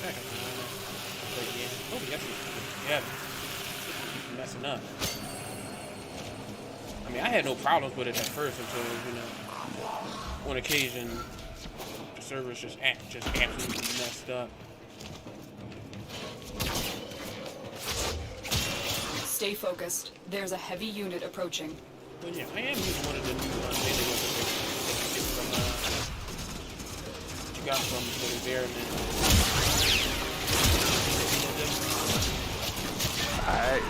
second. But yeah. Oh, yes. Yeah. Messing up. I mean, I had no problems with it at first until, you know, on occasion, the servers just absolutely messed up. Stay focused. There's a heavy unit approaching. But yeah, I am using one of the new melee weapons that you get from, you got from the environment. I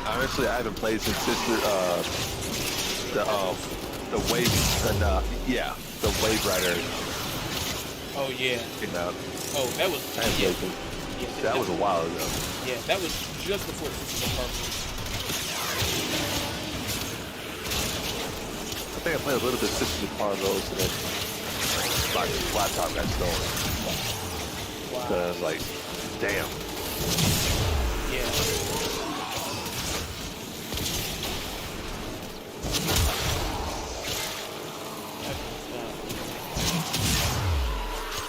haven't played since the wave the wave rider. Oh yeah. Came out. Oh, that was that was a while ago. Yeah, that was just before the System of I think I played a little bit of Sisters of Parvos and then my laptop got stolen. Wow. So I was like, damn. Yeah.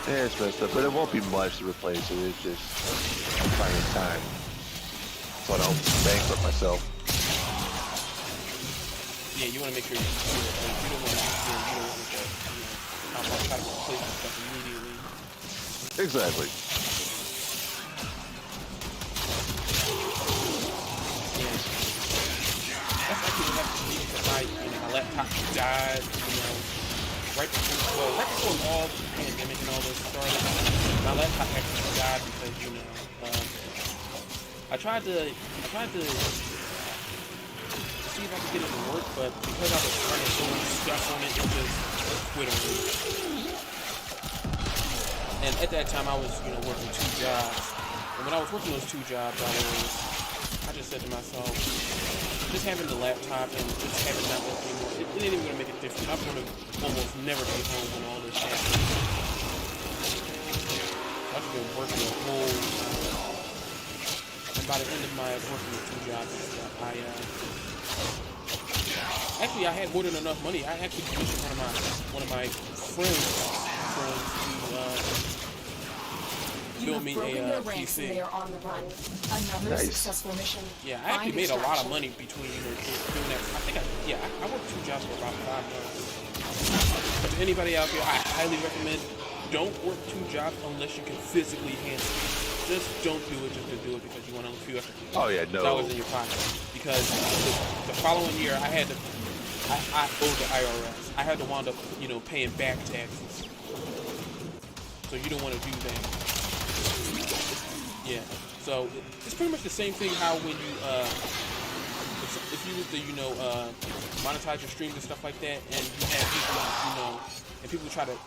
Yeah, it's messed up, but it won't be much to replace it. It's just finding time so I don't bankrupt myself. Yeah, you want to make sure you don't want to try to replace stuff immediately. Exactly. Yeah. That's actually what happened to me because my laptop died, right before all the pandemic and all this started. My laptop actually died because, I tried to see if I could get it to work, but because I was running so much stuff on it, it just quit on me. And at that time, I was, working 2 jobs. And when I was working those 2 jobs, I just said to myself, just having the laptop and just having that work anymore, it ain't even gonna make a difference. I'm gonna almost never be home when all this happens. I've been working a whole, and by the end of my working with 2 jobs and stuff, actually I had more than enough money. I actually commissioned one of my friends to build me a PC. They are on the run. Another successful mission. Yeah, I actually made a lot of money between doing that. I worked 2 jobs for about 5 months. But to anybody out there, I highly recommend don't work 2 jobs unless you can physically handle it. Just don't do it just to do it because you want a few extra dollars in your pocket. Because the following year, I owed the IRS. I had to wind up, paying back taxes. So you don't want to do that. Yeah. So it's pretty much the same thing. How when you if you used to monetize your streams and stuff like that, and you have people and people try to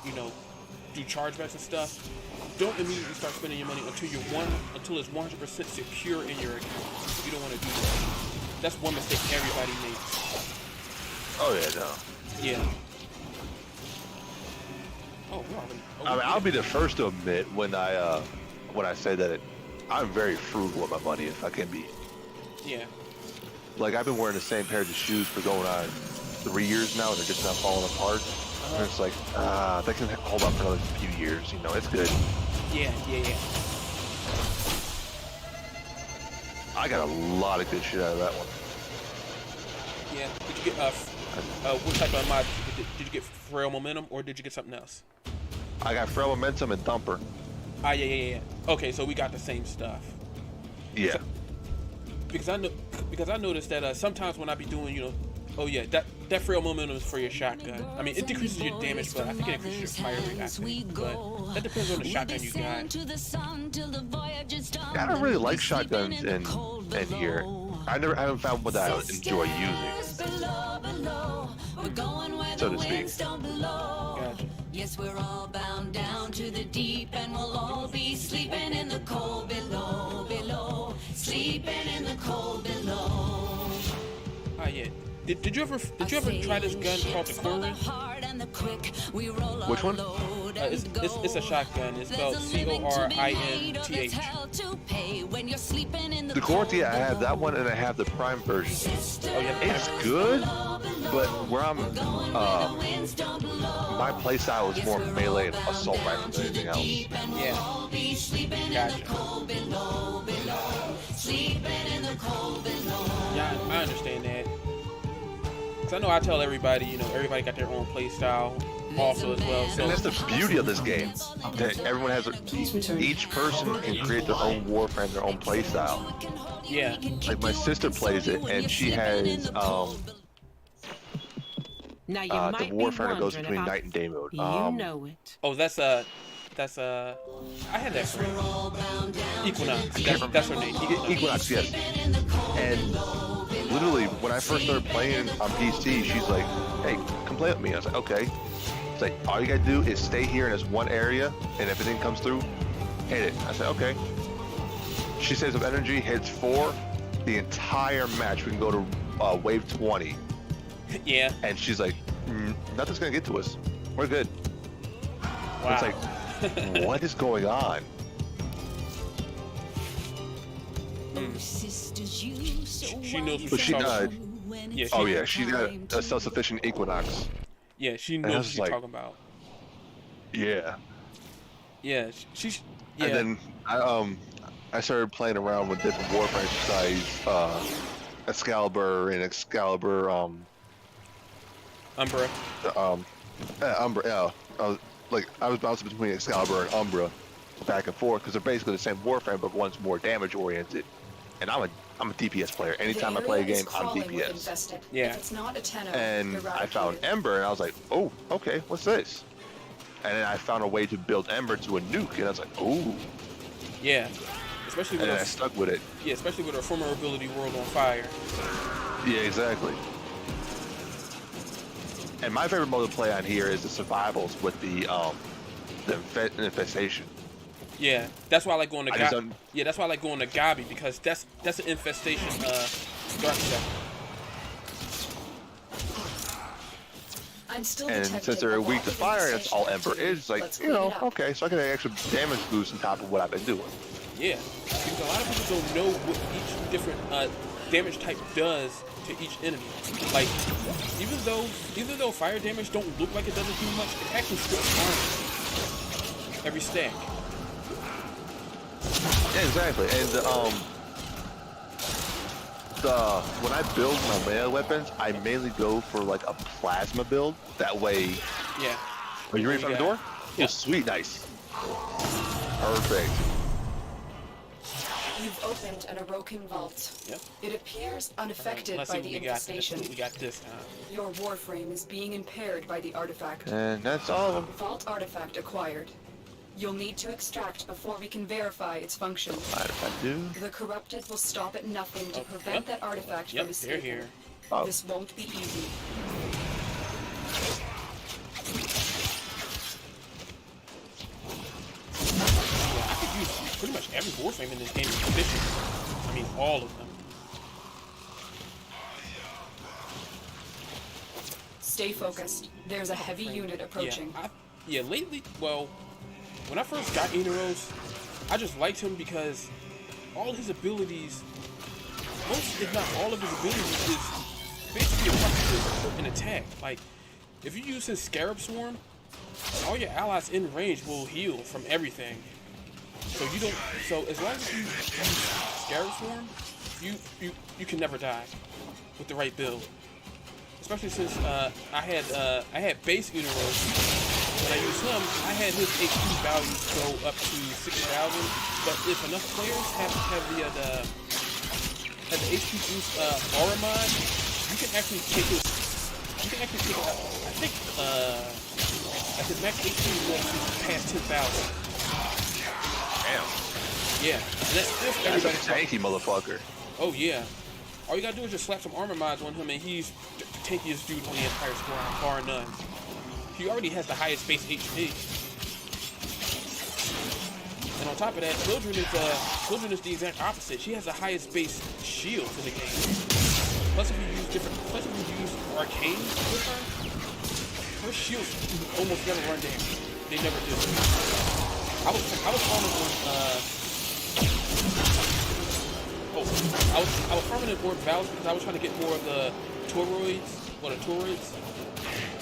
do chargebacks and stuff, don't immediately start spending your money until it's 100% secure in your account. You don't want to do that. That's one mistake everybody makes. Oh yeah, no. Yeah. I'll be the first to admit when I say that I'm very frugal with my money if I can be. Yeah. Like I've been wearing the same pair of shoes for going on 3 years now, and they're just not falling apart. And it's like, they can hold up for another few years. It's good. Yeah. I got a lot of good shit out of that one. Yeah. Did you get what type of mod? Did you get Frail Momentum or did you get something else? I got Frail Momentum and Thumper. Yeah. Okay, so we got the same stuff. Yeah. So, because I noticed that sometimes when I be doing, that Frail Momentum is for your shotgun. I mean, it decreases your damage, but I think it increases your fire rate. I think, but that depends on the shotgun you got. I don't really like shotguns in here. I haven't found one that I enjoy using, so to speak. Gotcha. Yes, we're all bound down to the deep, and we'll all be sleeping in the cold below, sleeping in the cold below. Yeah. Did you ever try this gun called the Kuva? Which one? It's a shotgun. It's spelled Corinth. The Cortia, I have that one, and I have the Prime version. Oh yeah, It's good, But where I'm, my playstyle is more melee and assault rifle than anything else. Yeah. Gotcha. Yeah, I understand that. Cause I know I tell everybody, you know, everybody got their own play style also as well. So And that's the beauty of this game, that everyone has, each person can create their own warframe, their own play style. yeah, Like my sister plays it, and she has Now you the might be warframe that goes wondering between if night and day mode. you know it. oh, that's I had that friend. Equinox. That's her name. Equinox, yes. And literally, when I first started playing on PC, she's like, "Hey, come play with me." I was like, "Okay." It's like, all you gotta do is stay here in this one area, and if everything comes through, hit it. I said, "Okay." She saves up energy, hits 4. The entire match, we can go to wave 20. Yeah. And she's like, "Nothing's gonna get to us. We're good." Wow. It's like, what is going on? She knows what But she's she talking died. about. Yeah. Oh yeah, she's got a self-sufficient Equinox. Yeah, she I knows what was she's like- talking about. Yeah. Yeah, she's. Yeah. And then I started playing around with different warframes besides Excalibur and Excalibur Umbra. Umbra. Yeah, I was bouncing between Excalibur and Umbra, back and forth because they're basically the same warframe, but one's more damage oriented. And I'm a DPS player. Anytime I play a game, I'm DPS. Yeah. If it's not a 10 And I found Ember, and I was like, "Oh, okay, what's this?" And then I found a way to build Ember to a nuke, and I was like, "Ooh." Yeah. Especially with And then her, I stuck with it. yeah, especially with her former ability, World on Fire. Yeah, exactly. And my favorite mode to play on here is the survivals with the infestation. Yeah, that's why I like going to I just Gabi. Yeah, that's why I like going to Gabi because that's an infestation dark sector. I'm still And detecting since they're a weak lot to of fire, that's all infestation Ember is. Like, Let's you know, clean it up. okay, so I can get an extra damage boost on top of what I've been doing. Yeah, because a lot of people don't know what each different damage type does to each enemy. Like, even though fire damage don't look like it doesn't do much, it actually strips armor every stack. Yeah, exactly. And when I build my melee weapons, I mainly go for like a plasma build. That way. Yeah. Are you ready for the door? Yeah. Oh, sweet, nice. Perfect. You've opened an Orokin vault. Yep. It appears unaffected Let's by see what the we got. Let's see infestation. what we got this time. Your warframe is being impaired by the artifact. And that's all of them. Vault artifact acquired. You'll need to extract before we can verify its function. Mind if I do? The corrupted will stop at nothing to Oh, prevent yep. that artifact Yep, from they're escaping. here. Oh. This won't be easy. Yeah, I could use pretty much every warframe in this game is efficient. I mean, all of them. Stay focused. There's a heavy unit approaching. Yeah, lately, well, when I first got Inaros, I just liked him because all his abilities, most if not all of his abilities is basically a an attack. Like, if you use his Scarab Swarm, all your allies in range will heal from everything. So you don't. So as long as you use Scarab Swarm, you can never die with the right build. Especially since I had base Inaros. When I used him, I had his HP values go up to 6,000. But if enough players have the HP boost aura mod, you can actually take his. You can actually take it up. I think at his max HP level past 10,000. Damn. Yeah, and that's if That's a everybody. tanky motherfucker. Oh yeah. All you gotta do is just slap some armor mods on him, and he's the tankiest dude on the entire squad, bar none. He already has the highest base HP. And on top of that, Children is the exact opposite. She has the highest base shields in the game. Plus if you use arcane with her shields almost never run down. They never do. I was farming on I was farming in Orb Valves because I was trying to get more of the toroids the turrets,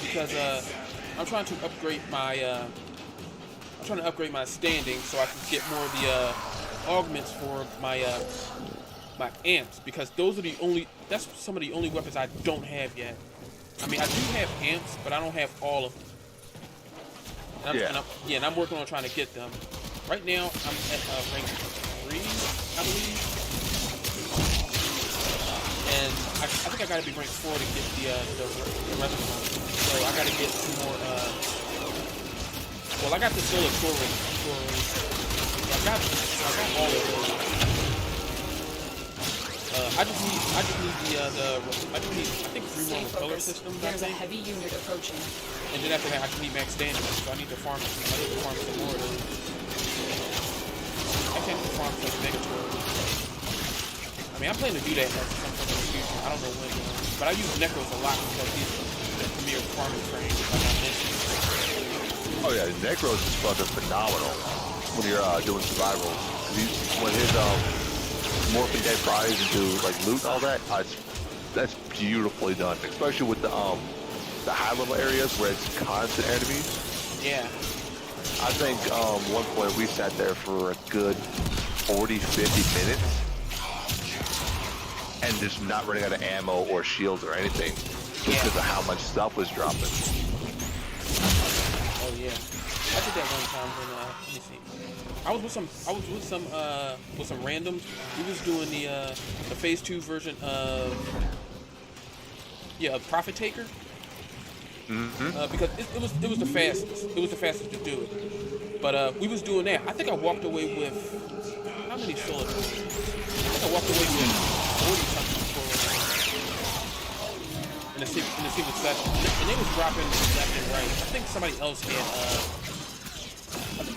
because I'm trying to upgrade my standing so I can get more of the augments for my my amps, because that's some of the only weapons I don't have yet. I mean, I do have amps, but I don't have all of them. And I'm working on trying to get them. Right now, I'm at rank 3, I believe. And I think I gotta be ranked 4 to get the rest of them. So I gotta get some more, well, I got the solar turret. I got all of those. I just need I think 3 more repeller systems, I There's a think. heavy unit approaching. And then after that, I just need max standing, so I need to farm some more of those. I can't farm for the mega turret. I mean, I'm planning to do that at some point in the future. I don't know when, but I use Necros a lot because he's the premier farming frame, like I mentioned. Oh yeah, Necros is fucking phenomenal when you're doing survival. When his morphin dead bodies into like loot and all that, that's beautifully done. Especially with the high level areas where it's constant enemies. Yeah. I think one point we sat there for a good 40-50 minutes and just not running out of ammo or shields or anything because of how much stuff was dropping. Oh yeah. I did that one time when let me see. I was with some randoms. We was doing the phase 2 version of Profit Taker. Because it was the fastest. It was the fastest to do it. But we was doing that. I think I walked away with how many solar? I think I walked away with 40 something in a single session. And they was dropping left and right. I think somebody else had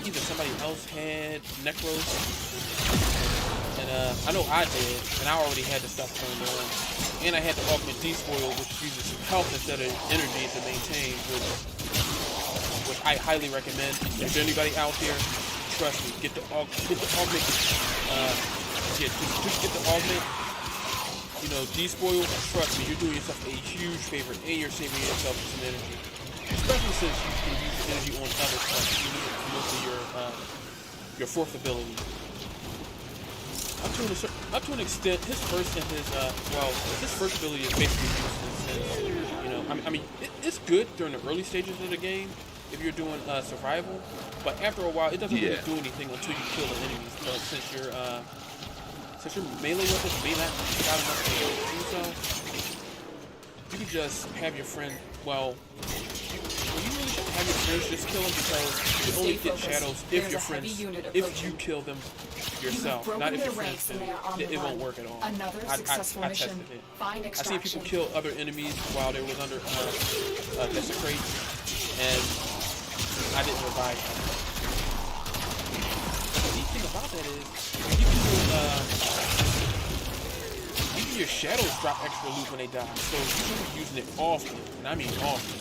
somebody else had Necros. And I know I did, and I already had the stuff turned on. And I had the augment despoil, which uses health instead of energy to maintain, which I highly recommend. If there's anybody out there, trust me, get the augment. Just get the augment. You know, despoil. Trust me, you're doing yourself a huge favor, and you're saving yourself some energy. Especially since you can use the energy on other stuff. You use it for most of your fourth ability. Up to an extent, his first ability is basically useless. And, you know, I mean, it's good during the early stages of the game if you're doing survival, but after a while, it doesn't really do anything until you kill the enemies. But since your melee weapons may not have enough to do so, you can just have your friend. Well, you really should have your friends just kill them, because you only get shadows if you kill them yourself, not if your friends do. It won't work at all. I tested it. I seen people kill other enemies while they was under desecrate, and I didn't revive them. The neat thing about that is even your shadows drop extra loot when they die, so you should be using it often, and I mean often.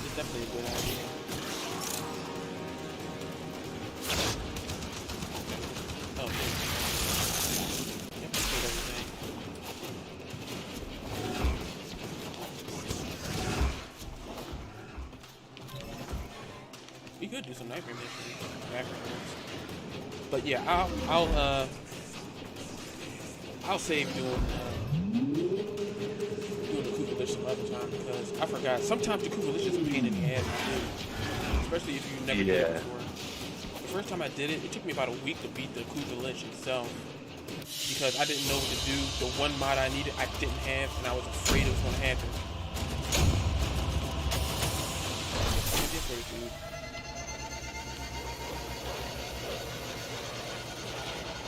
It's definitely a good idea. Oh, okay. Yep, I killed everything. We could do some nightmare missions afterwards. But yeah, I'll save doing the Kuva Lich some other time, because I forgot. Sometimes the Kuva Lich is a pain in the ass to do, especially if you've never did it before. The first time I did it, it took me about a week to beat the Kuva Lich itself, because I didn't know what to do. The one mod I needed, I didn't have, and I was afraid it was going to happen.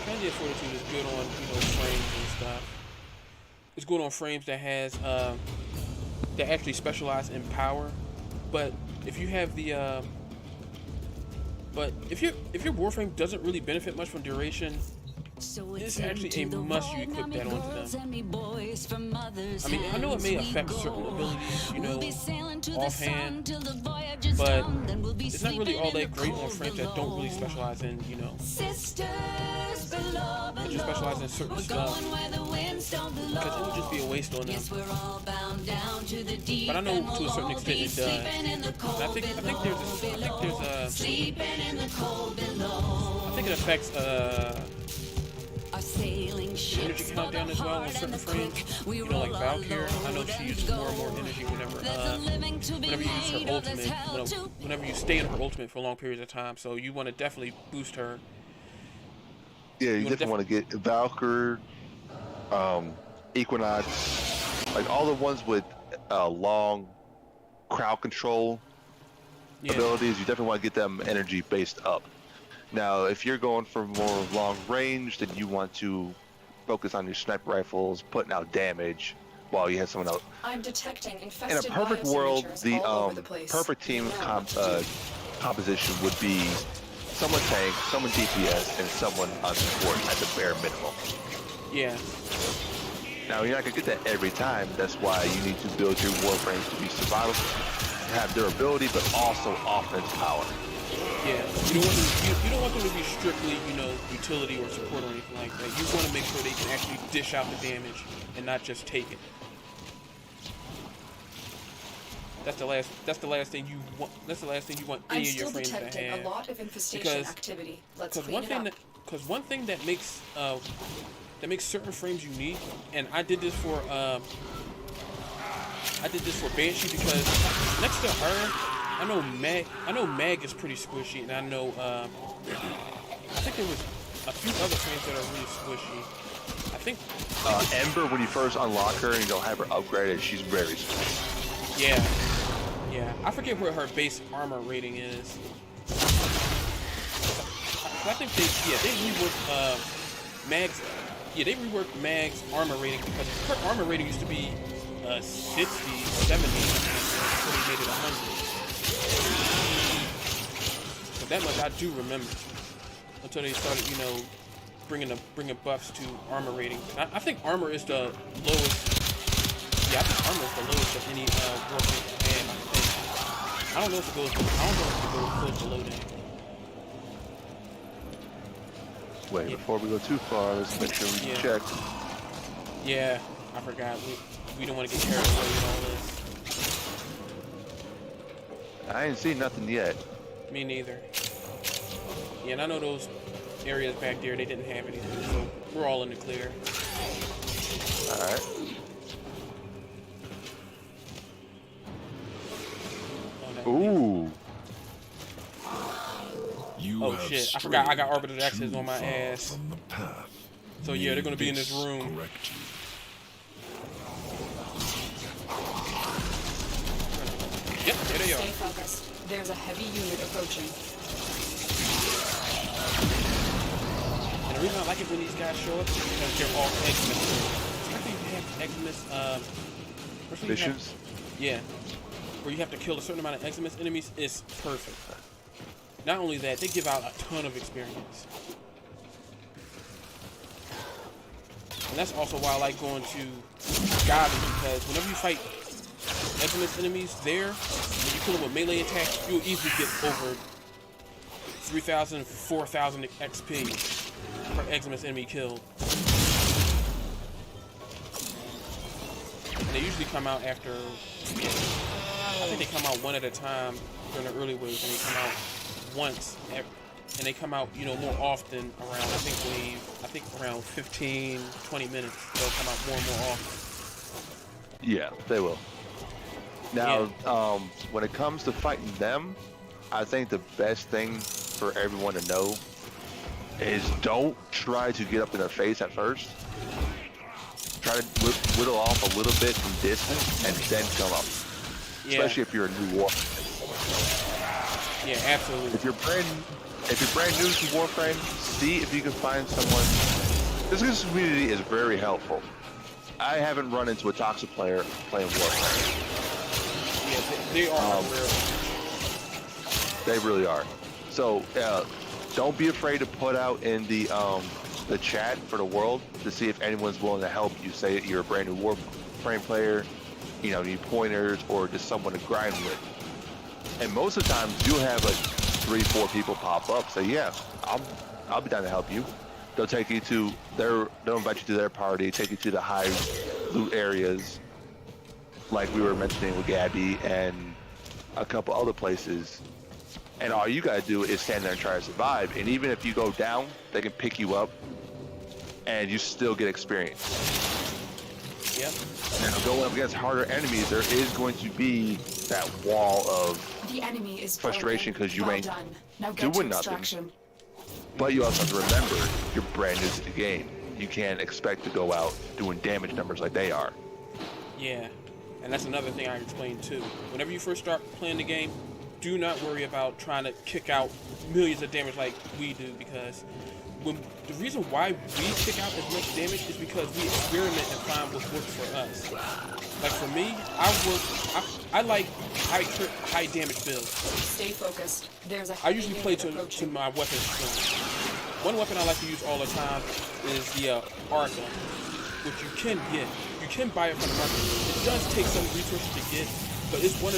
Transient Fortitude is good on, frames and stuff. It's good on frames that has that actually specialize in power. But if you have the if your warframe doesn't really benefit much from duration, it's actually a must you equip that onto them. I mean, I know it may affect certain abilities, you know, offhand, but it's not really all that great on frames that don't really specialize in, you know, that just specialize in certain stuff, because it would just be a waste on them. But I know to a certain extent it does. And I think it affects energy countdown as well on certain frames. You know, like Valkyrie, I know she uses more and more energy whenever you use her ultimate, whenever you stay in her ultimate for long periods of time. So you want to definitely boost her. Yeah, you definitely want to get Valkyrie, Equinox, like all the ones with long crowd control abilities. You definitely want to get them energy based up. Now, if you're going for more long range, then you want to focus on your sniper rifles, putting out damage while you have someone else. I'm detecting In infested a perfect world, the all over the place. perfect team composition would be someone tank, someone DPS, and someone on support at the bare minimum. Yeah. Now, you're not going to get that every time. That's why you need to build your warframes to be survivable, have durability, but also offense power. Yeah, you don't want them to be strictly, you know, utility or support or anything like that. You want to make sure they can actually dish out the damage and not just take it. That's the last thing you want. That's the last thing you want any of your frames to have. I'm still detecting a lot of infestation activity. Let's clean it up. Because one thing that makes certain frames unique, and I did this for Banshee, because next to her, I know Mag is pretty squishy, and I know I think there was a few other frames that are really squishy. I think Ember, when you first unlock her and you don't have her upgraded, she's very squishy. Yeah. I forget what her base armor rating is. I think they reworked Mag's. Yeah, they reworked Mag's armor rating, because her armor rating used to be 60, 70, so they made it 100. But that much I do remember, until they started, you know, bringing buffs to armor rating. I think armor is the lowest. Yeah, I think armor is the lowest of any warfare can have, I think. I don't know if it goes close to loading. Wait, before we go too far, let's make sure we check. Yeah, I forgot. We don't want to get carried away with all this. I ain't seen nothing yet. Me neither. Yeah, and I know those areas back there, they didn't have anything, so we're all in the clear. Alright. Ooh. Oh shit, I forgot I got orbital access on my ass. So yeah, they're gonna be in this room. Yep, there they are. Stay focused. There's a heavy unit approaching. And the reason I like it when these guys show up is because they're all Xmas. Especially if you have Xmas, missions? Yeah. Where you have to kill a certain amount of Xmas enemies is perfect. Not only that, they give out a ton of experience. And that's also why I like going to Goblin, because whenever you fight Xmas enemies there, when you kill them with melee attacks, you'll easily get over 3,000, 4,000 XP per Xmas enemy killed. And they usually come out after, I think they come out one at a time during the early waves, and they come out once, and they come out, you know, more often around, I think around 15, 20 minutes. They'll come out more and more often. Yeah, they will. Now, when it comes to fighting them, I think the best thing for everyone to know is don't try to get up in their face at first. Try to whittle off a little bit from distance and then come up. Yeah. Especially if you're a new warframe. Yeah, absolutely. If you're brand new to Warframe, see if you can find someone. This community is very helpful. I haven't run into a toxic player playing Warframe. Yeah, they are rare. They really are. So don't be afraid to put out in the the chat for the world to see if anyone's willing to help you. Say you're a brand new Warframe player, you know, need pointers or just someone to grind with. And most of the time, you'll have like 3-4 people pop up, say, yeah, I'll be down to help you. They'll take you to they'll invite you to their party, take you to the high loot areas, like we were mentioning with Gabby and a couple other places. And all you gotta do is stand there and try to survive. And even if you go down, they can pick you up, and you still get experience. Yep. Now, going up against harder enemies, there is going to be that wall of The enemy is frustration because you well ain't done. Now get doing to nothing. extraction. But you also have to remember, you're brand new to the game. You can't expect to go out doing damage numbers like they are. Yeah, and that's another thing I explained too. Whenever you first start playing the game, do not worry about trying to kick out millions of damage like we do, because the reason why we kick out as much damage is because we experiment and find what works for us. Like for me, I like high damage builds. Stay focused. There's a I usually play heavy to approaching. my weapon strength. One weapon I like to use all the time is the Arca, which you can get. You can buy it from the market. It does take some resources to get, but it's one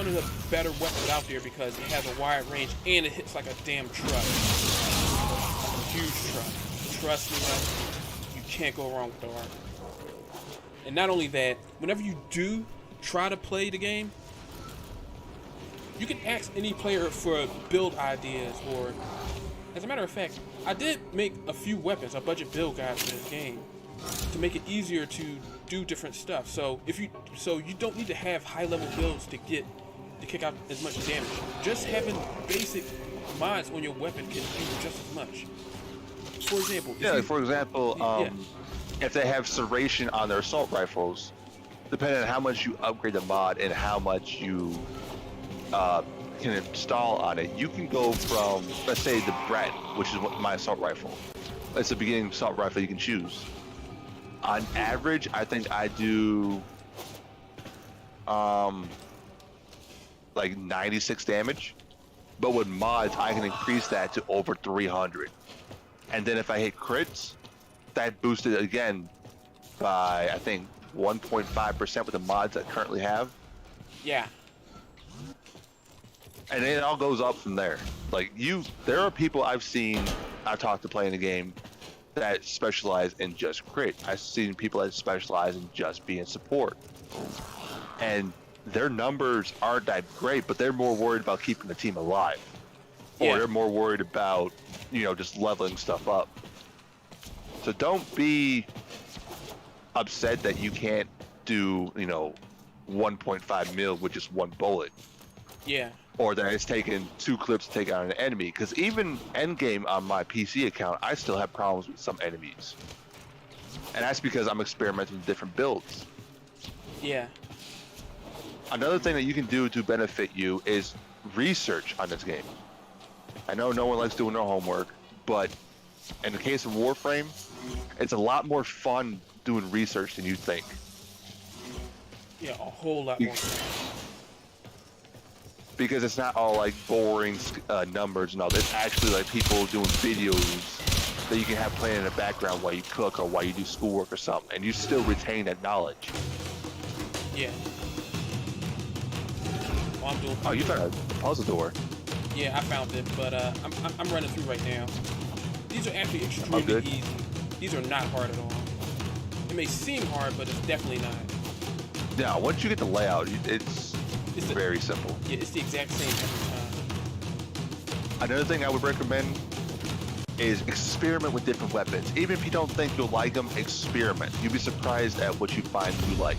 of the better weapons out there because it has a wide range and it hits like a damn truck. A huge truck. Trust me, man, you can't go wrong with the Arca. And not only that, whenever you do try to play the game, you can ask any player for build ideas, or as a matter of fact, I did make a few weapons, a budget build guide for this game, to make it easier to do different stuff. So you don't need to have high level builds to kick out as much damage. Just having basic mods on your weapon can do just as much. For example, if they have serration on their assault rifles, depending on how much you upgrade the mod and how much you can install on it, you can go from, let's say, the Brett, which is my assault rifle. It's a beginning assault rifle you can choose. On average, I think I do like 96 damage, but with mods, I can increase that to over 300. And then if I hit crits, that boosted again by, I think, 1.5% with the mods I currently have. yeah. And it all goes up from there. Like there are people I've talked to playing the game that specialize in just crit. I've seen people that specialize in just being support. And their numbers aren't that great, but they're more worried about keeping the team alive. Yeah. Or they're more worried about, just leveling stuff up. So don't be upset that you can't do, 1.5 mil with just one bullet. Yeah. Or that it's taken 2 clips to take out an enemy. Because even endgame on my PC account, I still have problems with some enemies. And that's because I'm experimenting with different builds. Yeah. Another thing that you can do to benefit you is research on this game. I know no one likes doing their homework, but in the case of Warframe, it's a lot more fun doing research than you think. Yeah, a whole lot more. Because it's not all like boring numbers and all. There's actually like people doing videos that you can have playing in the background while you cook or while you do schoolwork or something, and you still retain that knowledge. Yeah. Well, I'm doing. Oh, you found a puzzle door. Yeah, I found it, but I'm running through right now. These are actually extremely easy. These are not hard at all. It may seem hard, but it's definitely not. Yeah, once you get the layout, it's very simple. Yeah, it's the exact same every time. Another thing I would recommend is experiment with different weapons. Even if you don't think you'll like them, experiment. You'll be surprised at what you find you like.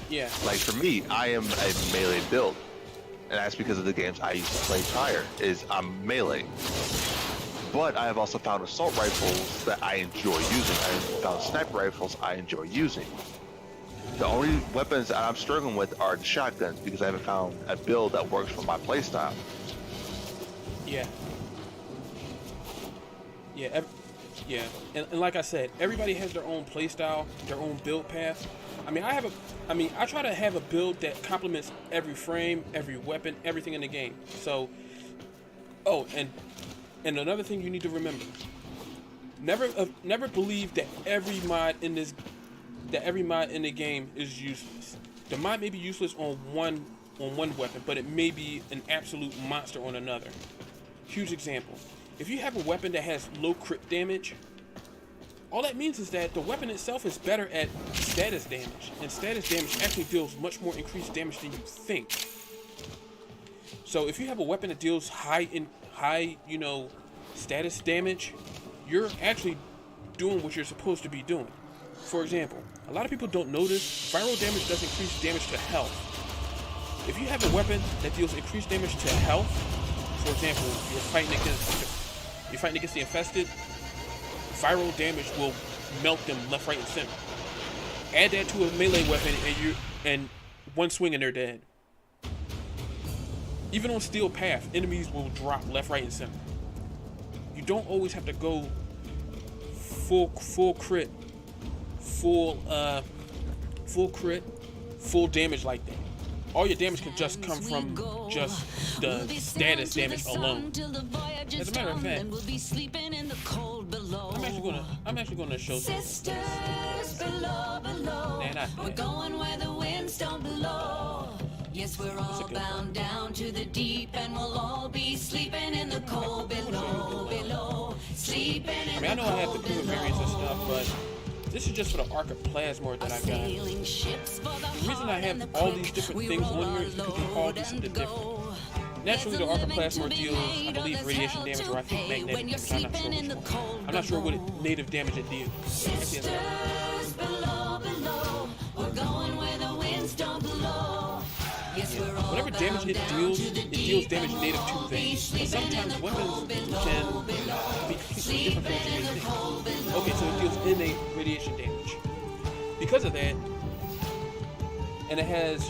Yeah. Like for me, I am a melee build. And that's because of the games I used to play prior, is I'm melee. But I have also found assault rifles that I enjoy using. I found sniper rifles I enjoy using. The only weapons that I'm struggling with are the shotguns because I haven't found a build that works for my playstyle. Yeah. Yeah. Yeah. And like I said, everybody has their own playstyle, their own build path. I try to have a build that complements every frame, every weapon, everything in the game. So, and another thing you need to remember, Never believe that every mod in the game is useless. The mod may be useless on one weapon, but it may be an absolute monster on another. Huge example. If you have a weapon that has low crit damage, all that means is that the weapon itself is better at status damage, and status damage actually deals much more increased damage than you think. So if you have a weapon that deals high, status damage, you're actually doing what you're supposed to be doing. For example, a lot of people don't know this, viral damage does increase damage to health. If you have a weapon that deals increased damage to health, for example, you're fighting against the infested, viral damage will melt them left, right, and center. Add that to a melee weapon, and one swing and they're dead. Even on Steel Path, enemies will drop left, right, and center. You don't always have to go full crit, full damage like that. All your damage can just come from just the status damage alone. As a matter of fact, I'm actually gonna show Sisters below. We're going where the winds don't blow. Yes, we're all bound down to the deep, and we'll all be sleeping in the cold below. Sleeping in the cold below. I know I have the Kuva variants and stuff, but this is just for the Arc of Plasmor that I got. The reason I have all these different things on here is because they all do something different. Naturally, the Arc of Plasmor deals, I believe, radiation damage, or I think magnetic damage. I'm not sure which one. I'm not sure what native damage it deals. Sisters below. We're going where the winds don't blow. Yes, we're all whatever damage it deals damage native to things. But sometimes weapons can be completely different from what you may think. Okay, so it deals innate radiation damage. Because of that, and it has,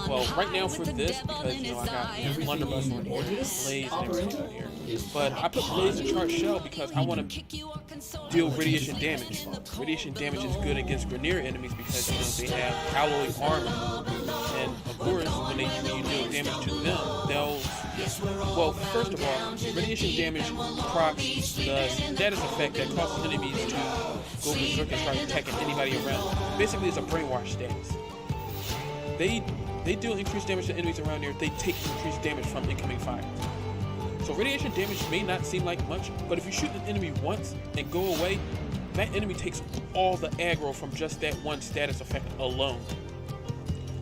well, right now for this, because, I got Blunderbuss on here, Blaze and everything on here. But I put Blaze and Charged Shell because I want to deal radiation damage. Radiation damage is good against Grineer enemies because, they have alloy armor. And, of course, when you deal damage to them, they'll... Well, first of all, radiation damage procs the status effect that causes enemies to go berserk and start attacking anybody around. Basically, it's a brainwash status. They deal increased damage to enemies around here. They take increased damage from incoming fire. So radiation damage may not seem like much, but if you shoot an enemy once and go away, that enemy takes all the aggro from just that one status effect alone.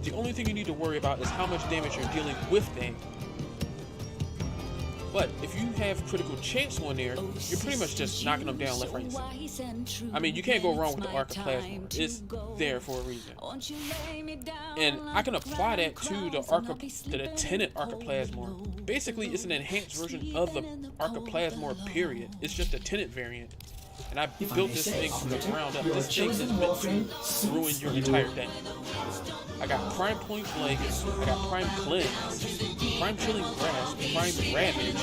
The only thing you need to worry about is how much damage you're dealing with them. But if you have critical chance on there, you're pretty much just knocking them down left, right, and center. I mean, you can't go wrong with the Arc of Plasmor. It's there for a reason. And I can apply that to the Tenet Arc of Plasmor. Basically, it's an enhanced version of the Arc of Plasmor, period. It's just a Tenet variant. And I built this thing from the ground up. This thing is meant to ruin your entire day. I got Prime Point Blank, I got Prime Cleanse, Prime Chilling Grasp, Prime Ravage,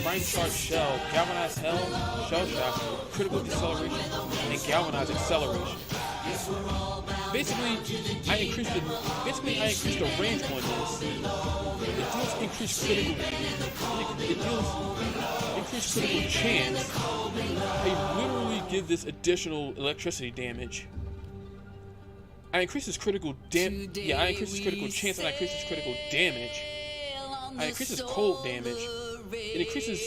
Prime Charged Shell, Galvanized Hell, Shell Shock, Critical Deceleration, and Galvanized Acceleration. Basically, I increased the range on this. It deals increased critical chance. I literally give this additional electricity damage. I increase his critical chance, and I increase his critical damage. I increase his cold damage. It increases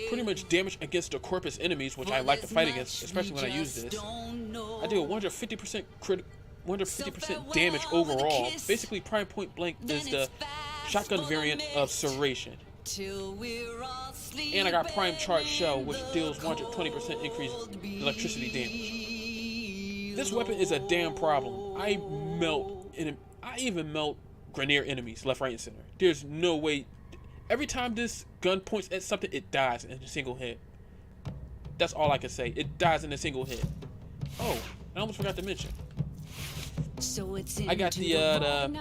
pretty much damage against the corpus enemies, which I like to fight against, especially when I use this. I do a 150% damage overall. Basically, Prime Point Blank is the shotgun variant of Serration. And I got Prime Charged Shell, which deals 120% increased electricity damage. This weapon is a damn problem. I even melt Grineer enemies left, right, and center. There's no way. Every time this gun points at something, it dies in a single hit. That's all I can say. It dies in a single hit. Oh, I almost forgot to mention. I got the arcane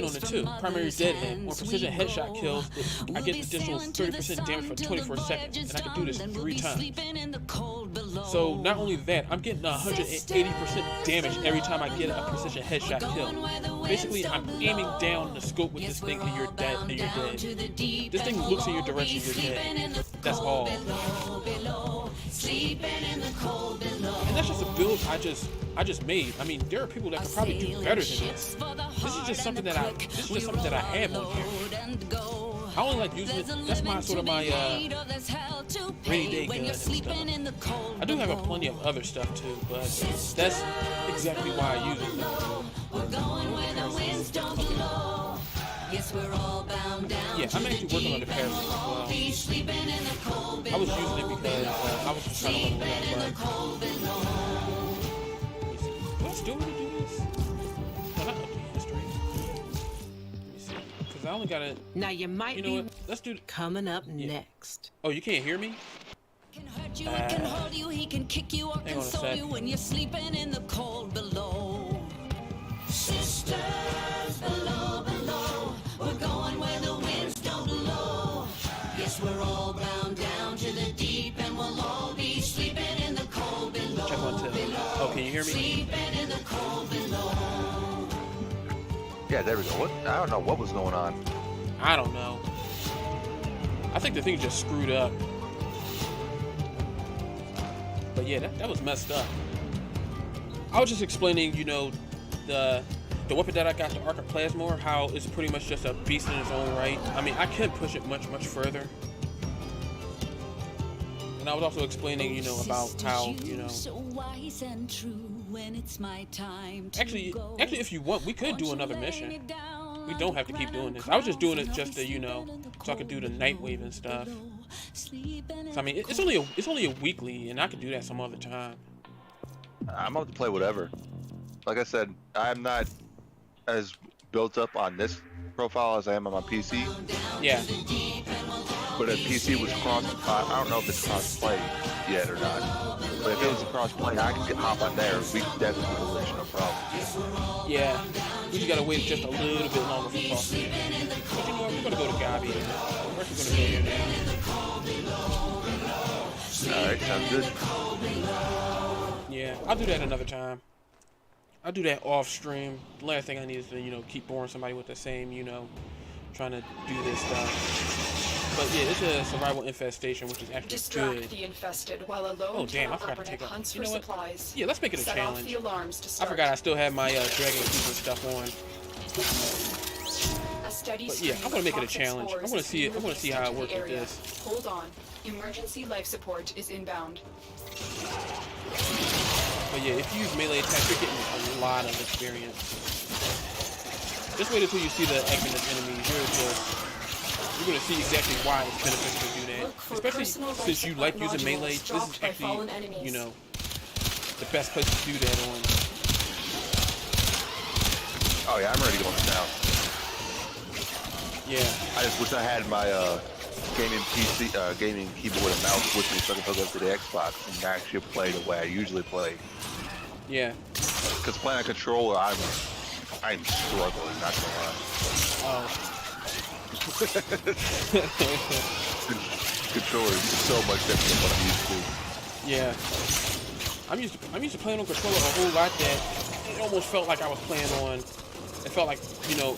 on it too. Primary dead hit. On precision headshot kills, I get additional 30% damage for 24 seconds, and I can do this 3 times. So not only that, I'm getting 180% damage every time I get a precision headshot kill. Basically, I'm aiming down the scope with this thing, and you're dead. And you're dead. This thing looks in your direction, you're dead. That's all. And that's just a build I just made. I mean, there are people that could probably do better than this. This is just something that I have on here. I only like using it. That's my sort of my rainy day gun and stuff. I do have plenty of other stuff too, but that's exactly why I use it. Yeah, I'm actually working on the parasite as well. I was using it because I was just trying to level it up. Do I still want to do this? No, not update history. Let me see. Because I only got it. Now you might You know what? Let's do. coming up next. Oh, you can't hear me? Can hurt you, it can hold you, he can kick you or Hang on a console sec. you when you're sleeping in the cold below. Sisters below, below, we're going where the winds don't blow. Yes, we're all bound down to the deep, and we'll all be sleeping in the cold below. Check 1, 2. Oh, can you hear me? Sleeping in the cold below. Yeah, there we go. What? I don't know what was going on. I don't know. I think the thing just screwed up. But yeah, that was messed up. I was just explaining, you know, the weapon that I got, the Arc of Plasmor, how it's pretty much just a beast in its own right. I mean, I can push it much further. And I was also explaining, you know, about how, you know, actually, if you want, we could do another mission. We don't have to keep doing this. I was just doing it just to, you know, so I could do the Nightwave and stuff. So I mean, it's only a weekly, and I could do that some other time. I'm about to play whatever. Like I said, I'm not as built up on this profile as I am on my PC. Yeah. But if PC was I don't know if it's cross-play yet or not. But if it was cross-play, I could hop on there. We could definitely do this, no problem. Yeah. We just gotta wait just a little bit longer for cross-play. But you know what? We're gonna go to Gabi. We're actually gonna go here now. Alright, sounds good. Yeah, I'll do that another time. I'll do that off stream. The last thing I need is to, you know, keep boring somebody with the same, you know, trying to do this stuff. But yeah, it's a survival infestation, which is actually Distract good. the infested while a lone Oh damn, I forgot to operative take off. hunts You for know what? supplies. Yeah, let's make it a Set off challenge. the alarms to I start. forgot I still have my Dragon Keeper stuff on. A steady But yeah, stream I'm gonna of make it a toxic challenge. spores I wanna is see it. I wanna released see how it into works the with area. this. Hold on. Emergency life support is inbound. But yeah, if you use melee attacks, you're getting a lot of experience. Just wait until you see the Eggman's enemies. You're gonna see exactly why it's beneficial to do that. Look for Especially personal life since you like support using melee, modules this is dropped by actually, fallen enemies. you know, the best place to do that on. Oh yeah, I'm ready to go now. Yeah. I just wish I had my gaming PC, gaming keyboard and mouse with me so I can hook up to the Xbox and actually play the way I usually play. Yeah. Because playing a controller, I'm struggling, not gonna lie. Oh. Controller is so much different than what I'm used to. Yeah. I'm used to playing on controller a whole lot that it almost felt like I was playing on. It felt like, you know,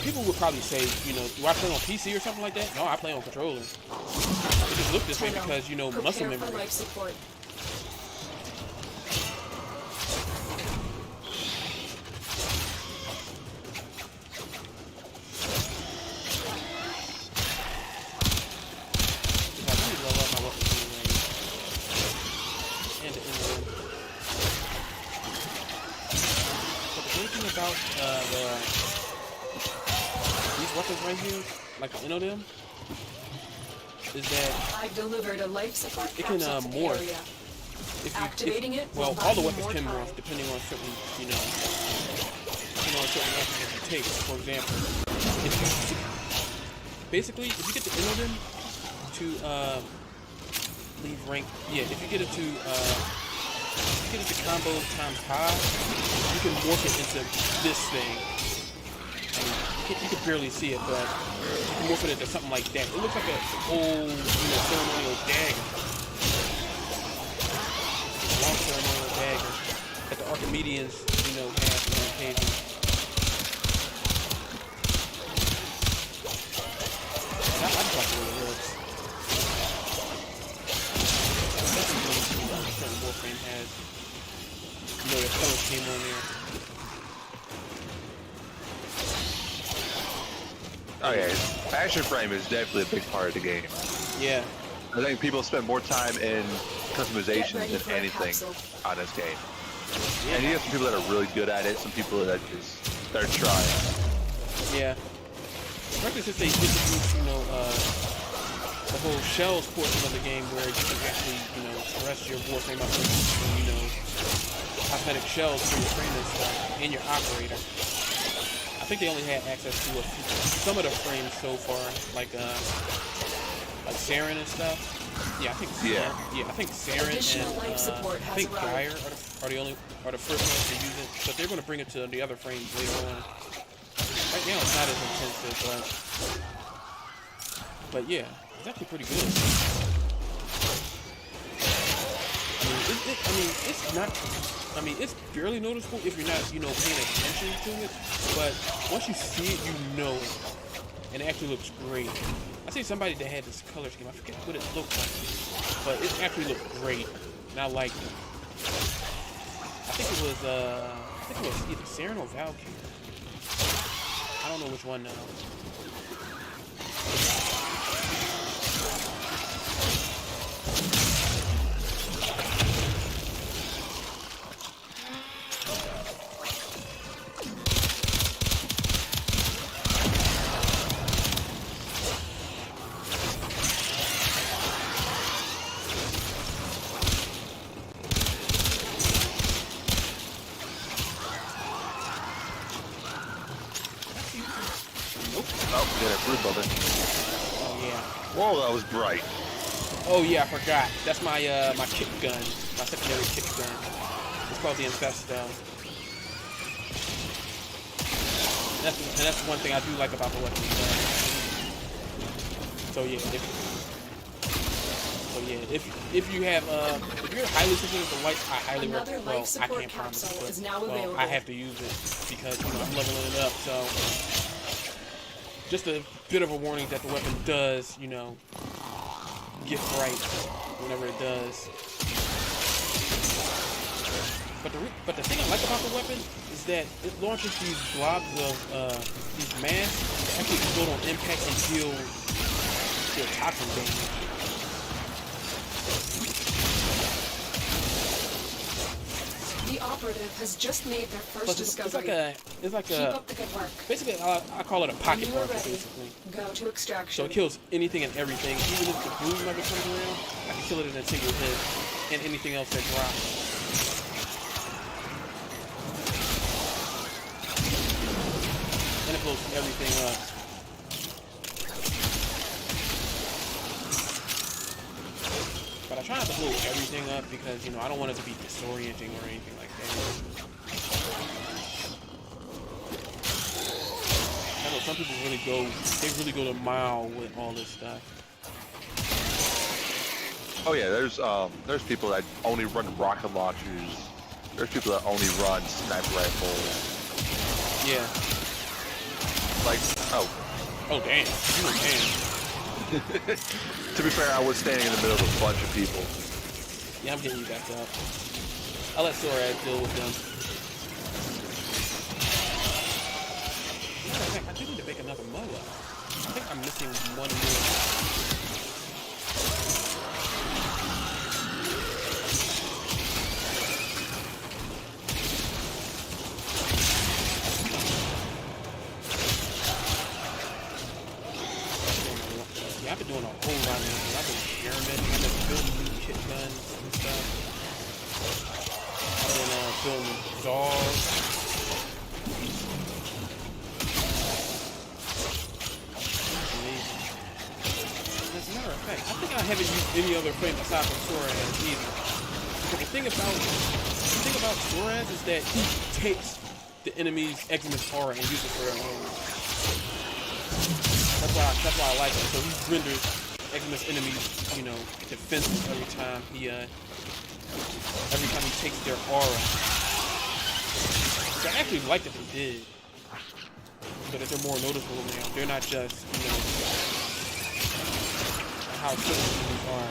people would probably say, you know, do I play on PC or something like that? No, I play on controller. It just looked this way because, you know, muscle Prepare for memory. life support. I really love my weapons anyway. And the inland. But the great thing about these weapons right here, like the them, is that I've delivered a life support it can capsule to the morph. area. If Activating it will well, buy all the you weapons more can time. morph depending on certain, you know, certain actions that you take. For example, if you basically if you get the them to leave rank, yeah, if you get it to get it to combo times high, you can morph it into this thing. I mean, you can barely see it, but you can morph it into something like that. It looks like an old, ceremonial dagger. A long ceremonial dagger that the Archimedeans, have on occasion. I just like the way it looks. Certain Warframe has. The color scheme on there. Oh yeah, action frame is definitely a big part of the game. Yeah. I think people spend more time in customization than anything on this game. And you have some people that are really good at it, some people that are trying. Yeah. Especially since they introduced, the whole shells portion of the game where you can actually, rest your Warframe up with, cosmetic shells for your frame and stuff, and your operator. I think they only had access to some of the frames so far, like Saren and stuff. Yeah, I think I think Saren and I think Gyre are the first ones to use it, but they're going to bring it to the other frames later on. Right now it's not as intensive, but yeah, it's actually pretty good. It's not. It's barely noticeable if you're not, paying attention to it. But once you see it, it. And it actually looks great. I see somebody that had this color scheme. I forget what it looked like, but it actually looked great, and I liked it. I think it was either Saren or Valkyrie. I don't know which one now. Oh, we got a roof of it. Oh yeah. Whoa, that was bright. Oh yeah, I forgot. That's my my kick gun, my secondary kick gun. It's called the Infesto. And that's one thing I do like about the weapon. So yeah, if you have if you're highly sensitive to light, I highly recommend. Well, I can't promise, but I have to use it because I'm leveling it up. So just a bit of a warning that the weapon does, get bright whenever it does. But the thing I like about the weapon is that it launches these blobs of these masks that actually explode on impact and deal toxin damage. The operative has just made their first discovery. It's like Keep up the good work. basically I call it a pocket When you are bunker, ready, basically. go to extraction. So it kills anything and everything. Even if the blue never comes around, I can kill it in a single hit, and anything else that drops. And it blows everything up. But I try not to blow everything up because, I don't want it to be disorienting or anything like that. I know some people really go the mile with all this stuff. Oh yeah, there's people that only run rocket launchers. There's people that only run sniper rifles. Yeah. Like, Oh damn. Damn. to be fair, I was standing in the middle of a bunch of people. Yeah, I'm getting you back up. I'll let Sorad deal with them. Matter of fact, I do need to make another Moa. I think I'm missing one more. Yeah, I've been doing a whole lot of this. I've been experimenting. I've been building new kit guns and stuff. I've been building dolls. As a matter of fact, I think I haven't used any other frame aside from Sora either. Because the thing about about Suarez is that he takes the enemy's Eximus aura and uses it for their own. That's why I like him. So he renders Eximus enemies, you know, defensive every time he takes their aura. Which I actually like that they did. So that they're more noticeable now. They're not just, you know, how certain enemies are.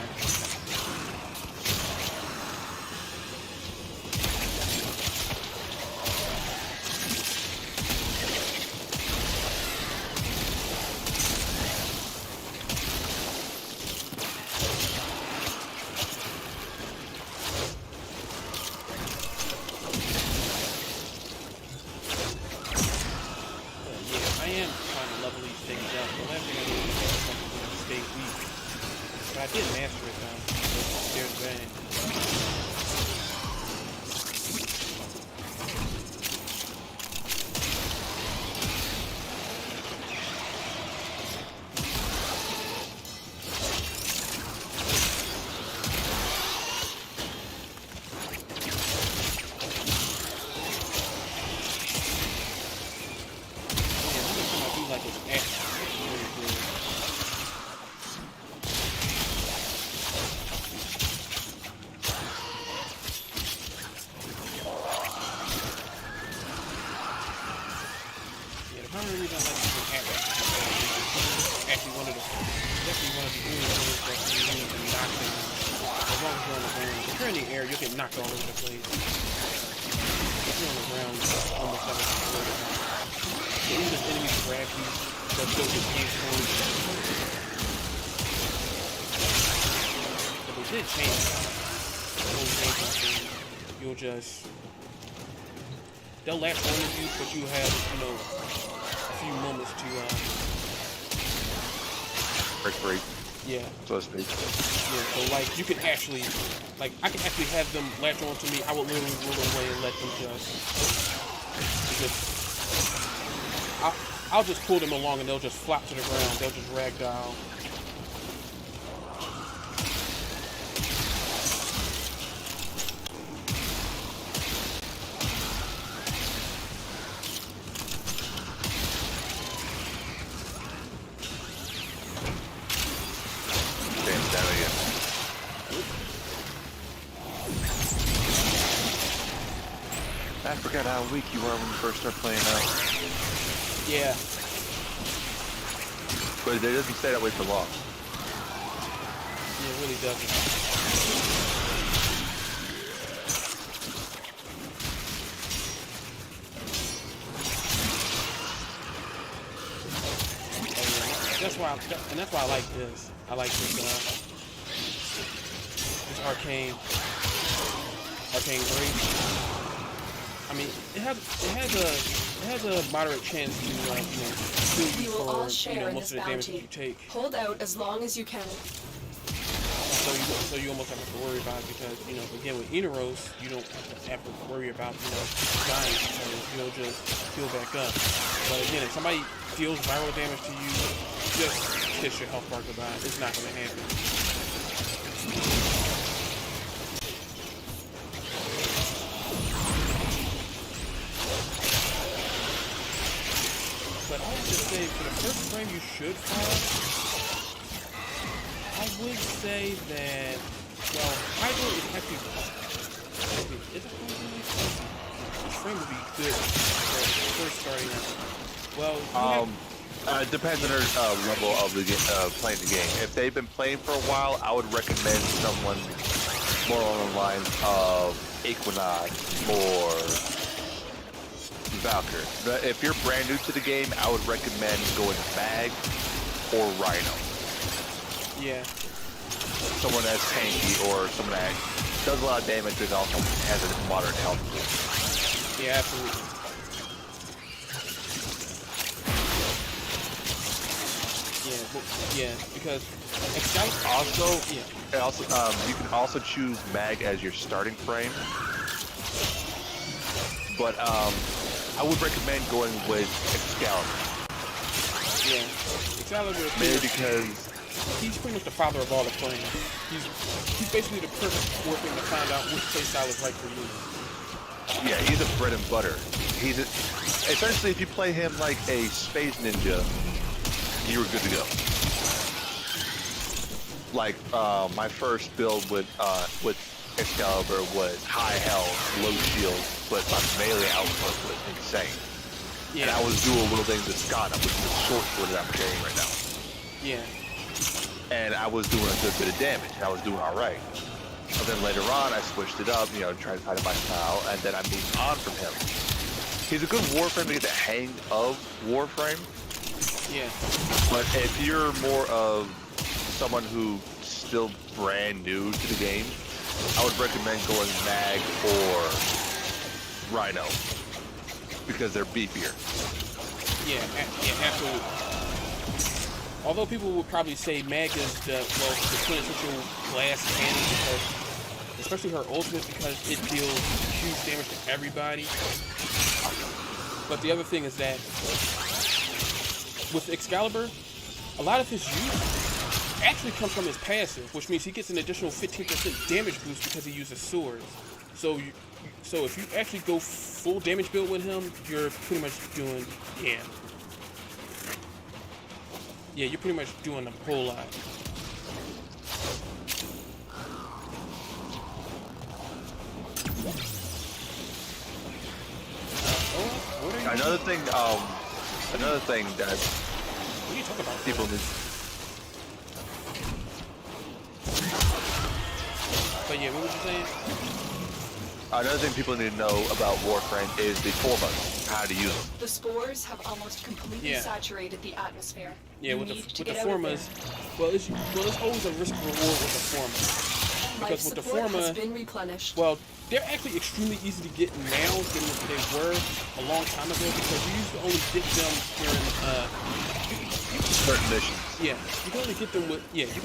I did master it though. There's bang. You'll get knocked all over the place. If you're on the ground, almost everything. So even if enemies grab you, they'll still get hands forward. But they did change the whole gameplay thing. You'll just... They'll latch onto you, but you have, you know, a few moments to... Break free. Yeah. So to speak. Yeah, so like you can actually, like I can actually have them latch on to me. I would literally roll away and let them I'll just pull them along and they'll just flop to the ground. They'll just ragdoll. I forgot how weak you were when you first started playing out. Yeah. But it doesn't stay that way for long. Yeah, it really doesn't. That's why I like this. I like this arcane grace. I mean, it has a moderate chance to heal you for most of the damage that you take. Hold out as long as you can. So you almost have to worry about it because again with Inaros you don't have to worry about dying because you'll just heal back up. But again, if somebody deals viral damage to you, just kiss your health bar goodbye. It's not going to happen. But I would just say, for the first frame you should fall, I would say that, well, Hydro is actually, is it This frame would be good for first starting out. Well, it depends on their level of the playing the game. If they've been playing for a while, I would recommend someone more along the lines of Equinox or Valkyr. But if you're brand new to the game, I would recommend going Mag or Rhino. Yeah. Someone that's tanky or someone that does a lot of damage but also has a moderate health pool. Yeah, absolutely. Yeah, because you can also choose Mag as your starting frame. But I would recommend going with Excalibur. Yeah, Excalibur. Maybe because he's pretty much the father of all the playing. He's basically the perfect weapon to find out which playstyle is right for you. Yeah, he's a bread and butter. Essentially, if you play him like a space ninja, you were good to go. Like my first build with Excalibur was high health, low shield, but my melee output was insane. Yeah. And I was doing little things with Skana, which is the short sword that I'm carrying right now. Yeah. And I was doing a good bit of damage. I was doing all right. But then later on, I switched it up, trying to find my style, and then I moved on from him. He's a good Warframe to get the hang of Warframe. Yeah. But if you're more of someone who's still brand new to the game, I would recommend going Mag or Rhino because they're beefier. Yeah, absolutely. Although people would probably say Mag is the quintessential glass cannon because, especially her ultimate, because it deals huge damage to everybody. But the other thing is that with Excalibur, a lot of his use actually comes from his passive, which means he gets an additional 15% damage boost because he uses swords. So if you actually go full damage build with him, you're pretty much doing, you're pretty much doing a whole lot. Another thing that What are you talking about? people need. But yeah, what was you saying? Another thing people need to know about Warframe is the formas, how to use them. The spores have almost completely Yeah. saturated the atmosphere. Yeah, You with need to the get out of formas, there. it's always a risk reward with the forma. Life Because with the support forma, has been replenished. well, they're actually extremely easy to get now than they were a long time ago because you used to only get them during Certain missions. you can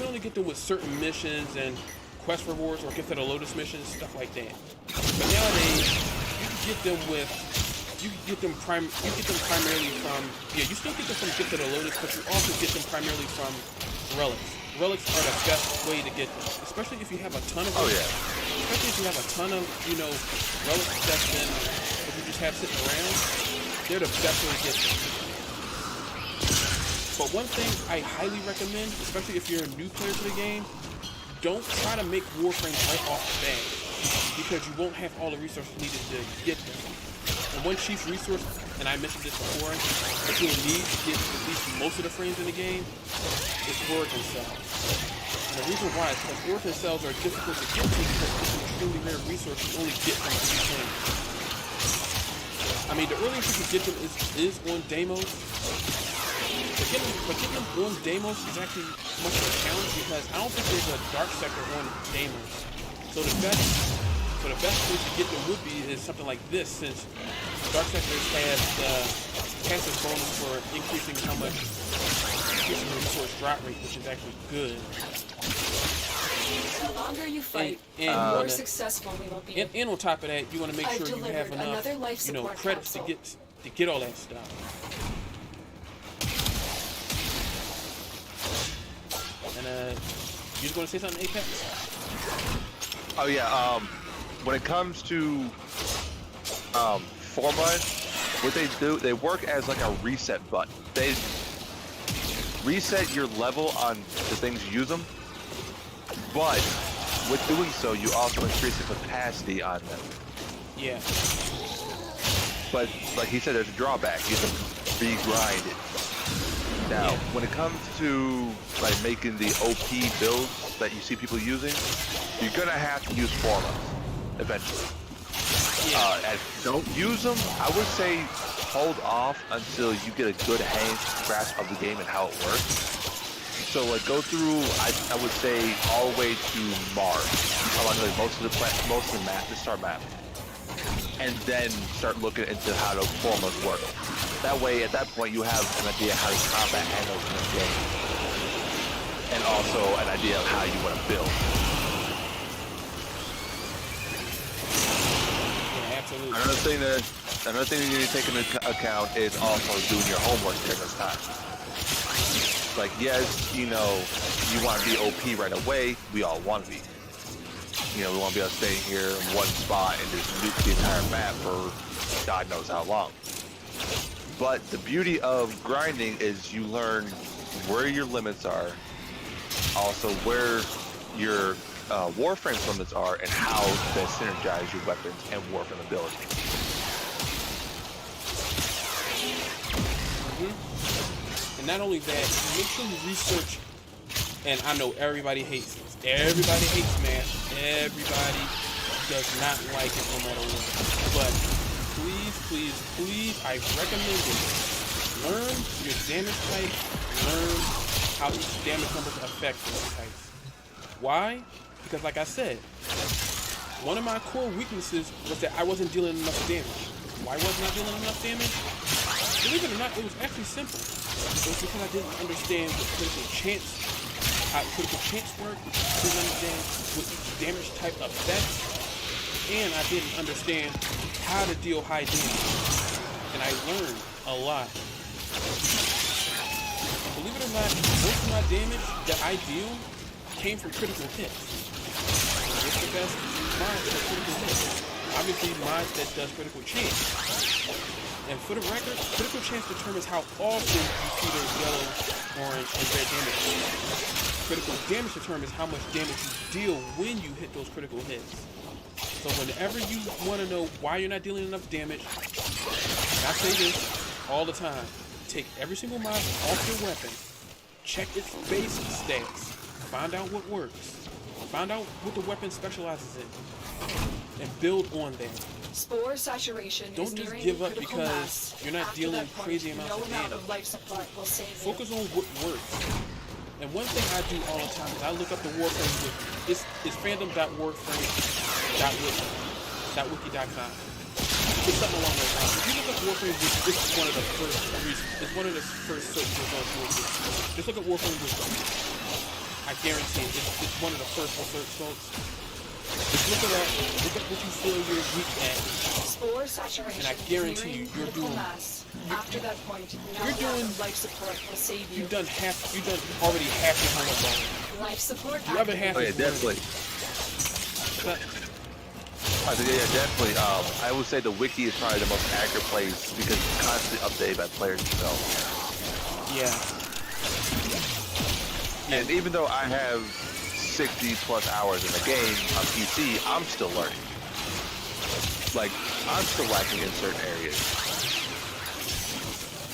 only get them with certain missions and quest rewards or Gift of the Lotus missions, stuff like that. But nowadays, you can get them primarily from you still get them from Gift of the Lotus, but you also get them primarily from relics. Relics are the best way to get them, especially if you have a ton of them. Oh yeah. Especially if you have a ton of, relics that you just have sitting around, they're the best way to get them. But one thing I highly recommend, especially if you're a new player to the game, don't try to make Warframe right off the bat, because you won't have all the resources needed to get them. And one chief resource, and I mentioned this before, that you'll need to get at least most of the frames in the game, is Origin Cells. And the reason why is because Origin Cells are difficult to get to because it's an extremely rare resource you only get from each one. I mean, the earliest you can get them is on Deimos, but getting them on Deimos is actually much of a challenge because I don't think there's a dark sector on Deimos. So the best place to get them would be is something like this, since dark sectors have the passive bonus for increasing the resource drop rate, which is actually good. The longer you fight, the and more successful we will be. And on top of that, you want to make I've sure you have delivered another life enough, support credits capsule. to get all that stuff. And you just want to say something, Apex? Oh yeah. When it comes to forma, what they do, they work as like a reset button. They reset your level on the things you use them, but with doing so, you also increase the capacity on them. Yeah. But like he said, there's a drawback. You have to re-grind it. Now, when it comes to like making the OP builds that you see people using, you're gonna have to use formas eventually. And don't use them. I would say hold off until you get a good grasp of the game and how it works. So like go through, I would say all the way to Mars, along like most of the map, the star map, and then start looking into how the formas work. That way, at that point, you have an idea how the combat handles in the game, and also an idea of how you want to build. Yeah, absolutely. Another thing you need to take into account is also doing your homework during this time. Like, yes, you want to be OP right away. We all want to be. You know, we want to be able to stay here in one spot and just nuke the entire map for God knows how long. But the beauty of grinding is you learn where your limits are, also where your Warframe's limits are, and how to synergize your weapons and Warframe ability. And not only that, make sure you research, and I know everybody hates this. Everybody hates math. Everybody does not like it no matter what. But please, please, please, I recommend it. Learn your damage type. Learn how each damage numbers affect those types. Why? Because like I said, one of my core weaknesses was that I wasn't dealing enough damage. Why wasn't I dealing enough damage? Believe it or not, it was actually simple. It was because I didn't understand what critical chance worked, didn't understand what each damage type affects, and I didn't understand how to deal high damage. And I learned a lot. Believe it or not, most of my damage that I deal came from critical hits. What's the best mod for critical hits? Obviously, mod that does critical chance. And for the record, critical chance determines how often you see the yellow, orange, and red damage. Critical damage determines how much damage you deal when you hit those critical hits. So whenever you want to know why you're not dealing enough damage, I say this all the time. Take every single mod off your weapon, check its base stats, find out what works, find out what the weapon specializes in, and build on that. Spore saturation Don't is just nearing give up critical because mass. you're not After dealing that point, crazy amounts no of amount damage. of life support will save you. Focus on what works. And one thing I do all the time is I look up the Warframe wiki. It's fandom.warframe.wiki.com. It's something along those lines. If you look up Warframe wiki, this is one of the first reasons. It's one of the first search results you'll get. Just look at Warframe wiki. I guarantee it. It's one of the first search results. Just look it up. Look at what you feel you're weak at. Spore saturation And I guarantee you, is you're nearing critical doing. mass. After that point, no You're amount doing. of life support will save you. You've done already half your homework already. Life support. The other half Oh yeah, is definitely. But, I think, yeah, definitely. I would say the wiki is probably the most accurate place because it's constantly updated by players themselves. yeah. And even though I have 60 plus hours in the game on PC, I'm still learning. Like, I'm still lacking in certain areas.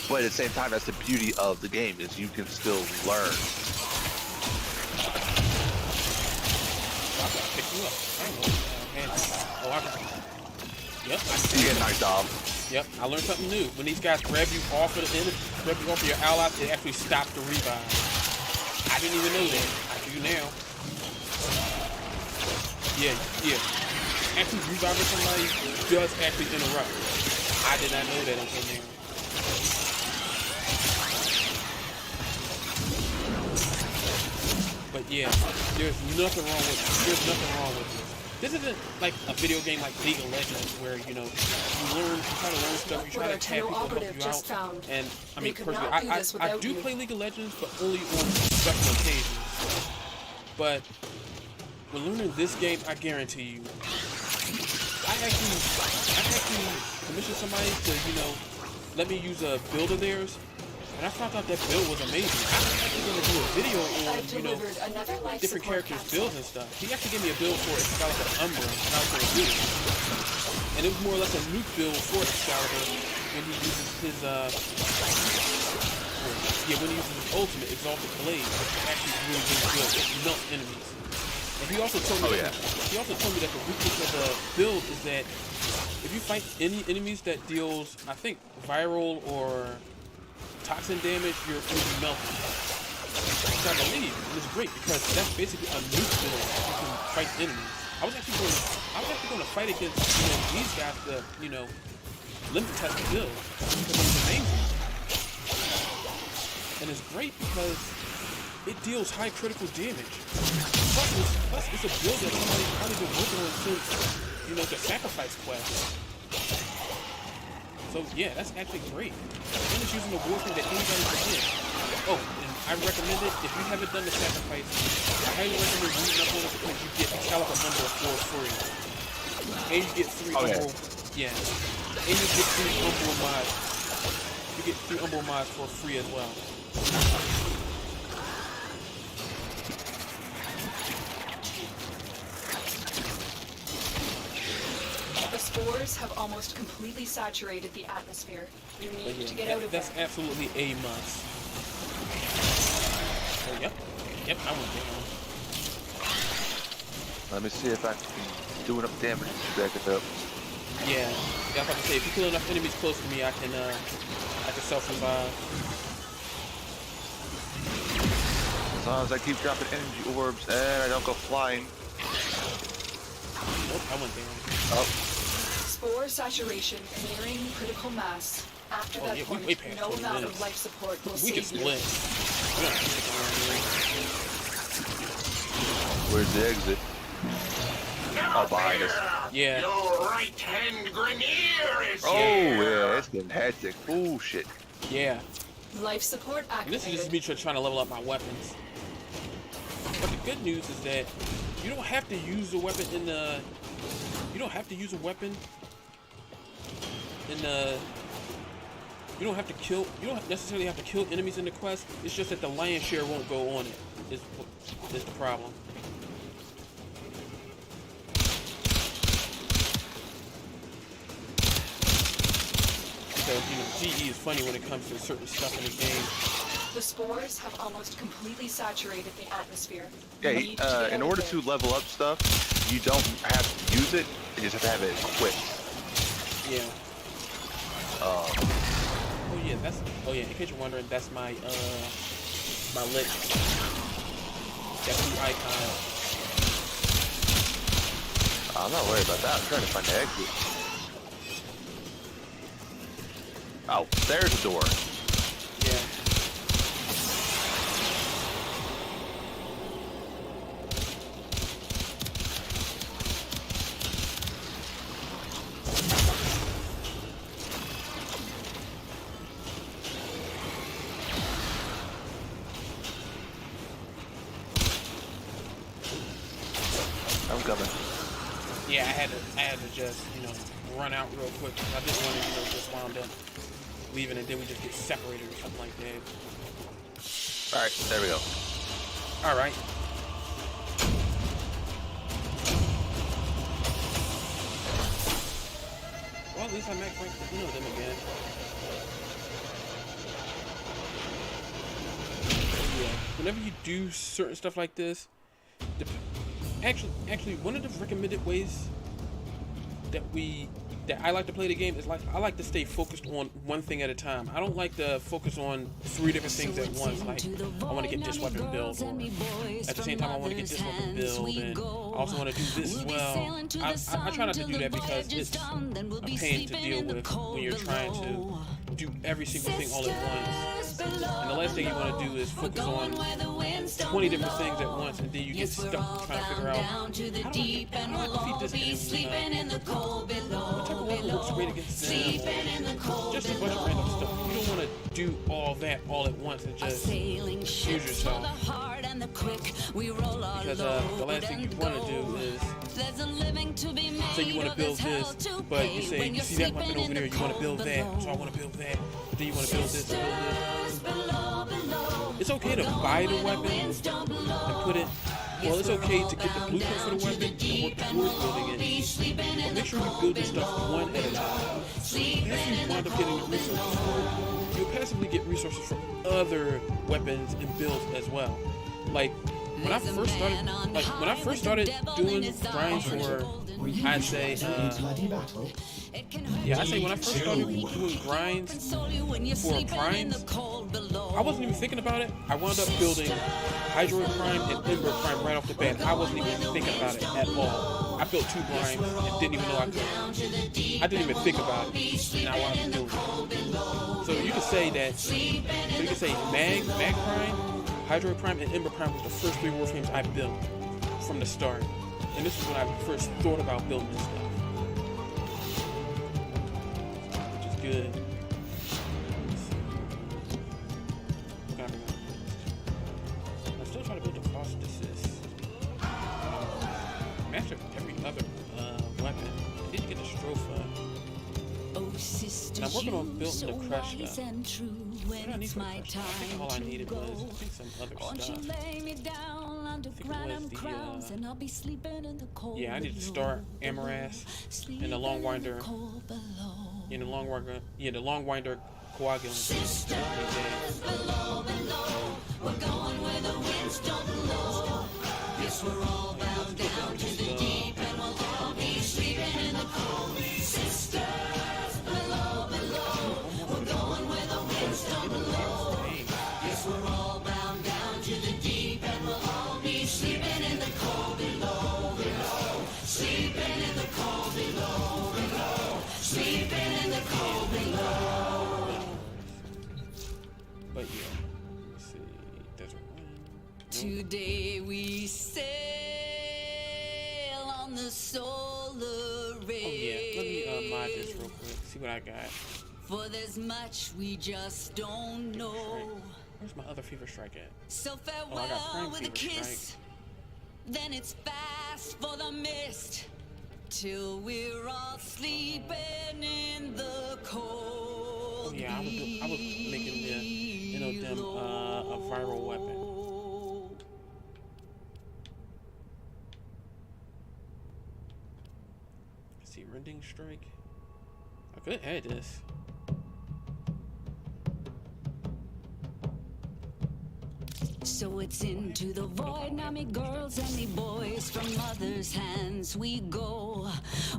But at the same time, that's the beauty of the game, is you can still learn. I gotta pick you up. I don't know. Yep. You get knocked off. Yep. I learned something new. When these guys grab you off of your allies, it actually stops the revive. I didn't even know that. I do now. Yeah. Actually, reviving somebody does actually interrupt. I did not know that until now. But yeah, there's nothing wrong with this. This isn't like a video game like League of Legends where, you know, you try to learn stuff, you try to tap people to help you out. And I mean, personally, I do play League of Legends, but only on special occasions. But when learning this game, I guarantee you, I actually commissioned somebody to, you know, let me use a build of theirs. And I found out that build was amazing. I was actually going to do a video on, you know, different characters' builds and stuff. He actually gave me a build for Excalibur Umbra, and I was going to do it. And it was more or less a nuke build for Excalibur when he uses his, when he uses his ultimate, Exalted Blade, which is actually really, really good. It melts enemies. And he also told me that the weakness of the build is that if you fight any enemies that deals, I think, viral or toxin damage, you're melted. Which I believe is great because that's basically a nuke build. You can fight enemies. I was actually going to fight against, you know, these guys to, you know, limit test the build because it was amazing. And it's great because it deals high critical damage. Plus it's a build that somebody's probably been working on since, you know, the sacrifice quest. So yeah, that's actually great. And it's using the warframe that anybody can get. Oh, and I recommend it if you haven't done the sacrifice. I highly recommend reading up on it because you get a caliber number of 4 free, and you get 3 Umbral. Yeah, and you get 3 Umbral mods. You get 3 Umbral mods for free as well. The spores have almost completely saturated the atmosphere. You need to get out of That's there. absolutely a must. Oh, yep, I went down. Let me see if I can do enough damage to back it up. Yeah, I was about to say, if you kill enough enemies close to me, I can self-revive. As long as I keep dropping energy orbs and I don't go flying. Nope, I went down. Oh, Spore saturation nearing critical mass. After that yeah, point, way past no 20 amount minutes. of life support will We can save you. split. We don't have to stick around here. where's the exit? Oh, behind us. Yeah. Your right-hand Grenier is Oh, here. yeah, it's getting hectic. Oh, shit. Yeah. Life support And this activated. is just me trying to level up my weapons. But the good news is that you don't have to use the weapon in the... You don't have to use a weapon in the... You don't have to kill... You don't necessarily have to kill enemies in the quest. It's just that the lion's share won't go on it. Is the problem. So, GE is funny when it comes to certain stuff in the game. The spores have almost completely saturated the atmosphere. Yeah, You need to get in out order of to there. level up stuff, you don't have to use it. You just have to have it equipped. Yeah. Oh yeah, that's. Oh yeah. In case you're wondering, that's my my Lich. That blue icon. I'm not worried about that. I'm trying to find the exit. Oh, there's the door. Yeah. I'm coming. Yeah, I had to just, run out real quick. I just wanted to just wound up leaving and then we just get separated or something like that. Alright, there we go. Alright. Well, at least I met them again. Yeah. Whenever you do certain stuff like this, actually, one of the recommended ways that I like to play the game is I like to stay focused on one thing at a time. I don't like to focus on 3 different things at once. Like, I want to get this weapon built, or at the same time I want to get this weapon built, and I also want to do this as well. I try not to do that because it's a pain to deal with when you're trying to do every single thing all at once. And the last thing you want to do is focus on 20 different things at once, and then you get stuck trying to figure out how do I defeat this enemy? What type of weapon works great against them? Just a bunch of random stuff. You don't want to do all that all at once and just use yourself. Because the last thing you want to do is say you want to build this, but you say you see that weapon over there, you want to build that, so I want to build that. But then you want to build this and build this. It's okay to buy the weapon and put it. Well, it's okay to get the blueprint for the weapon and work towards building it. But make sure you build this stuff one at a time. After you wind up getting the resources for it, you'll passively get resources from other weapons and builds as well. Like when I first started doing grinds for, I'd say when I first started doing grinds for primes, I wasn't even thinking about it. I wound up building Hydro Prime and Ember Prime right off the bat. I wasn't even thinking about it at all. I built 2 primes and didn't even know I could. I didn't even think about it, and I wound up doing it. So you could say Mag Prime, Hydro Prime, and Ember Prime was the first 3 warframes I built from the start. And this is when I first thought about building this stuff. Which is good. What can I bring up? I'm still trying to build a fast assist. Master every other weapon. I did get a stropha. Oh, sister, And I'm working on building the crush gun. and true What do I when need it's for a my crush gun? I think time all I to needed go. was some other Won't stuff. you lay me down under it granite was the, crowns and I'll be sleeping in the cold. Yeah, I need to start Amaras and the long winder. Yeah, the long winder. Yeah, the long winder coagulant. Sisters below, below, we're going where the winds don't blow. Yes, we're all bound down to the deep and we'll all be sleeping in the cold. Sisters below, below, we're going where the winds don't blow. Yes, we're all bound down to the deep and we'll all be sleeping in the cold below, below. Sleeping in the cold below, below. Sleeping in the cold below. But yeah, let's see. Desert Wind. Today we sail on the solar ray. Oh yeah, let me mod this real quick. See what I got. For there's much we just don't know. Where's my other fever strike at? So I got farewell Prime with a Fever kiss. Then it's fast for the mist. Till we're all sleeping in the cold. Oh yeah, I was making them a viral weapon. Let's see, rending strike. I could add this. So it's into the void, now me girls and me boys, from mother's hands we go.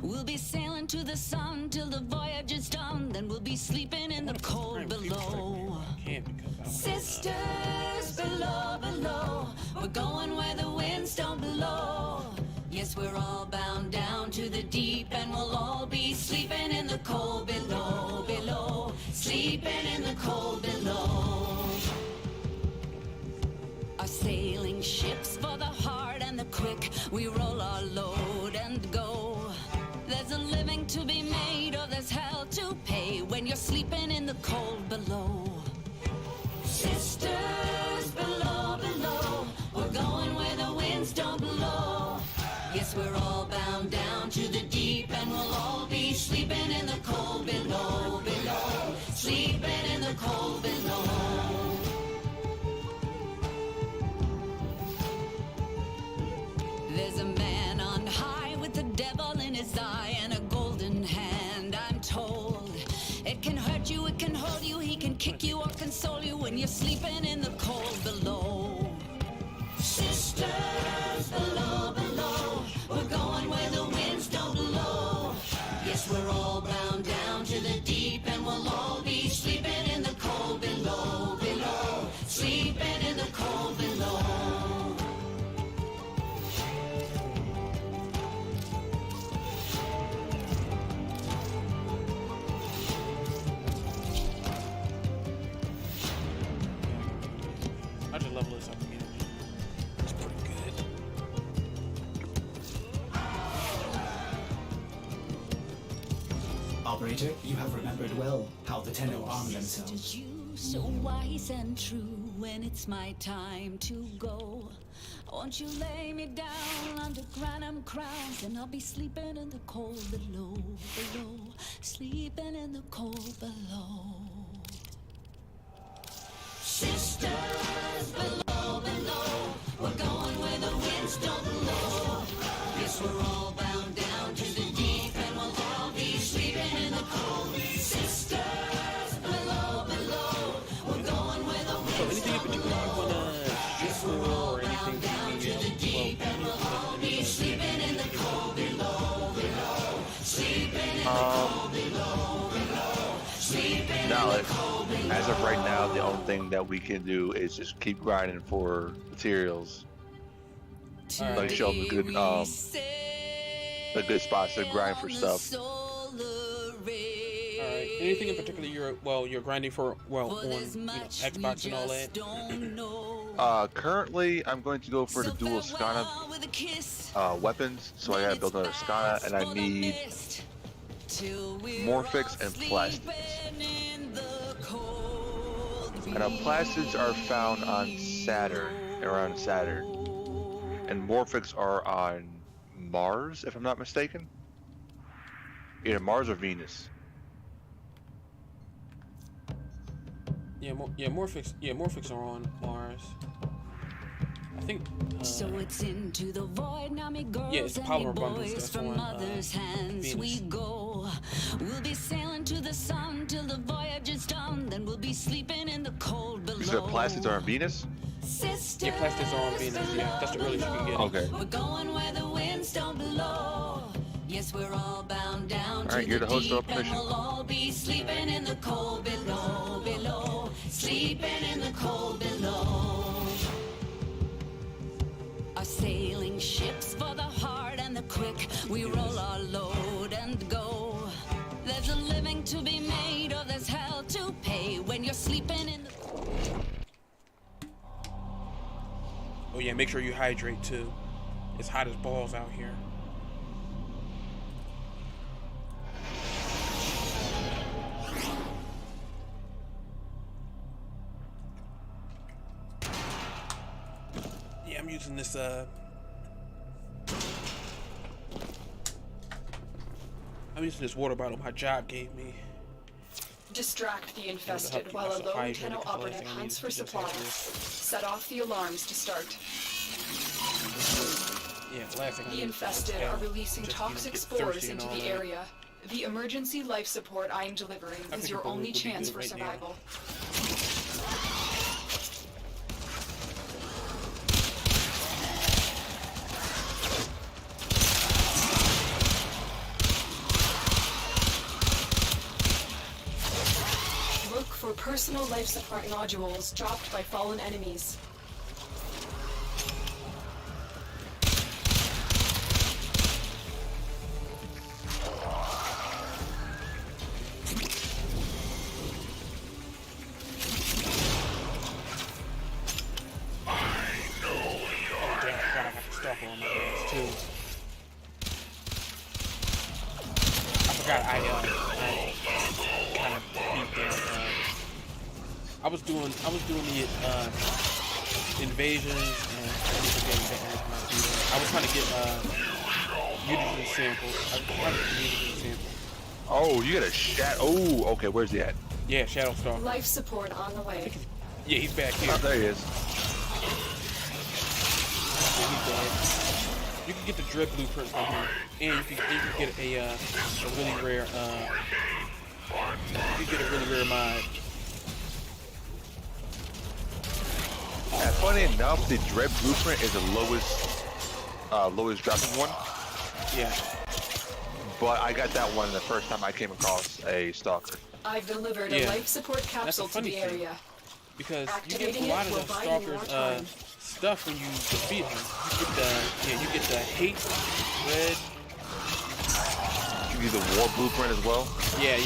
We'll be sailing to the sun till the voyage is done, then we'll be sleeping in the cold below. Can't because I don't Sisters below, below, we're going where the winds don't blow. Yes, we're all bound down to the deep and we'll all be sleeping in the cold below, below. Sleeping in the cold below. Our sailing ships for the hard and the quick, we roll our load and go. There's a living to be made or there's hell to pay when you're sleeping in the cold below. Sisters below, below, we're going where the winds don't blow. Yes, we're all bound down to the deep and we'll all be sleeping in the cold below, below. Sleeping in the cold below. There's a man on high with the devil in his eye and a golden hand, I'm told. It can hurt you, it can hold you, he can kick you or console you when you're sleeping in the cold below. Sisters below, below, we're going where the winds don't blow. Yes, we're all bound down to the deep and we'll all be sleeping in the cold below, below. Sleeping in the cold below. I just level this up again. It's pretty good. Operator, you have remembered well how the Tenno arm themselves. You so wise and true when it's my time to go. Won't you lay me down under granite crowns and I'll be sleeping in the cold below, below. Sleeping in the cold below. Sisters below, below, we're going where the winds don't blow. Yes, we're all bound down to the deep and we'll all be sleeping in the cold. Sisters below, below, we're going where the So winds anything in don't particular you blow. wanna shoot for or anything Down you to the deep and we'll all be sleeping in the cold below, below. Sleeping in the cold below, below. Sleeping in Now, the cold below. as of right now, the only thing that we can do is just keep grinding for materials. Like show them the good spots to grind for stuff. Alright. Anything in particular you're grinding for on Xbox and all that? Currently I'm going to go for the dual Skana weapons, so I gotta build another Skana and I need Morphix and Plastics. I know plastids are found on Saturn, around Saturn, and morphics are on Mars, if I'm not mistaken. Either Mars or Venus. Yeah, Morphics are on Mars. I think. So it's into the void now, me girls Yeah, it's and polymer me bundles boys that's from on, mother's hands Venus. we go. We'll be sailing to the sun till the voyage is done. Then we'll be sleeping in the cold below. You said plastids are on Venus? Sisters Yeah, plastids are on Venus. Yeah, that's the earliest you can get it. Okay. We're going where the winds don't blow. Yes, we're all bound down All right, to you're the the host of deep, our and mission. we'll all be sleeping in the cold below, below, sleeping in the cold below. Our sailing ships for the hard and the quick, we roll our load and go. There's a living to be made, or there's hell to pay when you're sleeping in the. Oh yeah, make sure you hydrate too. It's hot as balls out here. Yeah, I'm using this water bottle my job gave me. Distract the infested keep while a myself lone hydrated, Tenno 'cause the last operative thing I hunts need for is to just have supplies. this. Set off the alarms to start. Yeah, the last thing I The need infested is are just, releasing get toxic thirsty spores and into all the that. area. The emergency life support I'm delivering I is think your it would only be chance good for right now. survival. Look for personal life support nodules dropped by fallen enemies. Oh damn, I forgot I got the stalker on my ass too. I forgot I kind of beat that. I was doing the invasions and I was getting that every time I do that. I was trying to get mutagen samples. I was trying to get mutagen samples. Oh, you got a shat. Oh, okay. Where's he at? Yeah, Shadow Stalker. Life support on the way. Yeah, he's back here. Oh, there he is. Yeah, he's dead. You can get the Dread Blueprint from him, and you can get a really rare you can get a really rare mod. Yeah, funny enough, the Dread Blueprint is the lowest dropping one. Yeah. But I got that one the first time I came across a stalker. I've delivered Yeah. a life support That's capsule the to funny the thing. area. Because you get Activating a lot it of will the buy you more stalker's time. stuff when you defeat him. You get the hate, red. You need the War Blueprint as well. Yeah.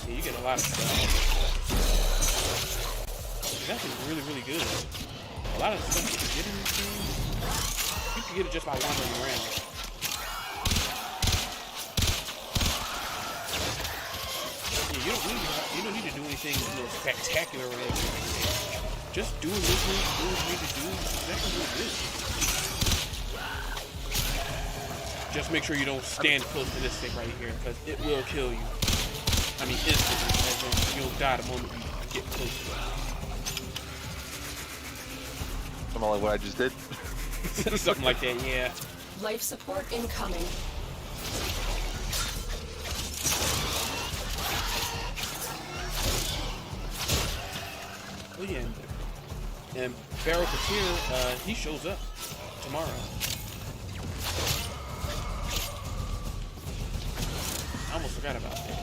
Yeah, you get a lot of stuff. It's actually really, really good. A lot of the stuff you can get in this game, you can get it just by wandering around. Yeah, you don't need to do anything, spectacular or anything. Just doing this thing, doing what you need to do, is exactly what it is. Just make sure you don't stand close to this thing right here, because it will kill you. I mean, instantly, as in you'll die the moment you get close to Something like what I just did. it. Something like that, yeah. Life support incoming. Oh yeah, and Barrel Katir, he shows up tomorrow. I almost forgot about that.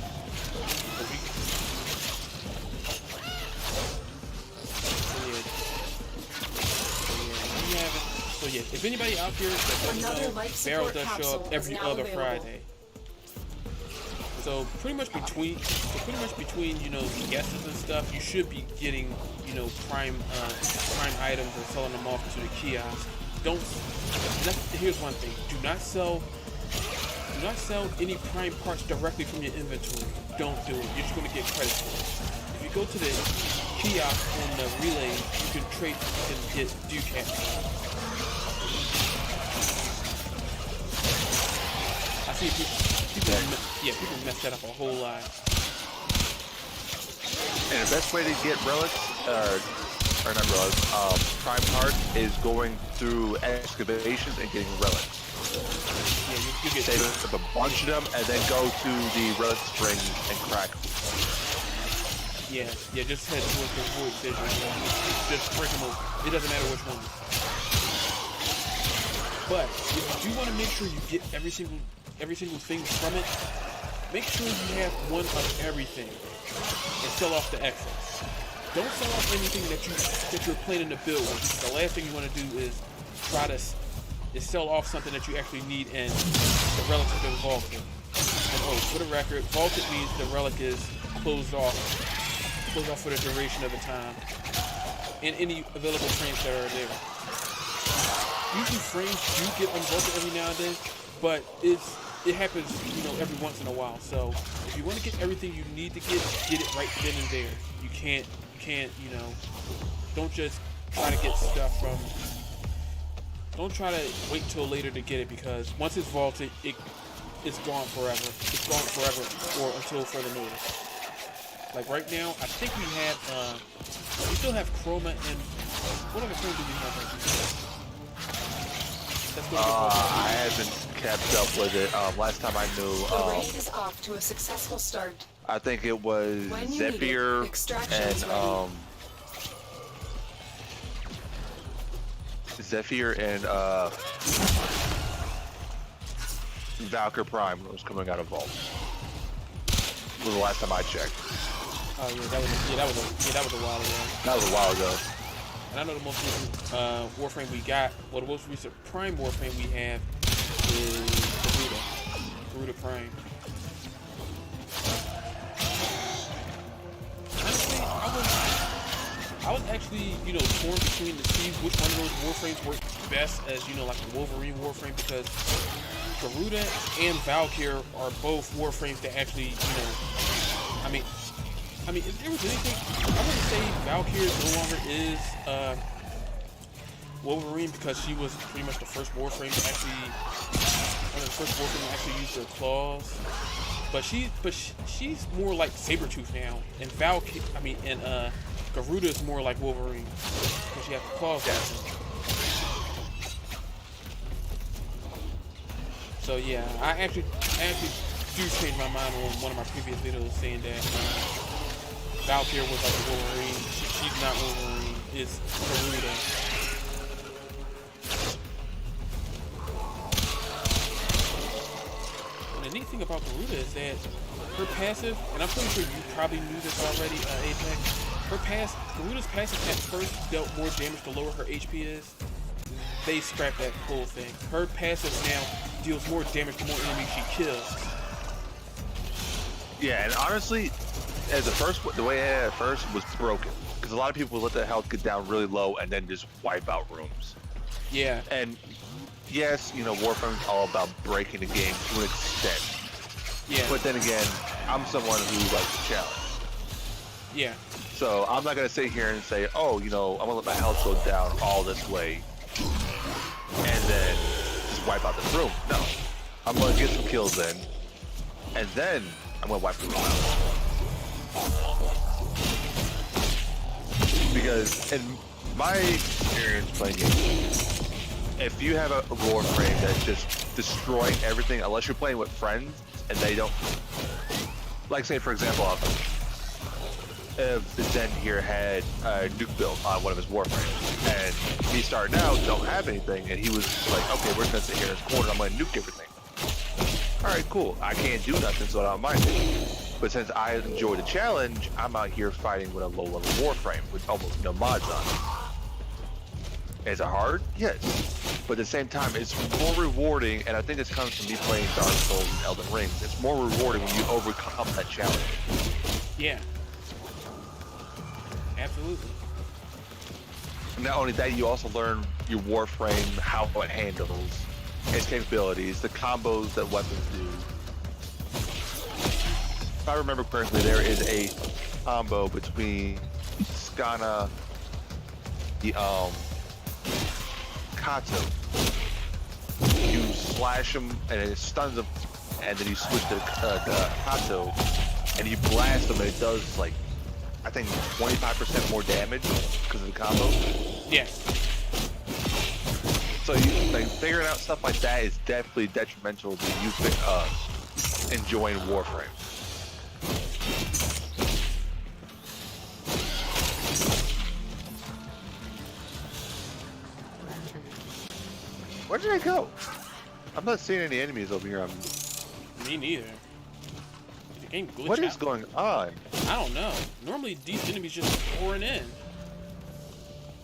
So yeah, if anybody out here that doesn't Another know, life Barrel support does show up capsule every is now other available. Friday. So pretty much between the guesses and stuff, you should be getting prime items and selling them off to the kiosk. don't. Here's one thing: do not sell any prime parts directly from your inventory. Don't do it. You're just going to get credit for it. If you go to the kiosk on the relay, you can trade and get ducats. I see people mess that up a whole lot. And the best way to get relics, or not relics, prime parts is going through excavations and getting relics. Yeah, you get Save up a bunch of them and then go to the relic springs and crack them. Yeah, just head towards the void fissure. Just break them open. It doesn't matter which one. But if you do want to make sure you get every single thing from it, make sure you have one of everything and sell off the excess. Don't sell off anything that you're planning to build. The last thing you want to do is sell off something that you actually need and the relic has been vaulted. And for the record, vaulted means the relic is closed off for the duration of the time, and any available frames that are there. Usually frames do get unvaulted every now and then, but it happens, every once in a while. So if you want to get everything you need to get it right then and there. You can't, don't just try to get stuff from. Don't try to wait till later to get it, because once it's vaulted, it's gone forever. It's gone forever or until further notice. Like right now, I think we still have Chroma and what other frame do we have right now? I haven't kept up with it. Last time I knew, The race is off to a successful start. I think it was When you Zephyr need it, extraction is ready. and Zephyr and Valkyr Prime was coming out of Vault. Was the last time I checked. Oh yeah, that was a while ago. That was a while ago. And I know the most recent Warframe we got, well, the most recent Prime Warframe we have is Garuda Prime. Honestly, I was actually, torn between the see which one of those Warframes worked best as, like a Wolverine Warframe, because Garuda and Valkyr are both Warframes that actually, I mean, if there was anything, I wouldn't say Valkyr no longer is Wolverine, because she was pretty much the first Warframe to actually, use their claws. But she's more like Sabretooth now, and Garuda is more like Wolverine, because she has the claws. Yeah. So yeah, I actually do change my mind on one of my previous videos saying that Valkyr was like Wolverine. She's not Wolverine. It's Garuda. And the neat thing about Garuda is that her passive, and I'm pretty sure you probably knew this already, Apex. Garuda's passive at first dealt more damage the lower her HP is. They scrapped that whole thing. Her passive now deals more damage the more enemies she kills. Yeah, and honestly, the way I had it at first was broken, because a lot of people let their health get down really low and then just wipe out rooms. Yeah. And yes, Warframe's all about breaking the game to an extent. Yeah. But then again, I'm someone who likes a challenge. Yeah. So I'm not gonna sit here and say, I'm gonna let my health go down all this way and then just wipe out this room. No, I'm gonna get some kills in, and then I'm gonna wipe the room out. Because in my experience playing games, if you have a Warframe that's just destroying everything, unless you're playing with friends and they don't, like say for example, if the Zen here had a nuke build on one of his Warframes, and me starting out don't have anything, and he was like, okay, we're gonna sit here in this corner, I'm gonna nuke everything. Alright, cool. I can't do nothing, so I don't mind it. But since I enjoy the challenge, I'm out here fighting with a low-level Warframe with almost no mods on it. Is it hard? Yes. But at the same time, it's more rewarding, and I think this comes from me playing Dark Souls and Elden Ring. It's more rewarding when you overcome that challenge. Yeah. Absolutely. Not only that, you also learn your Warframe, how it handles, its capabilities, the combos that weapons do. If I remember correctly, there is a combo between Skana, the Kato. You slash him and it stuns him, and then you switch to the Kato, and you blast him, and it does like I think 25% more damage because of the combo. Yeah. So you like figuring out stuff like that is definitely detrimental to you enjoying Warframe. Where did I go? I'm not seeing any enemies over here. Me neither. The game glitched What is out. going on? I don't know. Normally these enemies just pouring in.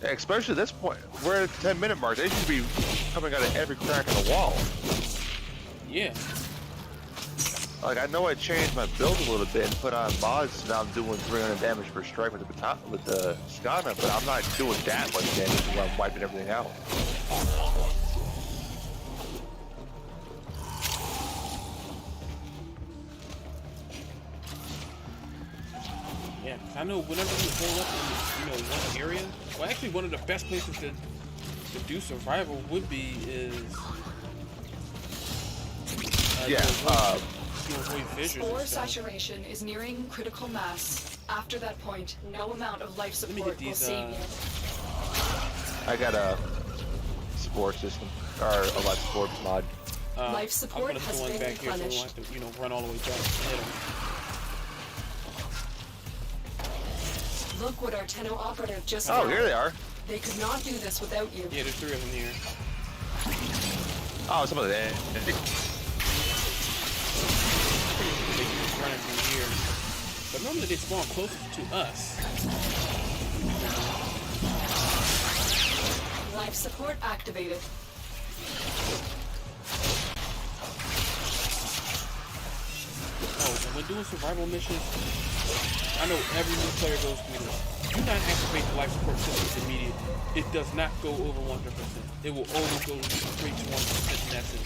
Especially at this point, we're at the 10-minute mark. They should be coming out of every crack in the wall. Yeah. Like, I know I changed my build a little bit and put on mods, so now I'm doing 300 damage per strike with the Skana, but I'm not doing that much damage when I'm wiping everything out. Yeah, 'cause I know whenever you hold up in one area, well, actually one of the best places to do survival would be is to avoid fissures Spore and stuff. saturation is nearing critical mass. After that point, no amount of life me support get will these, save you. I got a support system, or a life support mod. Life support I'm gonna has throw one been back here so we replenished. don't have to, run all the way back to hit 'em. Look what our Tenno operative just Oh, found. here they are. They could not do this without you. Yeah, there's 3 of them here. Oh, some of that. They keep running from here. But normally they spawn closest to us. Life support activated. Oh, and when doing survival missions, I know every new player goes through this. Do not activate the life support system immediately. It does not go over 100%. It will always go straight to 100%, and that's it.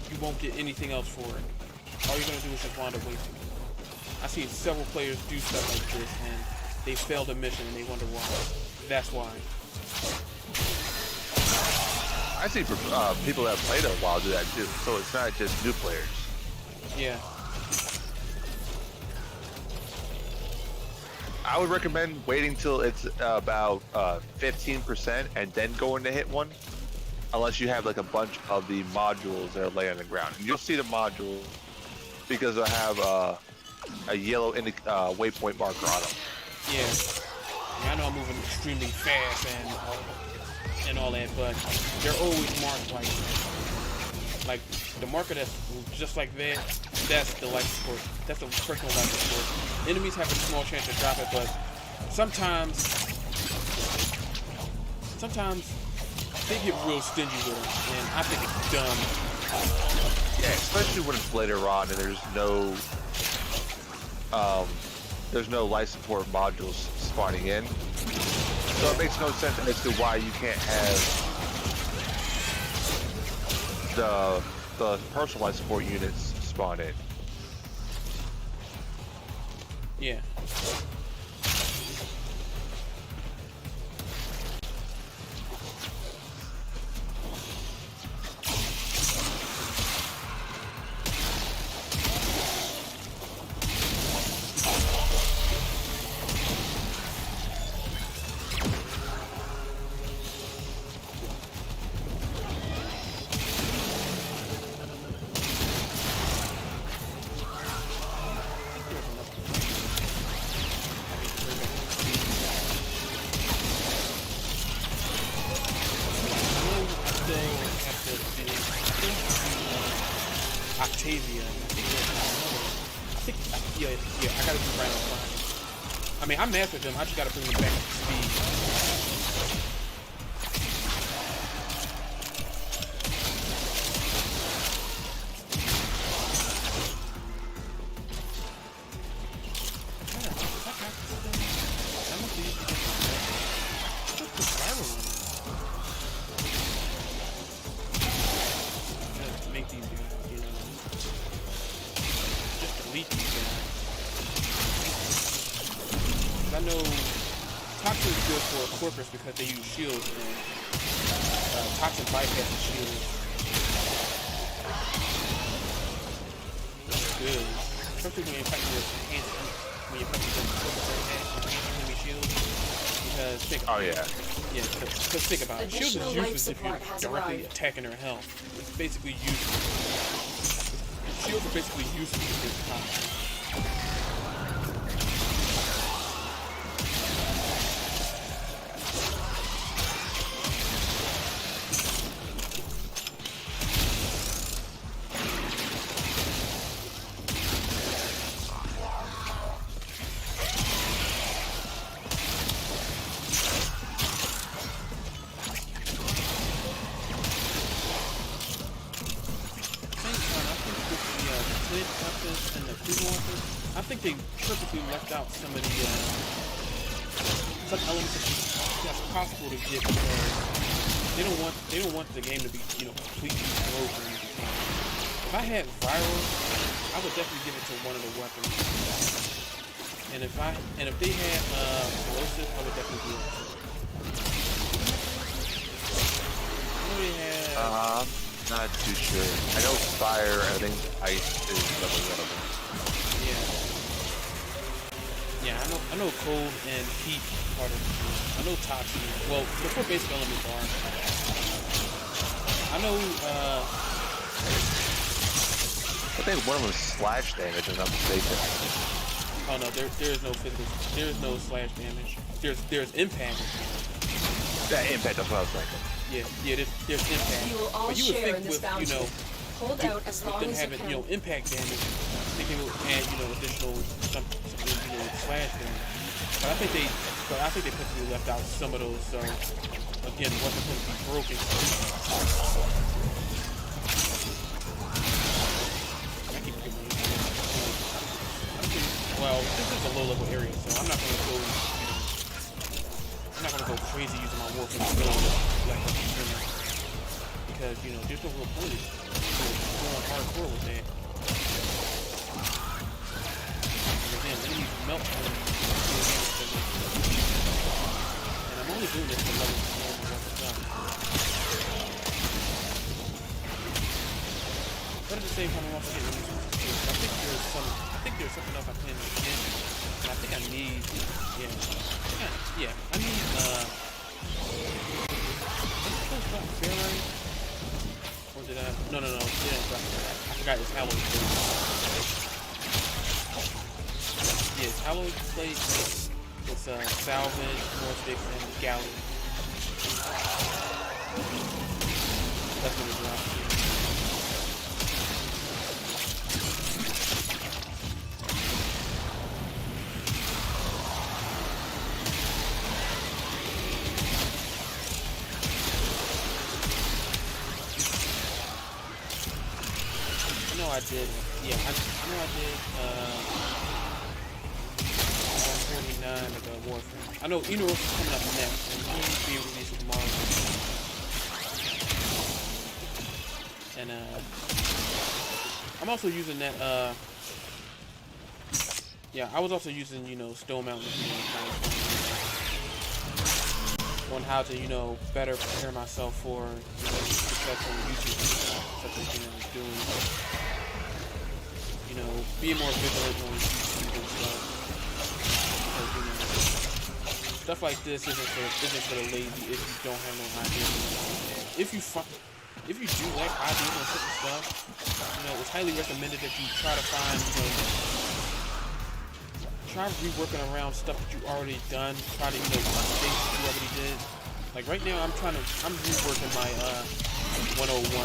You won't get anything else for it. All you're going to do is just wind up wasting it. I've seen several players do stuff like this, and they failed a mission, and they wonder why. That's why. I see people that have played it a while do that too, so it's not just new players. Yeah. I would recommend waiting till it's about 15% and then going to hit one, unless you have like a bunch of the modules that are laying on the ground. And you'll see the modules because they'll have a yellow waypoint marker on them. Yeah. I know I'm moving extremely fast and all that, but they're always marked like the marker that's just like that. That's the life support. That's the personal life support. Enemies have a small chance to drop it, but sometimes they get real stingy with them, and I think it's dumb. Yeah, especially when it's later on and there's no life support modules spawning in. So it makes no sense as to why you can't have the personal life support units spawn in. Yeah. Octavia. Yeah, I gotta do right on fire. I mean, I mastered them, I just gotta bring them back up to speed. beat these guys. I know Toxin is good for Corpus because they use shields, and Toxin bypasses shields. That's good. Especially when you're fighting with enemy shields. Because because think about it. Shields is useless if you're directly attacking their health. It's basically useless. Shields are basically useless against Toxin. And the Kuva weapons, I think they purposely left out some of the some elements that's possible to get because they don't want the game to be completely broken. If I had viral, I would definitely give it to one of the weapons. And if they had corrosive, I would definitely do it. I know they had. Not too sure. I know fire, I think ice is level 1 of them. Yeah, I know cold and heat part of it. I know toxin. Well, the 4 basic elements are. I know I think one of them is slash damage, if I'm not mistaken. Oh no, there is no physical. There is no slash damage. There's impact. That impact, that's what I was thinking. Yeah, there's impact. You will all but you would share think in this with bounty. Hold out as long them as having you can. impact damage, I think they would add additional something slash damage. But I think they purposely left out some of those. So again, wasn't going to be broken. I keep getting well, this is a low-level area, so I'm not going to go. I'm not going to go crazy using my warfare skills because there's no real point in going hardcore with that. And again, enemies melt when you do damage to them. And I'm only doing this for level 4. But at the same time, I'm also getting resources too. I think there's something else I plan to get, and I think I need. I need Ferrite? Or did I? No, it didn't drop Ferrite. I forgot it's alloy plate. Yeah, it's alloy plate. It's salvage, northsticks, and galleon. That's what it dropped. I did, yeah, I know I did, 149 of the Warframe. I know Enos is coming up next, and he'll be released tomorrow. And, I'm also using that, yeah, I was also using, Stone Mountain on how to, better prepare myself for, success on YouTube and stuff that, doing. Be more vigilant on YouTube and stuff. Because, stuff like this isn't for the lazy if you don't have no ideas. If you do like ideas on certain stuff, it's highly recommended that you try to find, try reworking around stuff that you already done. Try to, update what you already did. Like right now, I'm reworking my 101 where,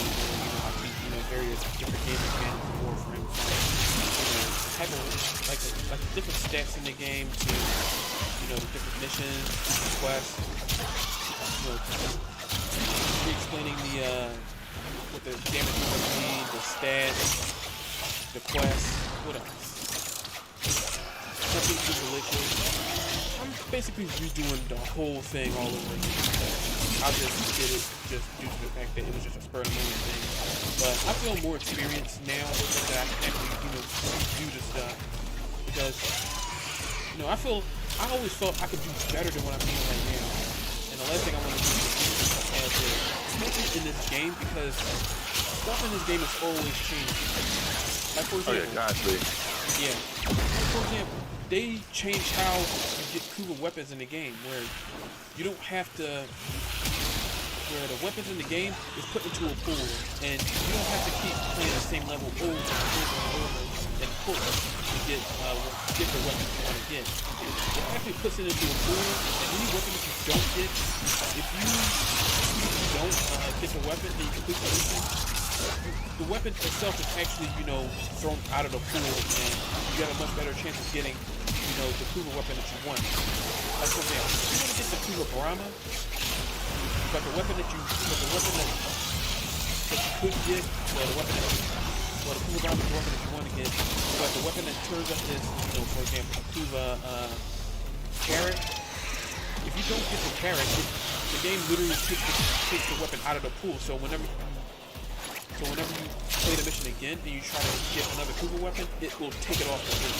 I teach, various different game mechanics and Warframe. Type of like different stats in the game to the different missions, quests, explaining what the damage numbers mean, the stats, the quests, what else? Something super liquid. I'm basically redoing the whole thing all over again. I just did it just due to the fact that it was just a spur of the moment thing. But I feel more experienced now that I can actually, do the stuff. Because, I always felt I could do better than what I'm doing right now. And the last thing I want to do is especially in this game, because stuff in this game is always changing. Like, for example, yeah. For example, they changed how you get Kuva weapons in the game, where you don't have to, where the weapons in the game is put into a pool, and you don't have to keep playing the same level over and over and over and pull to get the weapons you want to get. It actually puts it into a pool, and any weapon that you don't get, if you don't get the weapon and you complete the mission, the weapon itself is actually, thrown out of the pool, and you have a much better chance of getting, the Kuva weapon that you want. Like, for example, if you want to get the Kuva Brahma, but the weapon that you could get, or the weapon that the Kuva Brahma is the weapon that you want to get, but the weapon that turns up is, for example, Kuva Carrot. If you don't get the carrot, the game literally takes the weapon out of the pool. So whenever you play the mission again and you try to get another Kuva weapon, it will take it off the pool.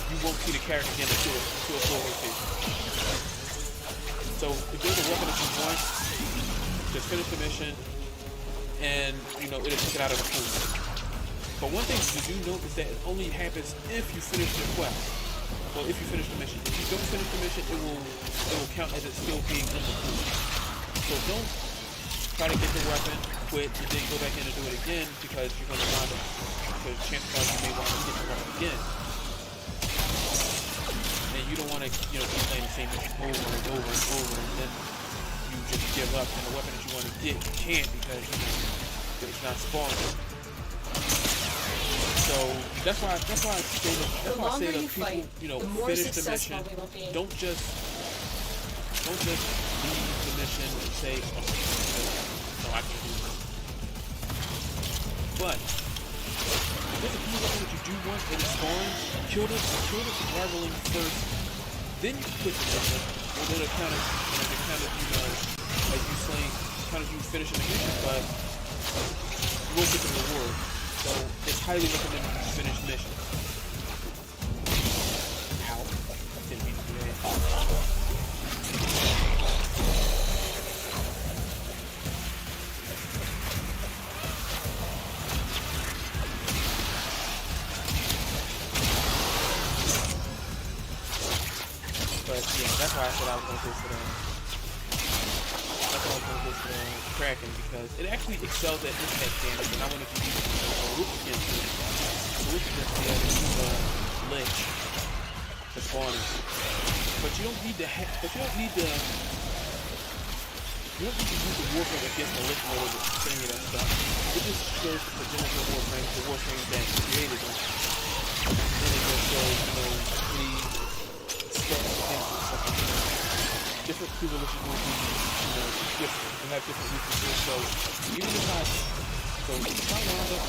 You won't see the carrot again until a full rotation. So if there's a weapon that you want, just finish the mission, and it'll take it out of the pool. But one thing you do note is that it only happens if you finish the quest. Well, if you finish the mission. If you don't finish the mission, it will count as it still being in the pool. So don't try to get the weapon, quit, and then go back in and do it again, because you're going to wind up, because chances are you may want to get the weapon again. And you don't want to, keep playing the same mission over and over and over, and then you just give up, and the weapon that you want to get, you can't, because, it's not spawning. So that's why I say to people, finish the mission. Don't just leave the mission and say, no, I can't do this. But if there's a few weapons that you do want and it's spawns, kill the survivaling first, then you can quit the mission, and then it'll count as you finishing the mission, but you won't get the reward. So it's highly recommended you finish missions. Ow. Didn't mean to do that. But yeah, that's why I said I was going to go for the Kraken, because it actually excels at impact damage, and I wanted to use Rook against it. Rook against the other Lich, the spawners. But you don't need to use the Warframe against the Lich mode to say any of that stuff. It just shows the general Warframe that created it. And it just shows, the stats against it, stuff like that. Different Kuva Liches will be, different. They have different weaknesses. So even if I wind up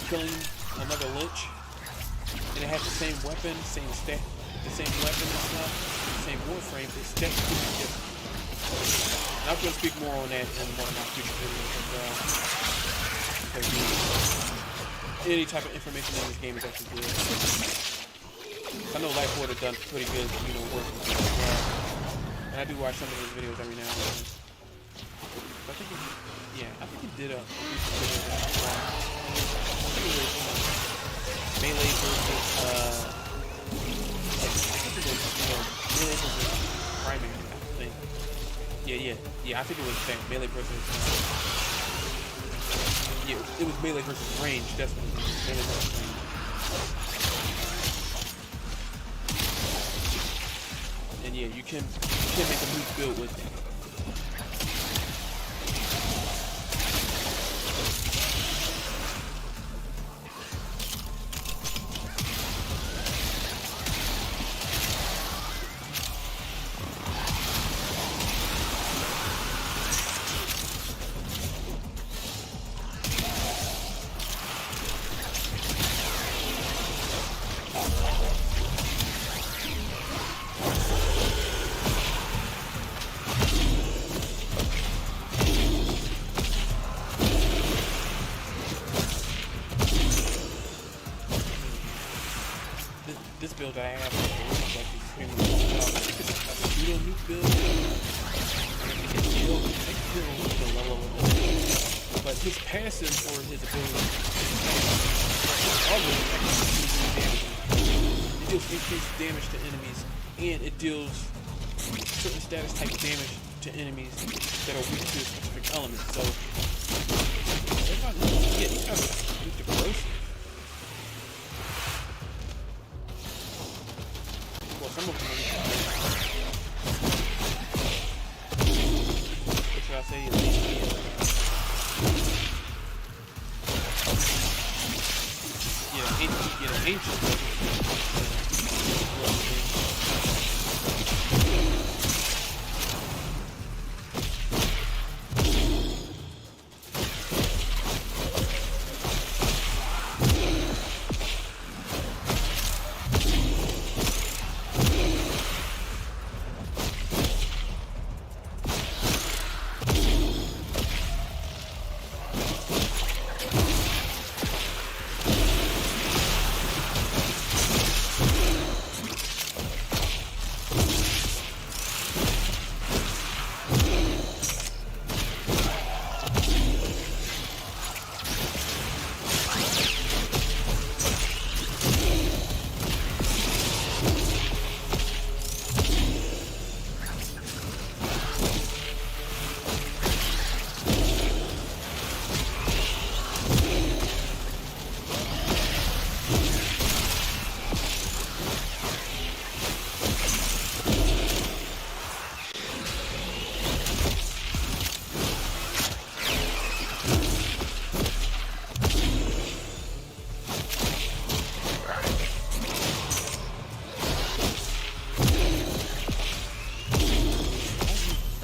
killing another Lich, and it has the same weapon, same stat, the same weapon and stuff, the same Warframe, its stats could be different. And I'm going to speak more on that in one of my future videos as well. Because any type of information in this game is actually good. I know Lifeboard has done pretty good, work with it as well. And I do watch some of his videos every now and then. I think he did a recent video that Melee versus Melee versus Primary, I think. Yeah, I think it was Melee versus it was Melee versus Range, that's what it was. Melee versus Range. And yeah, you can make a move build with it. build that I have. It's like these premium pseudo nuke build. And it kills the level of it. But his passive or his ability it deals increased damage to enemies, and it deals certain status type damage to enemies that are weak to a specific element. So, yeah, these guys are corrosive. Well, some of them what should I say? At least, ancient.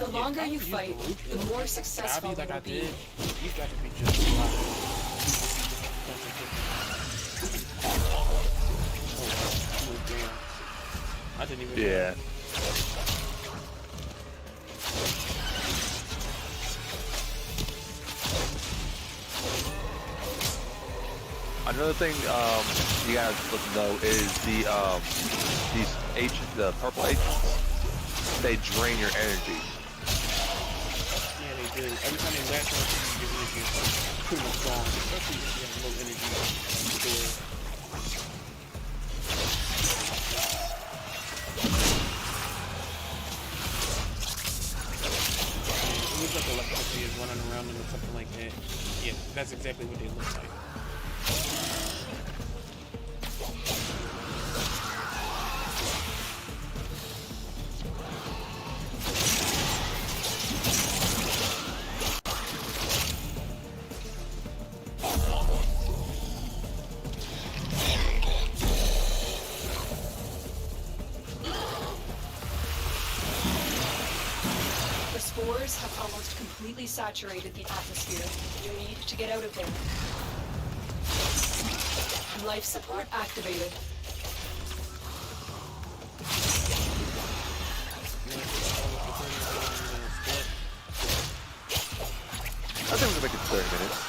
The longer you fight, the more successful like you I will be. did, you've got to be just oh, damn. I didn't even Yeah. Another thing you guys look to know is the purple agents. They drain your energy. Yeah, they do. Every time they latch on to you, your energy is pretty much gone, especially if you have low energy stored. It looks like electricity is running around them or something like that. Yeah, that's exactly what they look like. The spores have almost completely saturated the atmosphere. You need to get out of there. Life support activated. I think we can make it 30 minutes.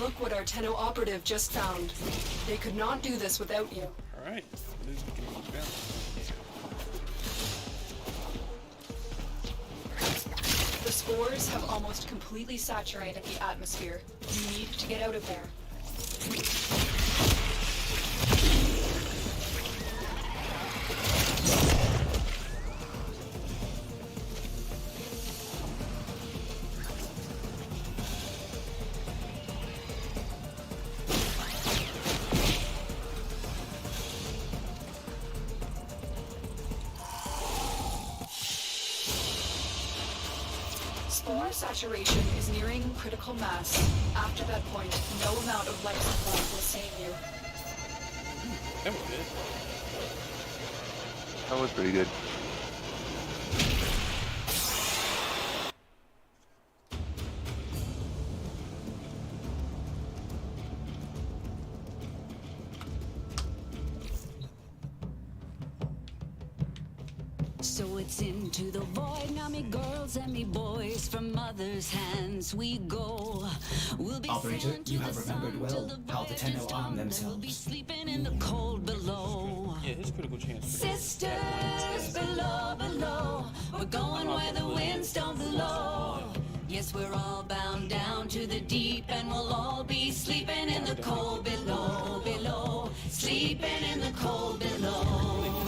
Look what our Tenno operative just found. They could not do this without you. Alright. At least we can move down. The spores have almost completely saturated the atmosphere. You need to get out of there. Spore saturation is nearing critical mass. After that point, no amount of life support will save you. That was good. That was pretty good. So it's into the void, now me girls and me boys, from mother's hands we go. We'll be Operator, sent to you the have remembered sun well till the how the void Tenno is arm done, and we'll be themselves. sleeping in the cold below. Yeah, his critical chance. Sisters below, below, we're going where the winds don't blow. Yes, we're all bound down to the deep, and we'll all be sleeping in the cold below, below, sleeping in the cold below.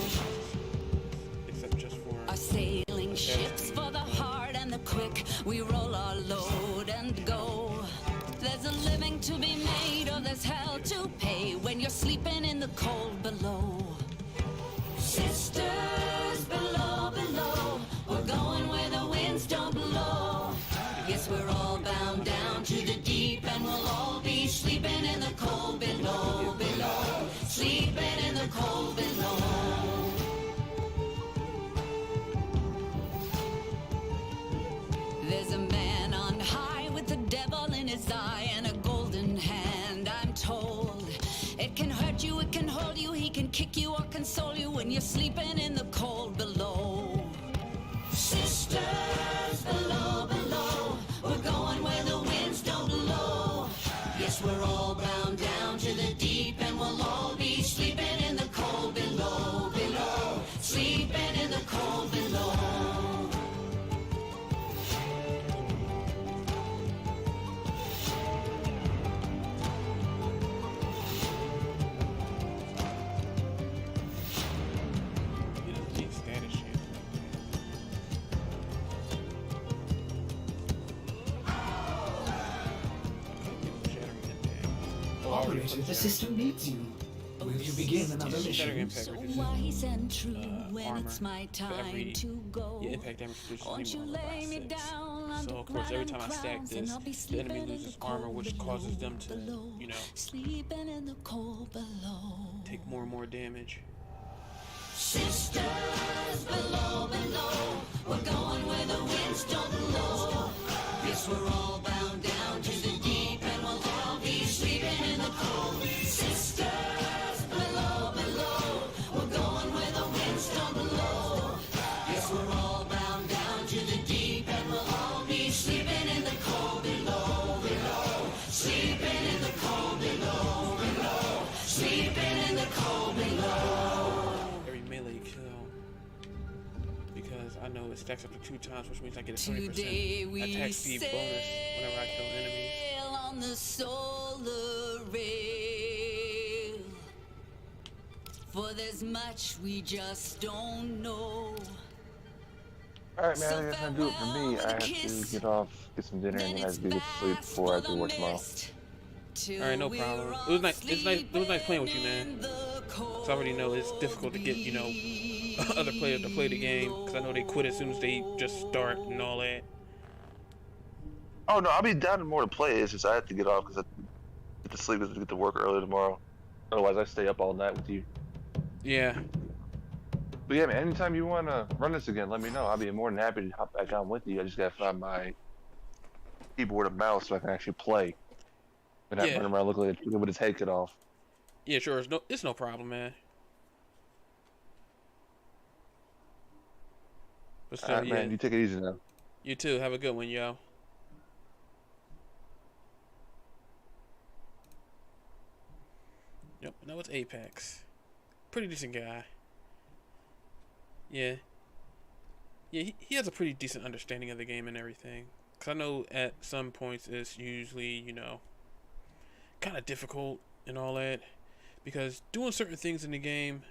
Except just for Our sailing ships for the hard and the quick, we roll our load and go. There's a living to be made, or there's hell to pay when you're sleeping in the cold below. Sisters below, below, we're going where the winds don't blow. Yes, we're all bound down to the deep, and we'll all be sleeping in the cold below, below, sleeping in the cold below. There's a man on high with the devil in his eye and a golden hand, I'm told. It can hurt you, it can hold you, he can kick you or console you when you're sleeping in the cold below. Sisters below, below, we're going where the winds don't blow. Yes, we're all bound down to the deep, and we'll all be sleeping in the cold below, below, sleeping in the cold below. you know, the status shit. Operator, the system needs you. Will you begin another Shattering mission? impact So reduces wise and true when armor it's my for every time to go. impact damage reduces Won't you enemy armor by lay me 6. down on So the of course every ground time I stack crowns, and this, I'll be the enemy sleeping in loses the armor, cold which below, causes them to, below, you know, sleeping in the cold below. take more and more damage. Sisters below, below, we're going where the winds don't blow. Yes, we're all bound down to the deep, and we'll all be sleeping in the cold. Sisters below, below, we're going where the winds don't blow. Yes, we're all bound down to the deep, and we'll all be sleeping in the cold below, below, sleeping in the cold below, below, sleeping in the cold below. Every melee kill, because I know it stacks up to 2 times, which means I get a Today 20% we attack speed bonus whenever I kill enemies. sail on the solar rail, for there's much we just don't know. Alright, man, So I think that's gonna do it for me. farewell I with a have kiss. to get off, get some dinner, Then and then I it's have to get to sleep fast before I have for to the work tomorrow. mist, till Alright, no we're problem. It all was nice. It was nice playing with you, man. sleeping in the Cause I already know it's difficult to get, you know, other players to play the game. Cause I know they quit as soon as they just start and all that. Oh no, I'll be down to more to play. It's just I have to get off because I get to sleep because I get to work early tomorrow. Otherwise, I stay up all night with you. Yeah. But yeah, man, anytime you want to run this again, let me know. I'll be more than happy to hop back on with you. I just gotta find my keyboard and mouse so I can actually play. And not Yeah. run around looking like a chicken with his head cut off. Yeah, sure. It's no problem, man. But still, Alright, yeah. man, you take it easy now. You too. Have a good one, yo. Yep, no, it's Apex. Pretty decent guy. Yeah. Yeah, he has a pretty decent understanding of the game and everything. Because I know at some points it's usually, you know, kind of difficult and all that. Because doing certain things in the game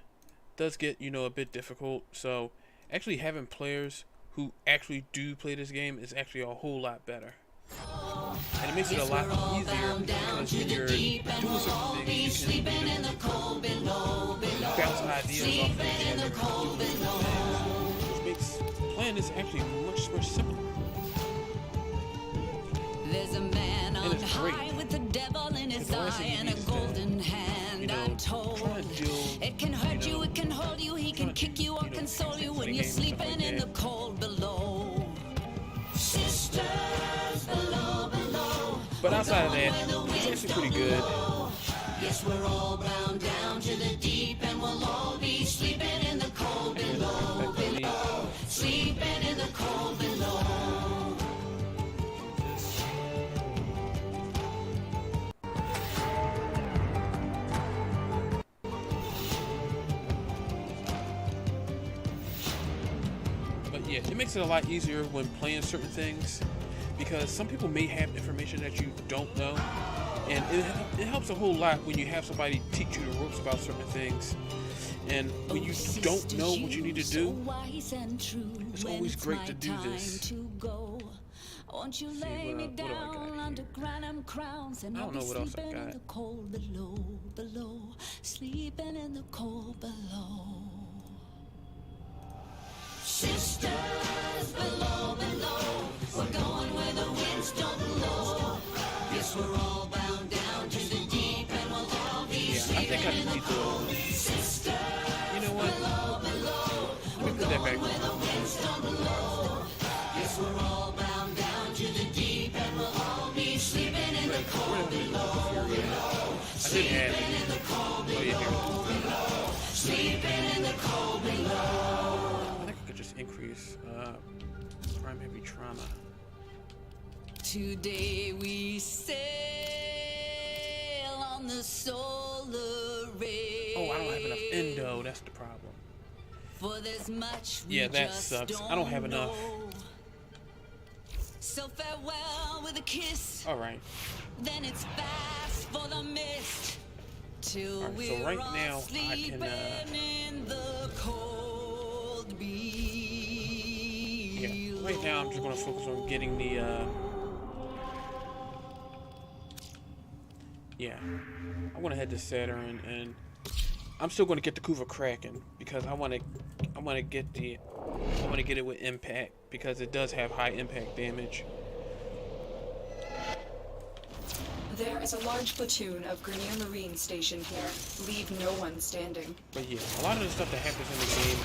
does get, you know, a bit difficult. So actually having players who actually do play this game is actually a whole lot better. And it makes it a lot easier because when you're doing certain things, you can, you know, bounce ideas off of each other, which makes playing this actually much more simple. There's a man on it's great. high with the devil in his The last eye thing and you a need is golden to, hand. you know, I'm told try to deal, it can hurt you know, you, it can hold you, he can trying to, kick you or you know, console you when the you're game and stuff sleeping like in the that. cold below. Sisters below, below. But outside of that, it's actually pretty good. Yes, we're all bound down to the deep and we'll all be sleeping in the cold below, below. Sleeping in the cold below. But yeah, it makes it a lot easier when playing certain things because some people may have information that you don't know, and it helps a whole lot when you have somebody teach you the ropes about certain things. And when you don't know what you need to do, it's always great to do this. Won't you See, lay me what do I got down here? under granite crowns and I I'll don't be know what else I sleeping in got. the cold below, below, sleeping in the cold below. Sisters below, below, we're going where the winds don't blow. Yes, we're all bound down to the deep and we'll all be Yeah, I sleeping think I in the need cold. to. Sisters You know what? below, below, Let me put that back. where the winds don't blow. Yes, we're all bound down to the deep and we'll all be sleeping in the cold below. I did add. Oh yeah, here. Sleeping in the cold below. I think I could just increase prime heavy trauma. Today we sail on the solar rail. Oh, I don't have enough endo. That's the problem. For there's much we Yeah, that just sucks. I don't have enough. know. So farewell with a kiss. All right. Then it's fast for the mist. Till Alright, so we're right all now, I sleeping can, in the cold below. Yeah. Right now, I'm just gonna focus on getting the. Yeah. I want to head to Saturn, and I'm still going to get the Kuva cracking because I want to get it with impact because it does have high impact damage. There is a large platoon of Grenier Marine stationed here. Leave no one standing. But yeah, a lot of the stuff that happens in the game.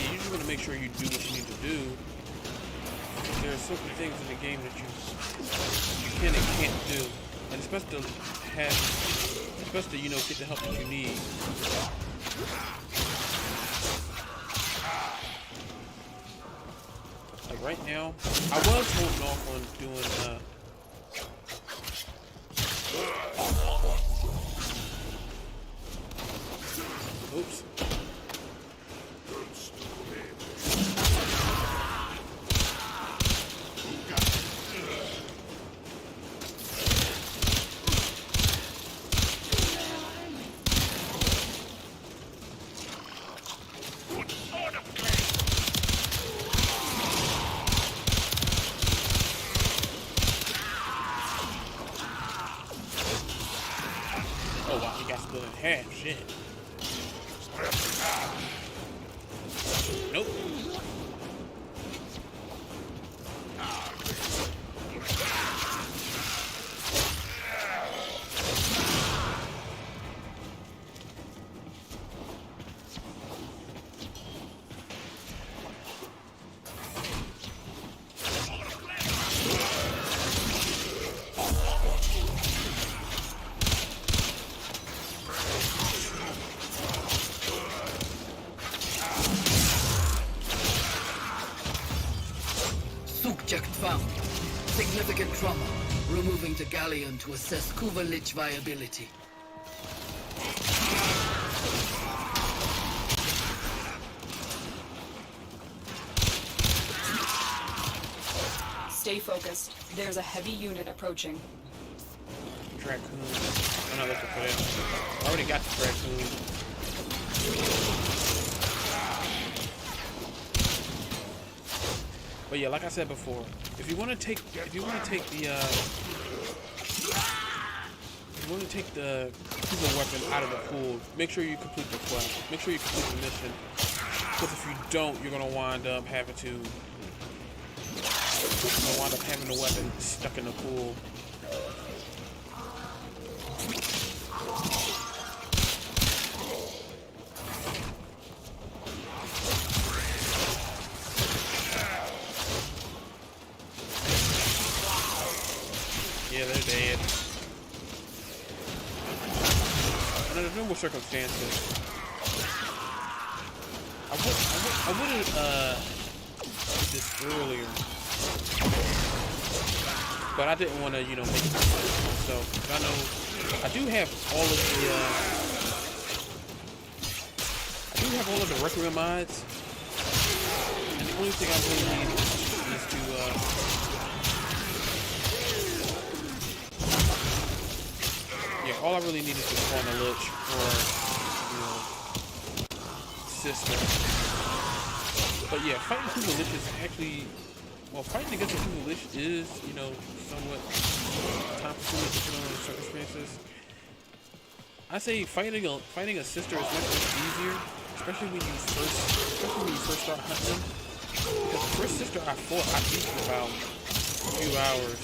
Yeah, you just want to make sure you do what you need to do. There are certain things in the game that you can and can't do, and especially you know, get the help that you need. Like right now, I was holding off on doing oops. Oh wow, he got split in half. Shit. Nope. Subject found. Significant trauma. Removing the galleon to assess Kuva Lich viability. Stay focused. There's a heavy unit approaching. Raccoon. I'm not looking for that. I already got the raccoon. But yeah, like I said before, if you want to take the Kuva weapon out of the pool, make sure you complete the quest. Make sure you complete the mission. Because if you don't, you're gonna wind up having the weapon stuck in the pool. Yeah, they're dead. Under normal circumstances, I would have did this earlier, but I didn't want to, make it myself. I know I do have all of the Requiem mods, and the only thing I really need is to all I really need is to spawn a Lich or, sister. But yeah, fighting Kuva Lich is actually, fighting against a Kuva Lich is, somewhat time-consuming depending on the circumstances. I say fighting a sister is much easier, especially when you first start hunting them. Because the first sister I fought, I beat in about a few hours.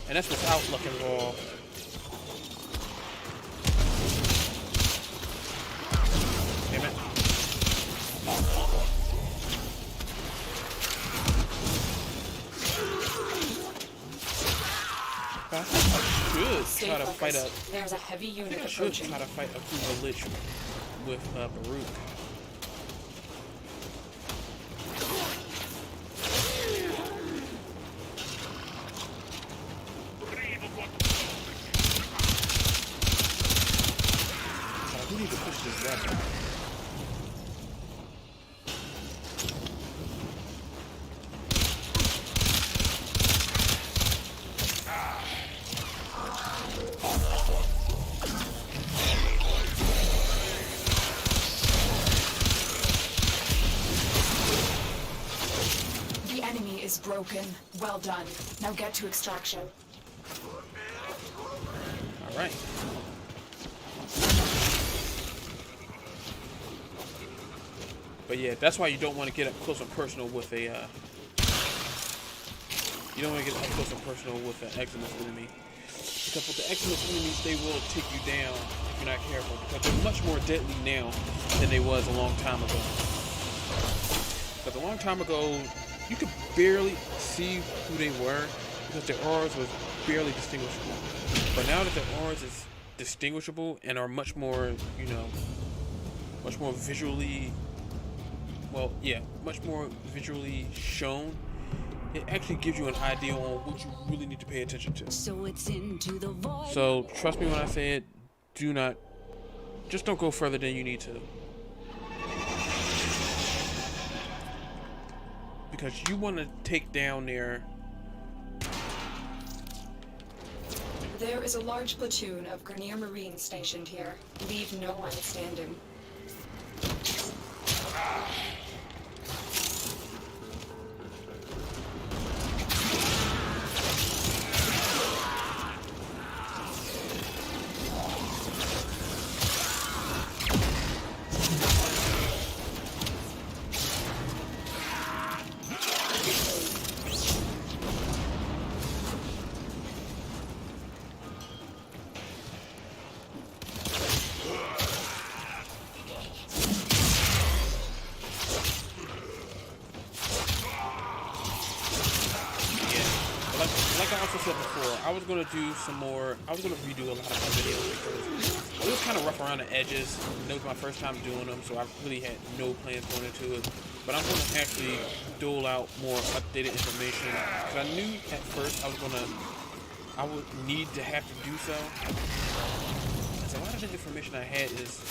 And that's without luck involved. Damn it. I should try to fight a... There's a heavy unit I should approaching. try to fight a Kuva Lich with Baruch. We need to push this weapon. The enemy is broken. Well done. Now get to extraction. All right. But yeah, that's why you don't want to get up close and personal with a, you don't want to get up close and personal with an Eximus enemy. Because with the Eximus enemies, they will take you down if you're not careful. Because they're much more deadly now than they was a long time ago. Because a long time ago, you could barely see who they were because their auras was barely distinguishable. But now that their auras is distinguishable and are much more, much more visually... much more visually shown. It actually gives you an idea on what you really need to pay attention to. So it's into the void. So trust me when I say it, just don't go further than you need to. Because you want to take down their... There is a large platoon of Grenier Marines stationed here. Leave no one standing. Like I also said before, I was going to redo a lot of my videos because it was kind of rough around the edges. It was my first time doing them, so I really had no plans going into it. but I'm going to actually dole out more updated information. Because I knew at first I would need to have to do so. Because a lot of the information I had is,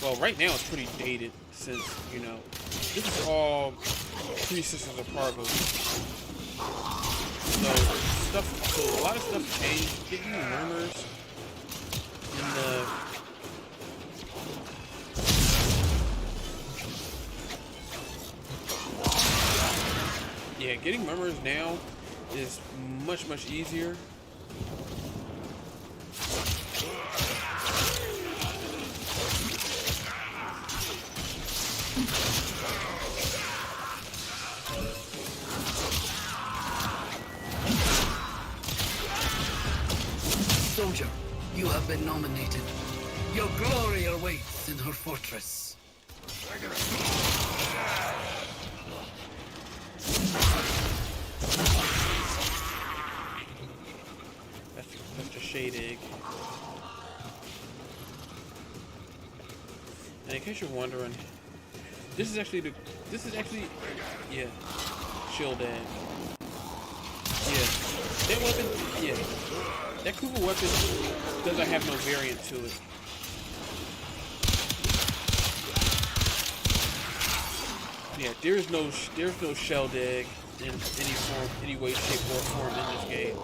well, right now it's pretty dated since, you know, this is all 3 Sisters of Parvo. So a lot of stuff changed. Getting murmurs in the getting murmurs now is much easier. Soldier, you have been nominated. Your glory awaits in her fortress. That's the shade egg. And in case you're wondering, this is actually yeah, shield egg. Yeah, that weapon, yeah, that Kuva weapon doesn't have no variant to it. Yeah, there's no shell egg in any form, any way, shape, or form in this game.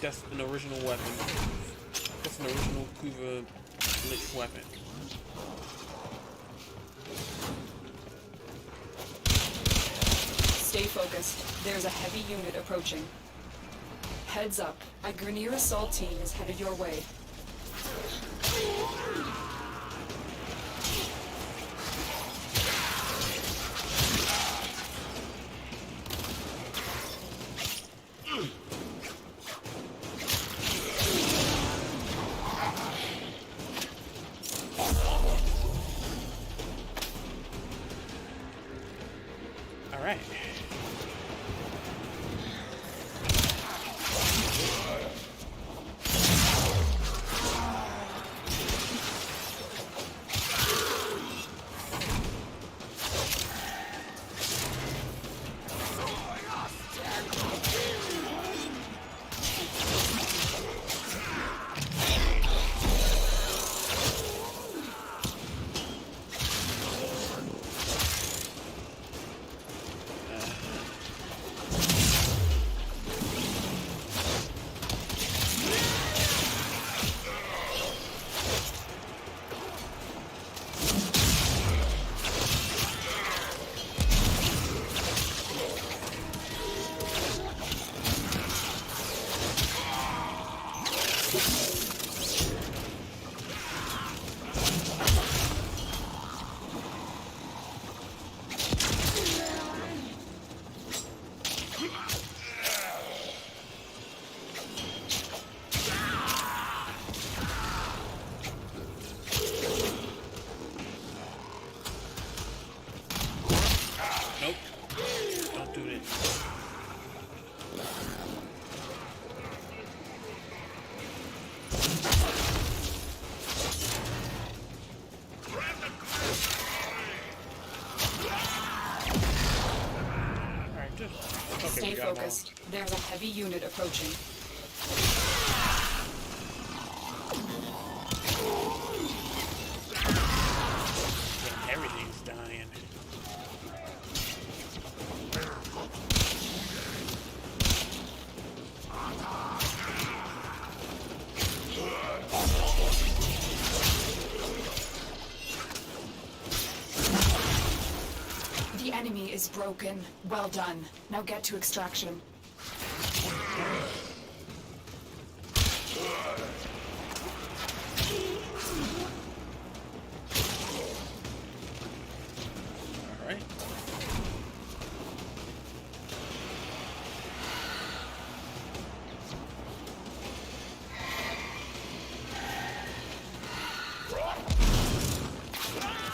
That's an original weapon. That's an original Kuva Lich weapon. Stay focused. There's a heavy unit approaching. Heads up. A Grineer assault team is headed your way. All right. Nope. Don't do this. Alright, just okay, Stay we got 'em all. focused. There's a heavy unit approaching. Yeah, everything's dying. The enemy is broken. Well done. Now get to extraction. Alright.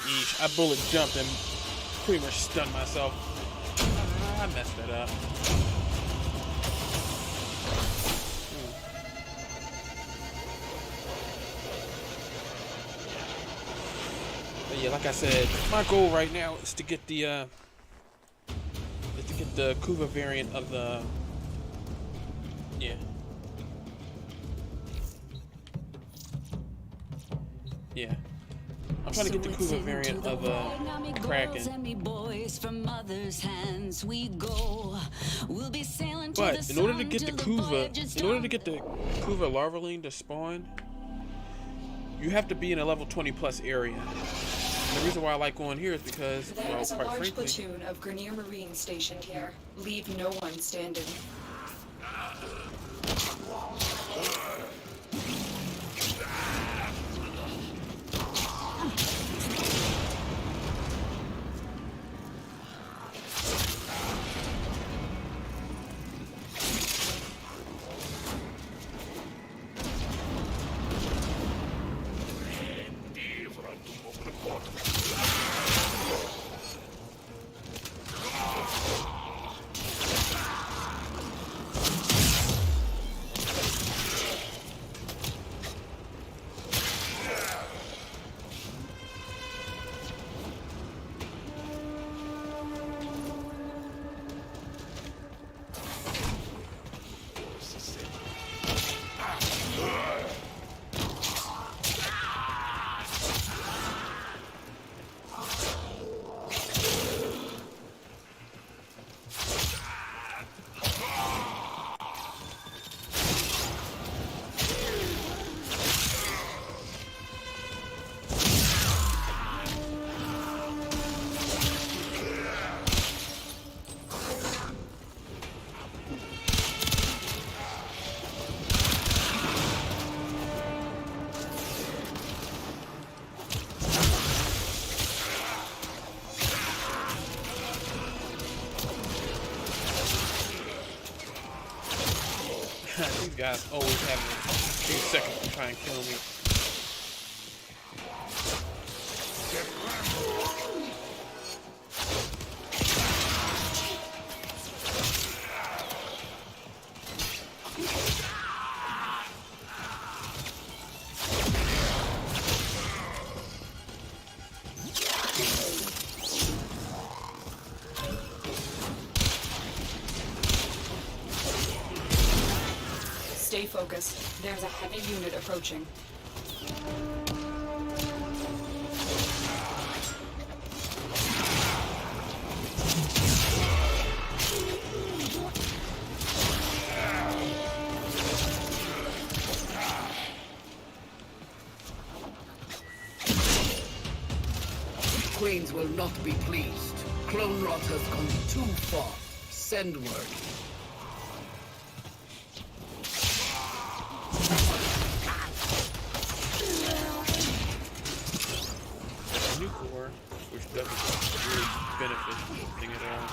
Yeesh, I bullet jumped and pretty much stunned myself. I messed that up. But yeah, like I said, my goal right now is to get the the Kuva variant of the. Yeah. Yeah. I'm trying to get the Kuva variant of Kraken. But in order to get the Kuva Larvaline to spawn, you have to be in a level 20 plus area. And the reason why I like going here is because, There well, is a quite large frankly, platoon of Grenier Marines stationed here. Leave no one standing. these guys always have a few seconds to try and kill me. Stay focused. There's a heavy unit approaching. Queens will not be pleased. Clone rot has gone too far. Send word. Nuclear, which doesn't really benefit anything at all.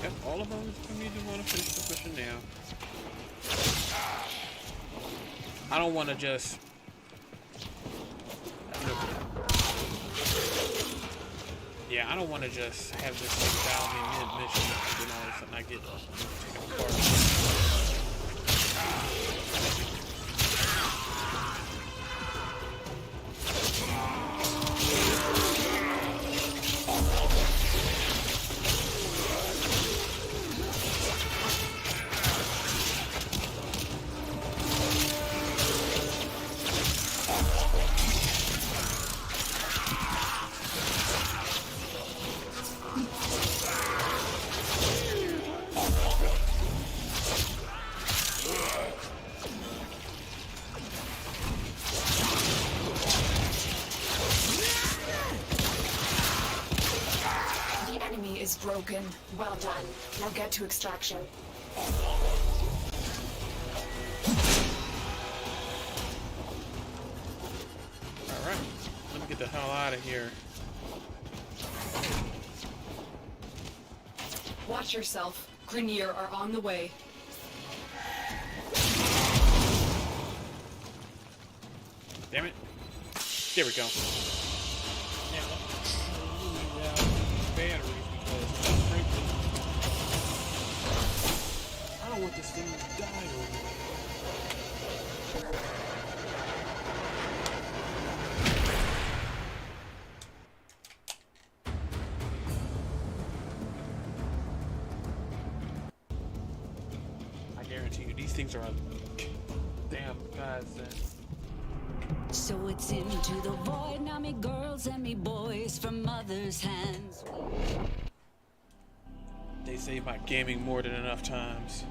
Yep, all of them for me to want to finish the mission now. I don't want to just. Yeah, I don't want to just have this thing dial me mid-mission and then all of a sudden I get taken apart. The enemy is broken. Well done. Now get to extraction. Alright, let me get the hell out of here. Watch yourself. Grenier are on the way. Damn it. There we go. Now, batteries because, frankly, I don't want this thing to die over there. I guarantee you, these things are a damn godsend. So it's into the void now, me girls and me boys from mother's hands. They saved my gaming more than enough times.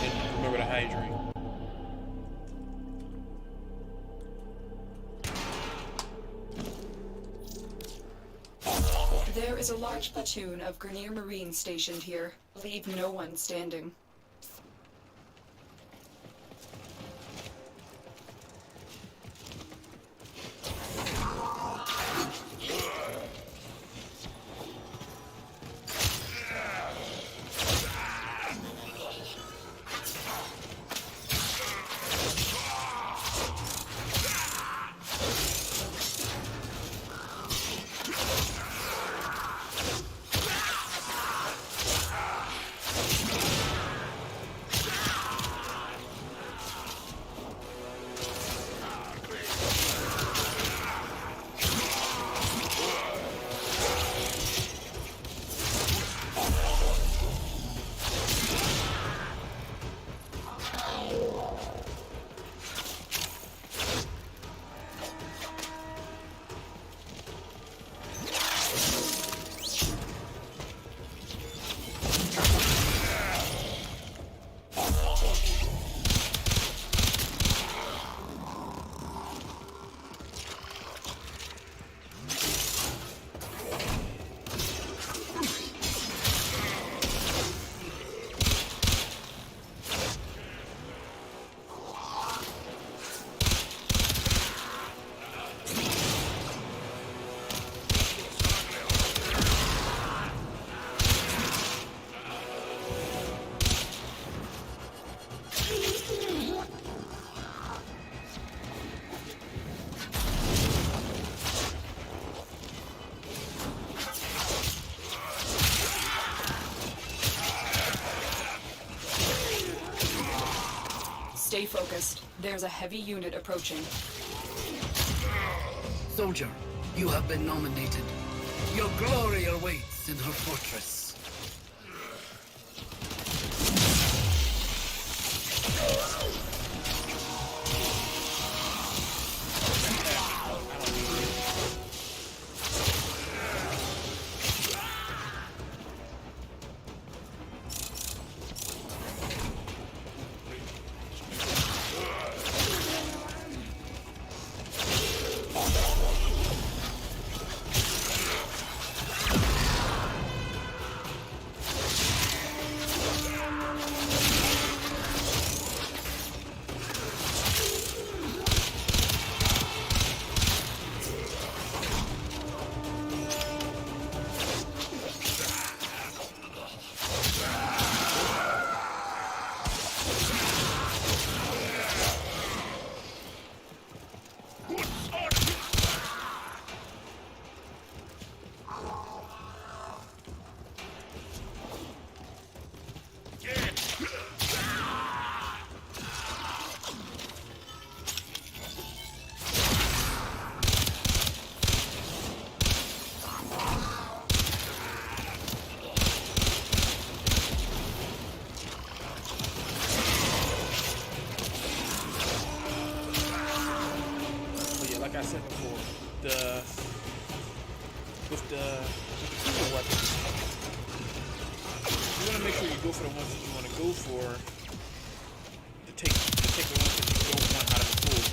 And remember to hydrate. There is a large platoon of Grenier Marines stationed here. Leave no one standing. Stay focused. There's a heavy unit approaching. Soldier, you have been nominated. Your glory awaits in her fortress. Like I said before, with the Kuva weapons, you want to make sure you go for the ones that you want to go for to take the ones that you don't want out of the pool.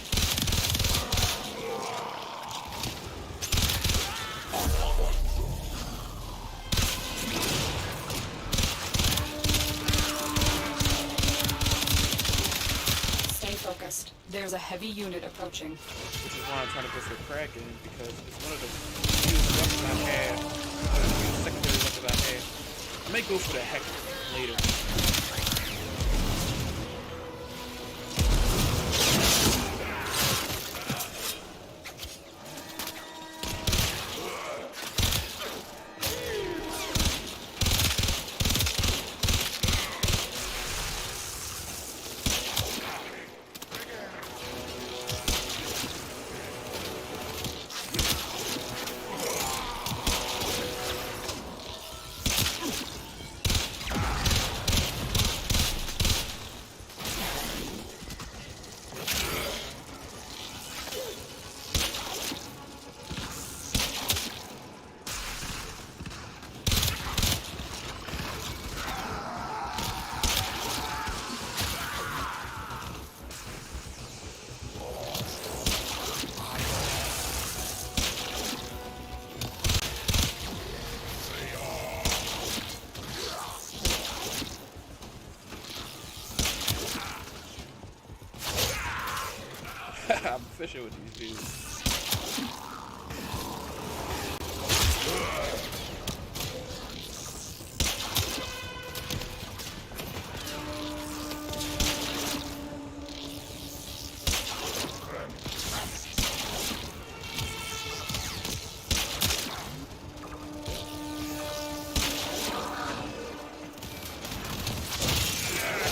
Stay focused. There's a heavy unit approaching. Which is why I'm trying to go for Kraken, because it's one of the few weapons I have, one of the few secondary weapons I have might go for the heck later. I'm fishing with these dudes.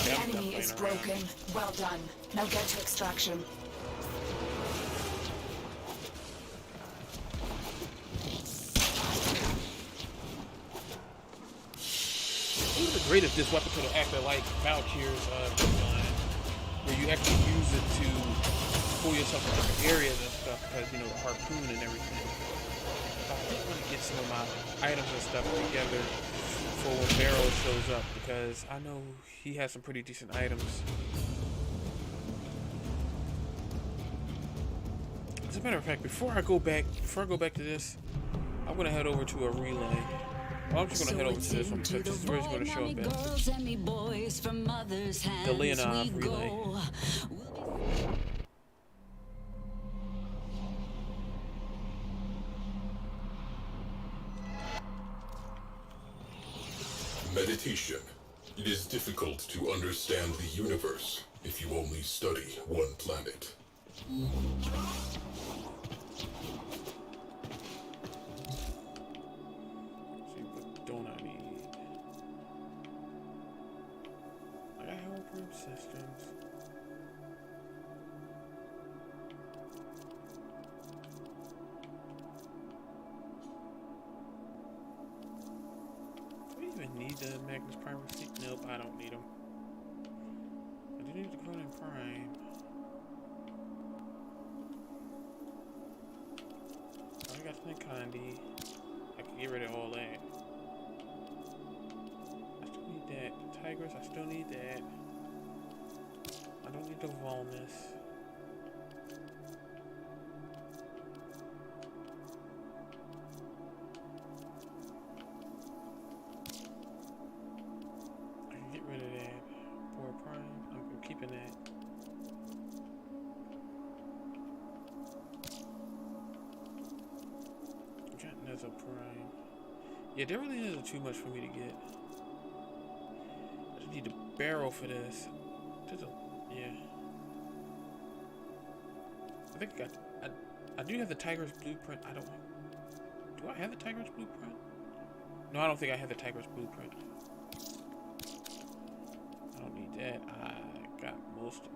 The enemy is broken. Well done. Now get to extraction. It would be great if this weapon could have acted like Valkyr's gun, where you actually use it to pull yourself to different areas and stuff, because, you know, the harpoon and everything. But I just want to get some of my items and stuff together for when Barrow shows up, because I know he has some pretty decent items. As a matter of fact, before I go back to this, I'm gonna head over to a relay. Well, I'm just gonna head over to this one because this is where it's gonna show up at. The Leonov relay. Meditation. It is difficult to understand the universe if you only study one planet. Don't I need? I got help systems. Do we even need the Magnus Prime receipt? Nope, I don't need them. I do need the Conan Prime. I got the Kandi. I can get rid of all that. That. The Tigress, I still need that. I don't need the Volmus. I can get rid of that. Poor Prime, I'm keeping that. I got Nezzo Prime. Yeah, there really isn't too much for me to get. Need a barrel for this. Yeah. I think I do have the Tiger's blueprint. Do I have the Tiger's blueprint? No, I don't think I have the Tiger's blueprint. I don't need that. I got most of it.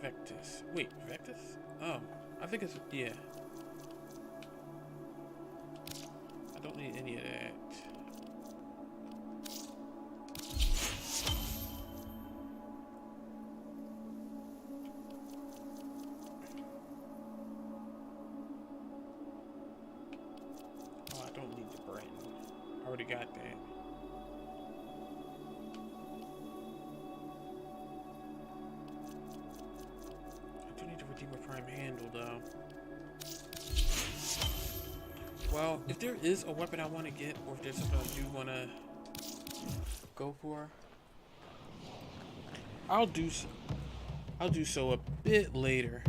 Vectus. Wait, Vectus? Oh, I think it's, yeah. I don't need any of that. Oh, I don't need the Brenton. I already got that. Redeemer Prime handle though. Well, if there is a weapon I want to get, or if there's something I do want to go for, I'll do so a bit later.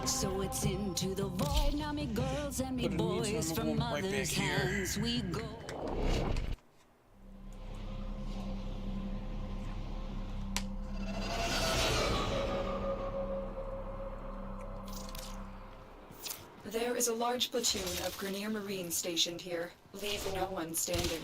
So it's into the void now, me girls and me But in the meantime, boys, I'm from going right mother's back here. hands we go. There is a large platoon of Grenier Marines stationed here. Leave no one standing.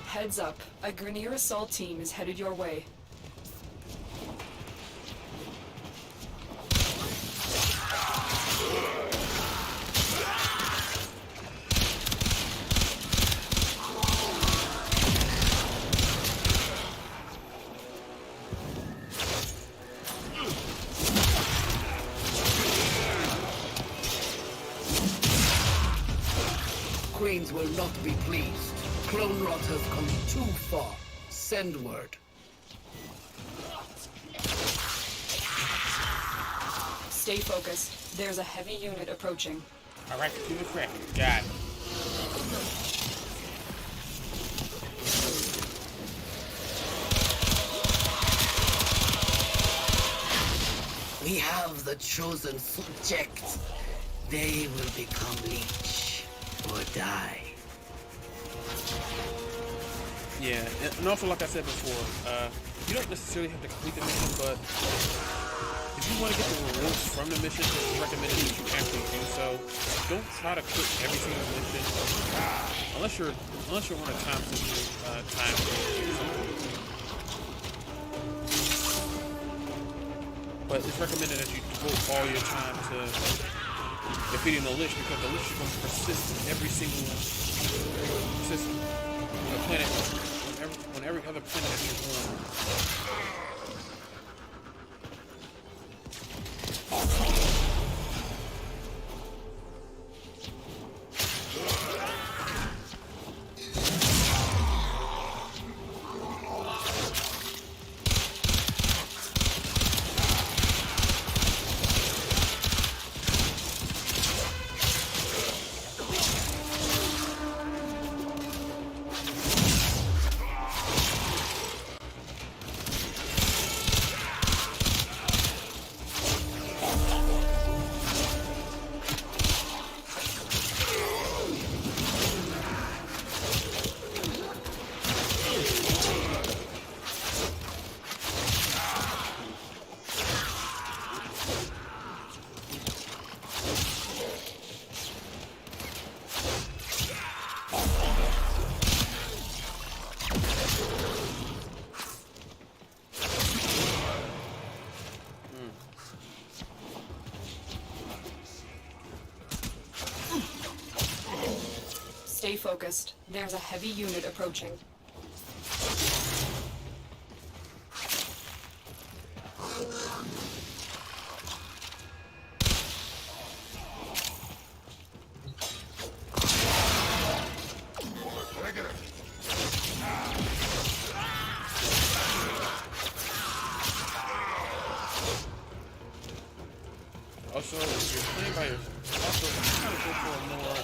Heads up, a Grenier assault team is headed your way. Queens will not be pleased. Clone rot has come too far. Send word. Stay focused. There's a heavy unit approaching. Alright, do the crack. Got it. We have the chosen subject. They will become Lich or die. Yeah, and also like I said before, you don't necessarily have to complete the mission, but if you want to get the rewards from the mission, it's recommended that you actually do so. Don't try to quit every single mission unless you're on a time sensitive time. But it's recommended that you devote all your time to defeating the Lich, because the Lich is going to persist in every single system. On the planet, on every other planet that you're on. Stay focused. There's a heavy unit approaching. Also, if you're playing by yourself, also try to go for a more.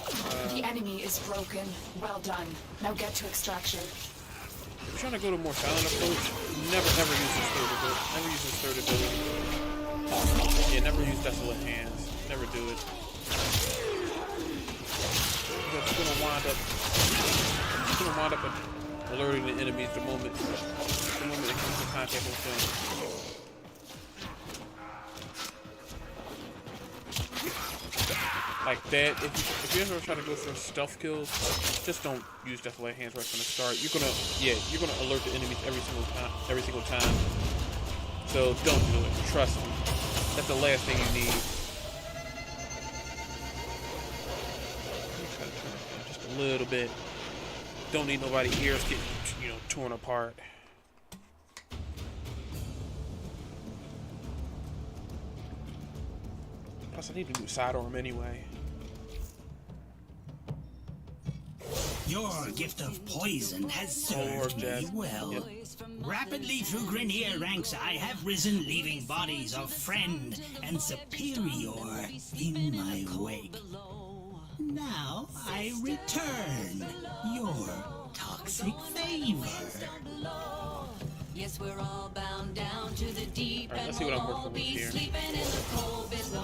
The enemy is broken. Well done. Now get to extraction. If you're trying to go to a more silent approach, never ever use this third ability. Never use this third ability. Yeah, never use Desolate Hands. Never do it. Because it's gonna wind up. It's gonna wind up alerting the enemies the moment it comes in contact with them. Like that, if you ever try to go for stealth kills, just don't use Desolate Hands right from the start. You're gonna alert the enemies every single time. So don't do it. Trust me. That's the last thing you need. Try to turn it down just a little bit. Don't need nobody's ears getting, torn apart. Plus, I need a new sidearm anyway. Your gift of poison has served me well. Yep. Rapidly through Grenier ranks I have risen, leaving bodies of friend and superior in my wake. Now I return your toxic favor. Yes, we're all bound down to the deep. Alright, let's see what I'm working with here.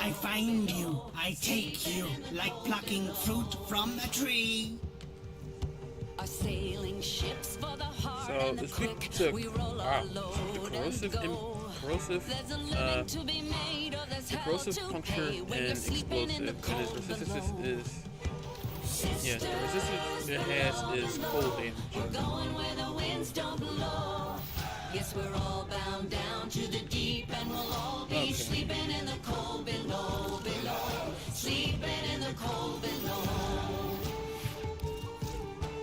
I find you, I take you, like plucking fruit from a tree. Our sailing ships for the hard So and the this week quick. took We roll our load and go. There's a living to be made, or there's hell corrosive to puncture pay when and you're sleeping in the explosive. And cold its resistance below. is the resistance it has is cold damage. We're going where the winds don't blow. Yes, we're all bound down to the deep, and we'll all be sleeping in the cold below. Sleeping in the cold below.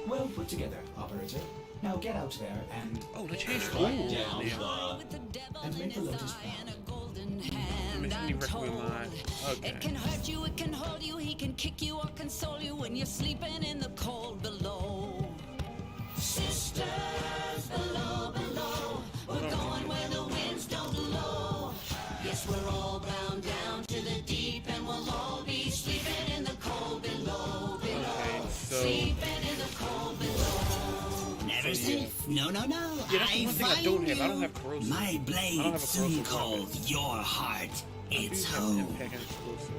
Well put together, operator. Now get out there and Oh, they changed. down With the devil and in make the his lotus eye and a proud. golden hand, Let me I'm recommend told. mine. Okay. It can hurt you, it can hold you, he can kick you or console you when you're sleeping in the cold below. Sisters below, we're going where the winds don't blow. Yes, we're all bound down to the deep, and we'll all be sleeping in the cold below. Okay, so Sleeping in the cold below. Never safe. No. yeah, that's the one thing I don't have. I don't have corrosive. My I don't blade have a soon corrosive called weapon. your heart I do its have home. impact and explosive.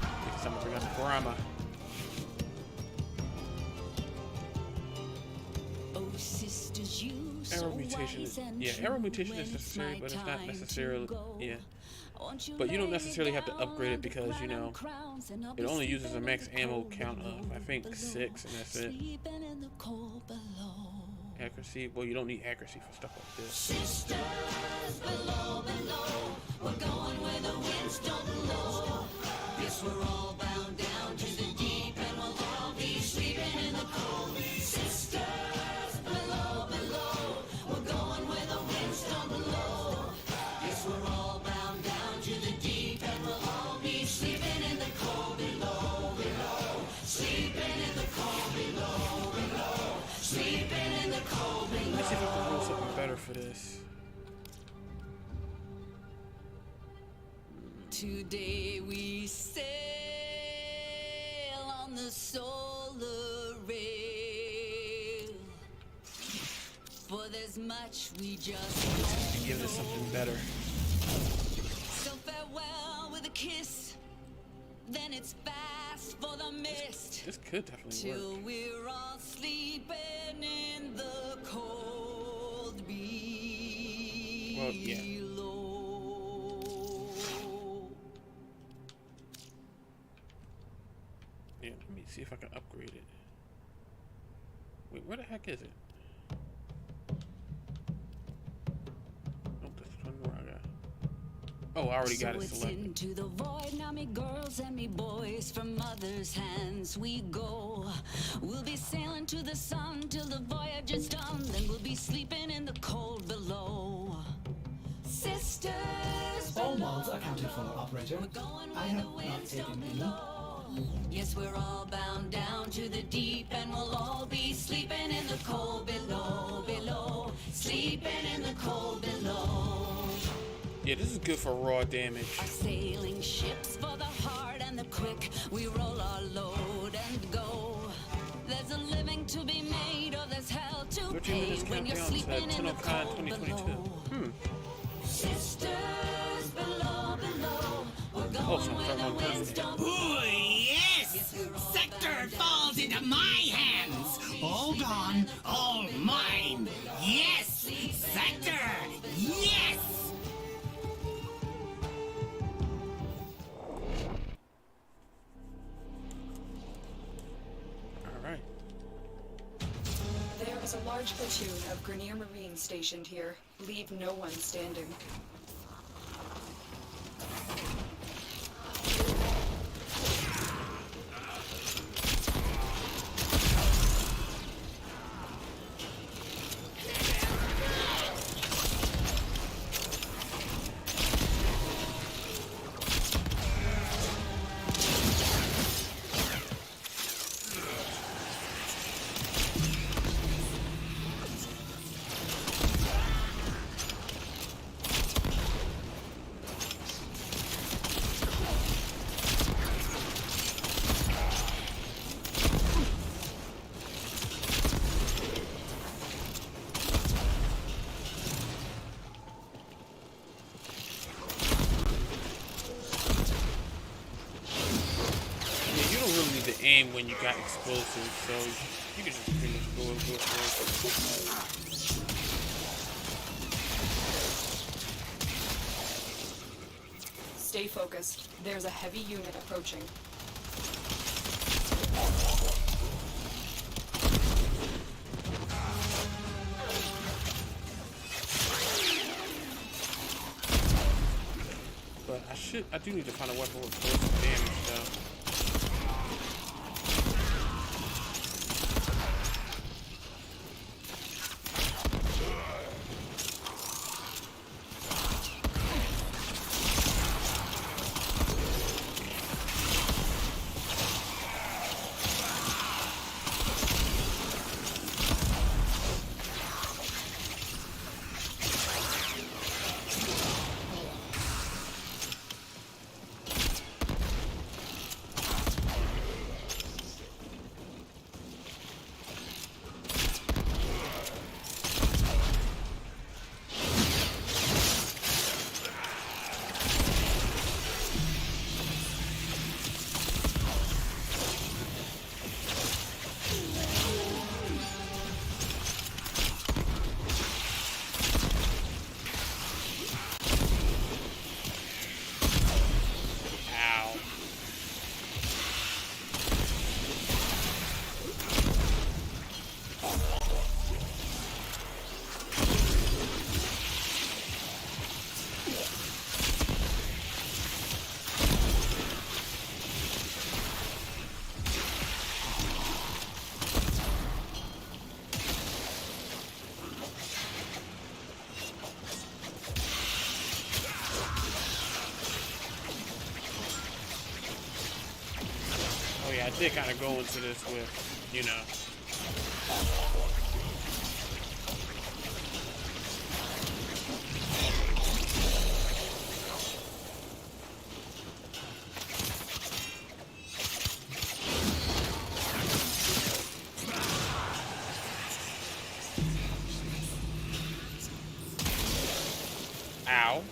Because I'm gonna bring up Brahma. Oh, sisters, you Arrow so mutation wise is and arrow true. mutation is When necessary, my but it's not time necessarily to go, won't But you don't lay necessarily have to down upgrade it under because crown crowns, and I'll it be only uses a sleeping max in the ammo cold count of below, I think 6, and that's it. Sleeping in the cold below. Accuracy. Well, you don't need accuracy for stuff like this. Sisters below, we're going where the winds don't blow. Yes, we're all bound down to the deep, and we'll all be sleeping in the cold. Sisters below, we're going where the winds don't blow. Yes, we're all bound down to the deep, and we'll all be sleeping in the cold below. Sleeping in the cold below. Sleeping in the cold below. Let's see if I can roll something better for this. Today we sail on the solar rail, for there's much we just And give this something better. so farewell with a kiss, then it's fast for the mist, This could definitely till work. we're all sleeping in the cold below. Well, yeah. Yeah, let me see if I can upgrade it. Wait, where the heck is it? Oh, that's one more I got. Oh, I already got it it's selected. into the void now, me girls and me boys, from mother's hands we go. We'll be sailing to the sun till the voyage is done, then we'll be sleeping in the cold below. Sisters all mods accounted for, operator. I have not taken any. Yes, we're all bound down to the deep, and we'll all be sleeping in the cold below, below, sleeping in the cold below. Yeah, this is good for raw damage. Our sailing ships for the hard and the quick, we roll our load and go. There's a living to be made, or there's hell to 13 pay minutes when you're countdown sleeping to in the TennoCon cold 2022. below. Sisters below, below, we're going Oh, so I'm where talking the about winds perfect. don't Ooh, yes! Sector falls into my hands! All gone, all mine! Yes! Sector! Yes! Alright. There is a large platoon of Grenier Marines stationed here. Leave no one standing. Aim when you got explosives, so you can just pretty much go for it. Stay focused. There's a heavy unit approaching. But I do need to find a weapon with explosive damage though. I did kind of go into this with, you know. Ow.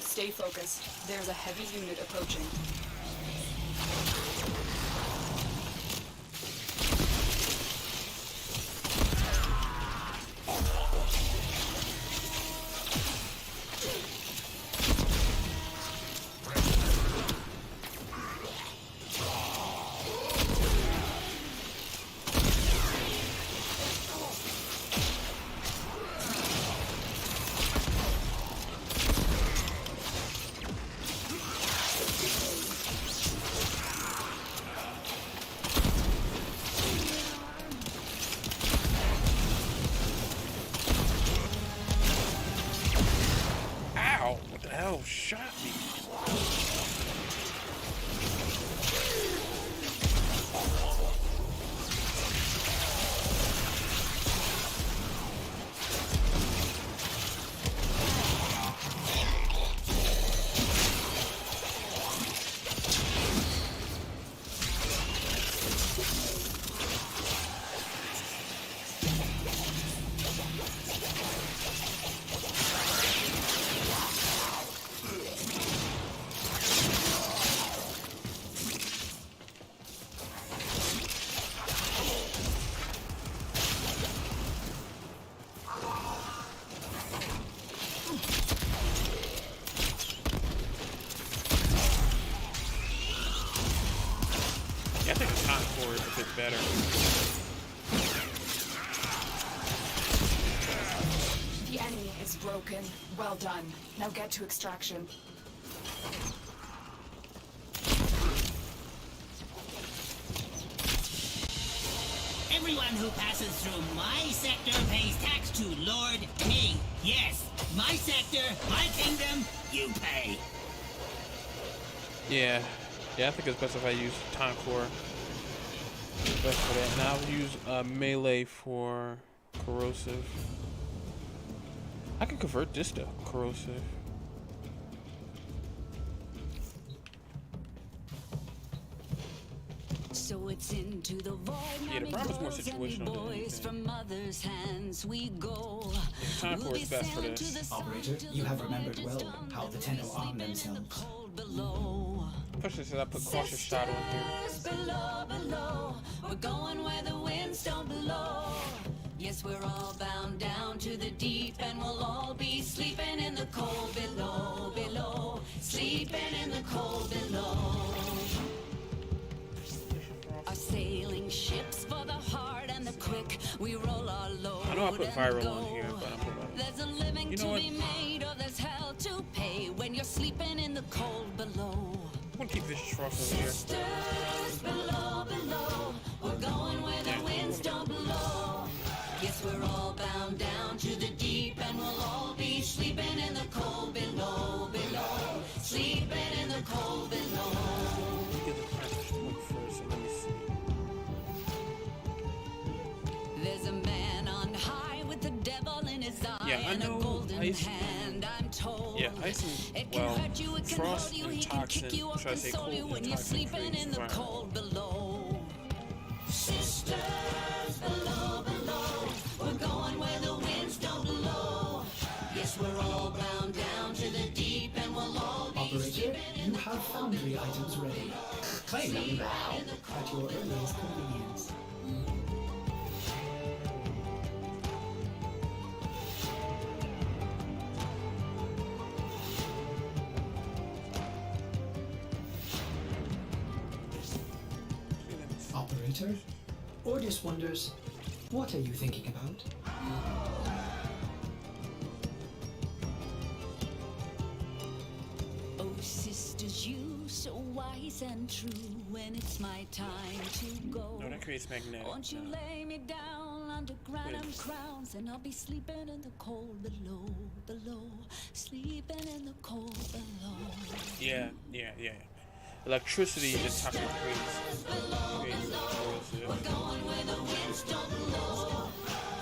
Stay focused. There's a heavy unit approaching. Oh, shot me. Yeah, I think the time for it is a bit better. The enemy is broken. Well done. Now get to extraction. Everyone who passes through my sector pays tax to Lord me. Yes, my sector, my kingdom, you pay. Yeah, I think it's best if I use time for best for that, and I'll use melee for corrosive. I can convert this to corrosive. So it's into the void. Yeah, the problem is more girls and situational than boys anything. from mother's hands we go. Time for is best for this. Operator, you have remembered well how the Tenno arm themselves. Especially since I put cautious shot on here. Below, below, we're going where the winds don't blow. Yes, we're all bound down to the deep, and we'll all be sleeping in the cold below, below, sleeping in the cold below. Our sailing ships for the hard and the quick, we roll our load. I know I put viral on here, but I'm putting. There's a living You know to what? be made, or there's hell to pay when you're sleeping in the cold below. I'm gonna keep Vicious Frost over here. Sisters below, below, we're going where the winds don't blow. Yes, we're all bound down to the deep, and we'll all be sleeping in the cold below, below, sleeping in the cold below. Get the practice point first, so let me see. There's a man on high with the devil in his eye, Yeah, I and know a golden ice- hand, I'm told. Yeah, ice and, It can well, hurt you, it can frost hold you, and he can kick toxin, you or should I say console cold you and when you're toxin sleeping creates in the fire. cold below. Sisters below, below, we're going where the winds don't blow. Yes, we're all bound down to the deep, and we'll all be Operator, sleeping in you the have foundry items ready. Claim them now at your earliest convenience. Operator, Ordis wonders, what are you thinking about? Oh, sisters, you so wise and true. When it's my time to go, No, that creates magnetic. won't you lay me down under granite Yes. crowns, and I'll be sleeping in the cold below, below, sleeping in the cold below. Yeah. Electricity is toxic creates corrosive. Going where the winds don't blow.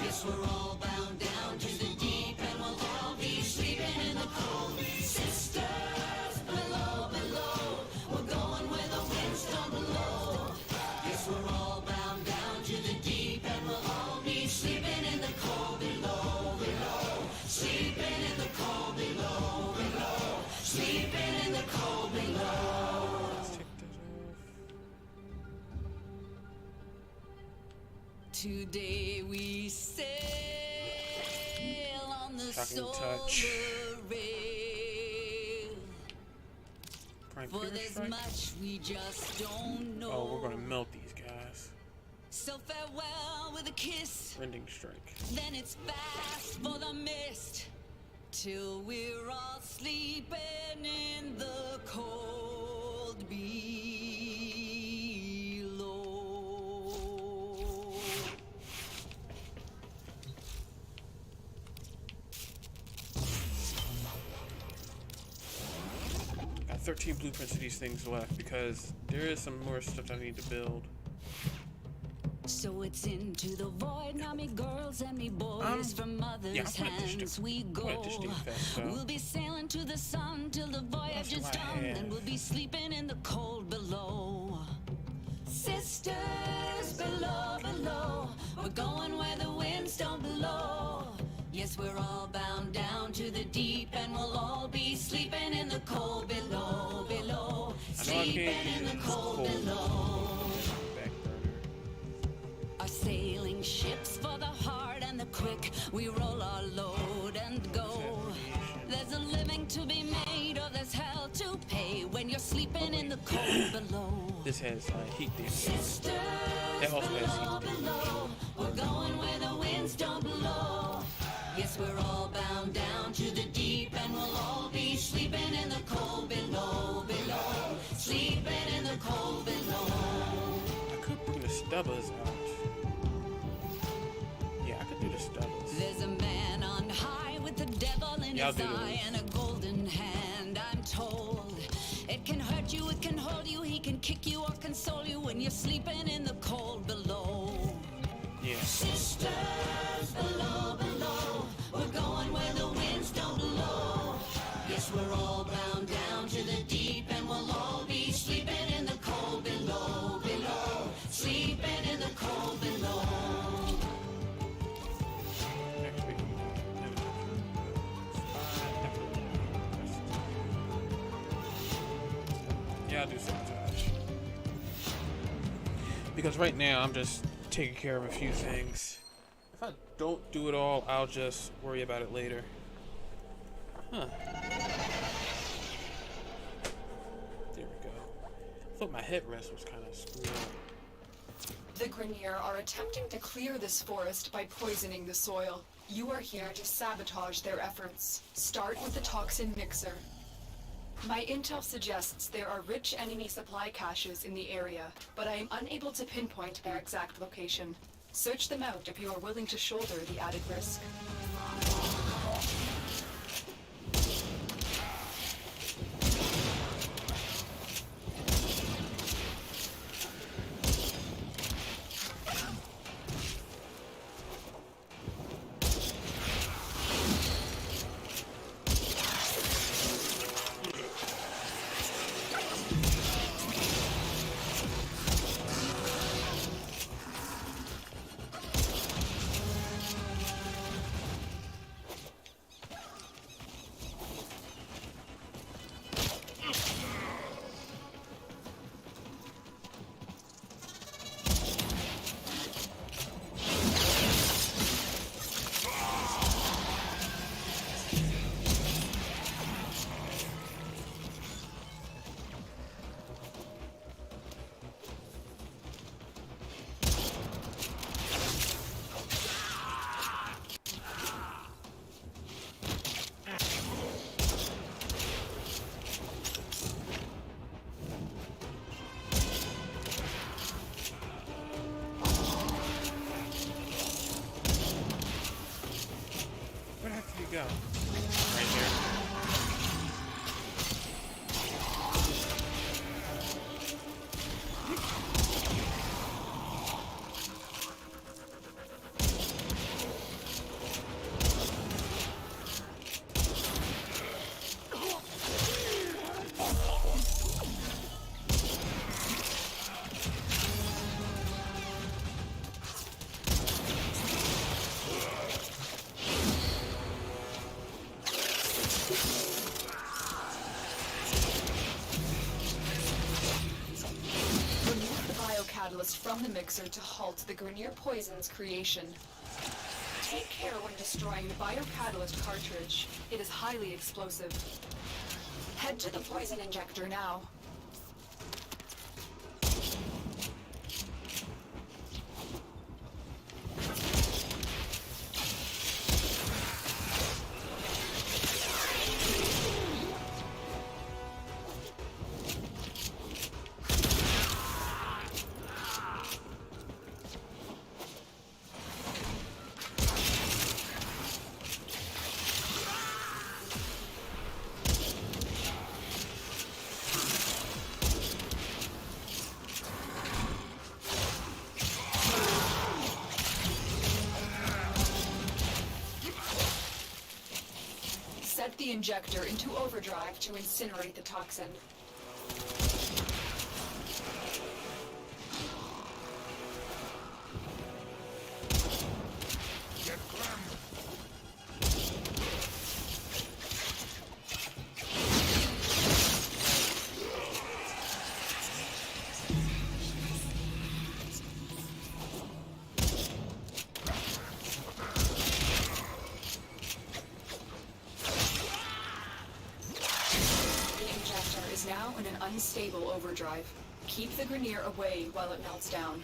Yes, we're all bound down to the deep, and we'll all be sleeping in the cold. Sisters below, below, we're going where the winds don't blow. Yes, we're all bound down to the deep, and we'll all be sleeping in the cold below, below, sleeping in the cold below, below, sleeping in the cold below. Let's take that off. Today we sail on the Shocking solar touch. rail. Prime For Fear there's Strike. much we just don't know. Oh, we're gonna melt these guys. So farewell with a kiss, Rending Strike. then it's fast for the mist, till we're all sleeping in the cold below. 13 blueprints of these things left because there is some more stuff I need to build. So it's into the void, now me girls and me boys from mother's hands we go. We'll be sailing to the sun till the voyage is done, and we'll be sleeping in the cold below. Sisters below, below, we're going where the winds don't blow. Yes, we're all bound down to the deep, and we'll all be sleeping in the cold below, below. Sleeping in the cold below. Our sailing ships for the hard and the quick, we roll our load and go. There's a living to be made, or there's hell to pay when you're sleeping in the cold below. This has heat damage. Sisters That also has below, heat damage. below, we're going where the winds don't blow. Yes, we're all bound down to the deep, and we'll all be sleeping in the cold below, below. Sleeping in the cold below. I could bring the stubbers out. Yeah, I could do the stubbers. There's a man on high with the devil in Yeah, his eye and a golden hand, I'm told. It can hurt you, it can hold you, he can kick you or console you when you're sleeping in the cold below. Yeah. Sisters below, below, we're going where the winds don't blow. Yes, we're all bound down to the deep, and we'll all be sleeping in the cold below, below. Sleeping in the cold below. Next week. Yeah, I'll do sabotage. Because right now I'm just taking care of a few things. If I don't do it all, I'll just worry about it later. Huh. There we go. I thought my headrest was kind of screwed up. The Grenier are attempting to clear this forest by poisoning the soil. You are here to sabotage their efforts. Start with the toxin mixer. My intel suggests there are rich enemy supply caches in the area, but I am unable to pinpoint their exact location. Search them out if you are willing to shoulder the added risk. Go. Right here. Catalyst from the mixer to halt the Grenier poison's creation. Take care when destroying the biocatalyst cartridge. It is highly explosive. Head to the poison injector now. the injector into overdrive to incinerate the toxin. Now in an unstable overdrive. Keep the Grineer away while it melts down.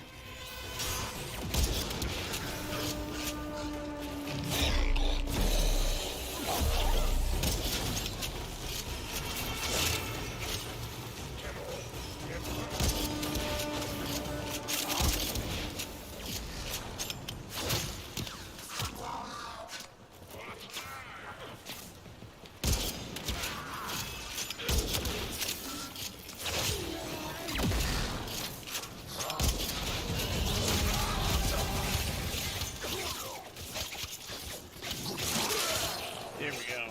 There we go.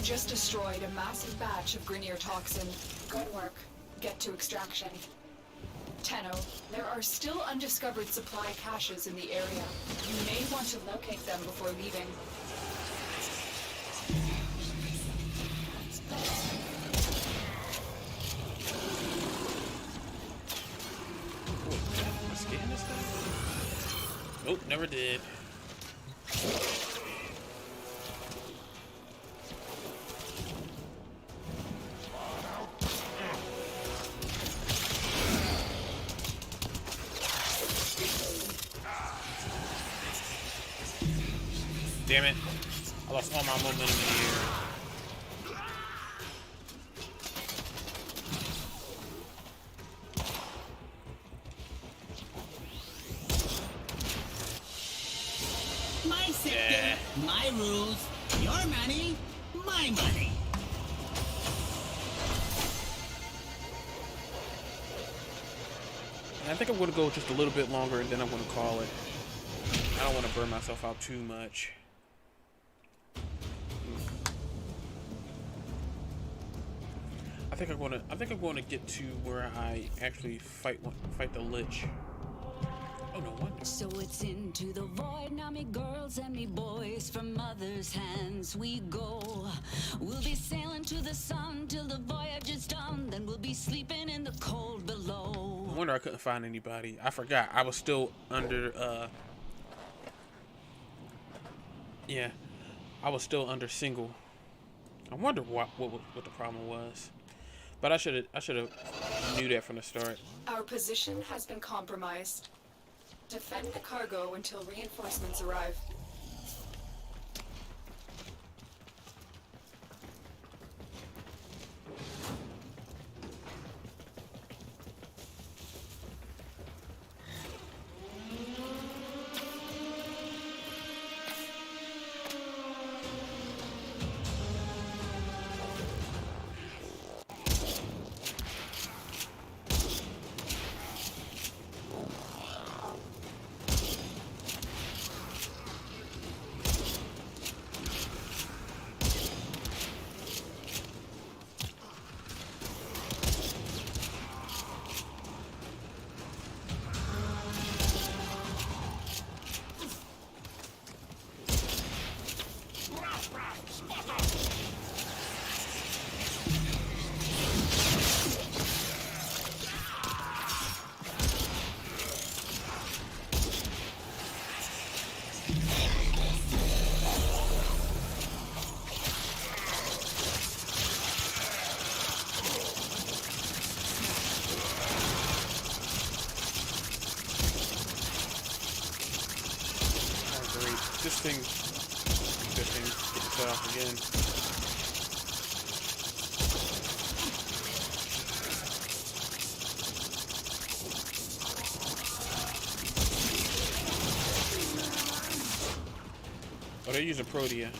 Just destroyed a massive batch of Grineer toxin. Good work. Get to extraction. Tenno, there are still undiscovered supply caches in the area. You may want to locate them before leaving. Am I scanning this thing? Nope, never did. Damn it. I lost all my momentum in here. My sector, my rules, your money, my money. And I think I'm going to go just a little bit longer and then I'm going to call it. I don't want to burn myself out too much. I think I'm going to get to where I actually fight the Lich. Oh, no wonder. So it's into the void now, me girls and me boys. From mother's hands we go. We'll be sailing to the sun till the voyage is done. Then we'll be sleeping in the cold below. I wonder I couldn't find anybody. I forgot. I was still under, yeah. I was still under single. I wonder what the problem was. But I should have knew that from the start. Our position has been compromised. Defend the cargo until reinforcements arrive. This thing Good thing. Get the cut off again. Oh, they're using Protea.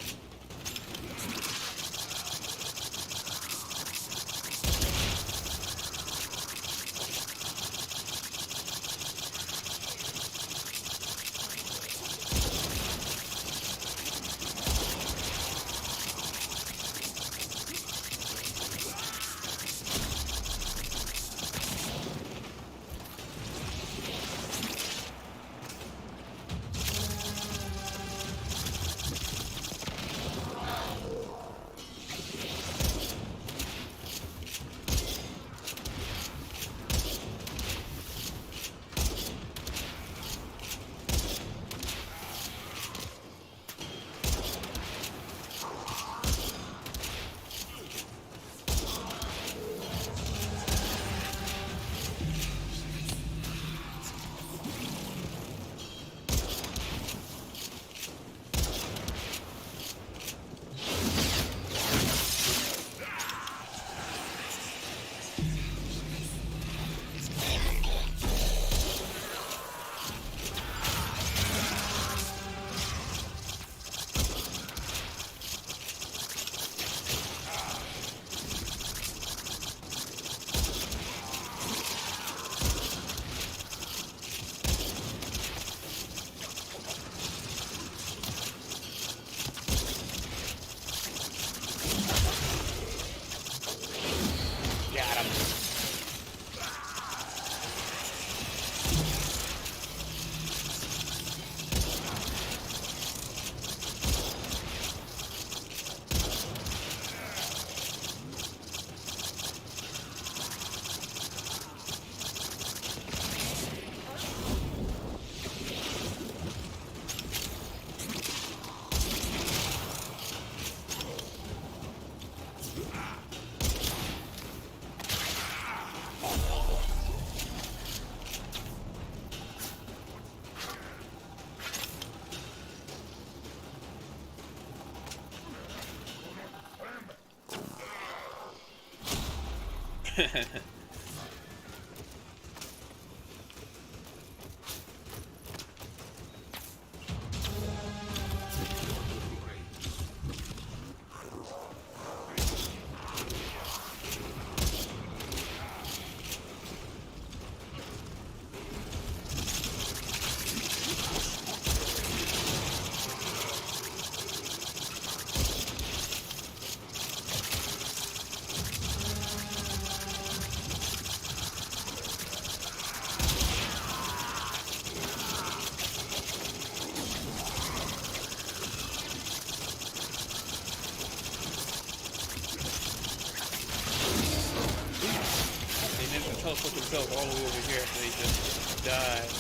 Teleport themselves all the way over here after they just died.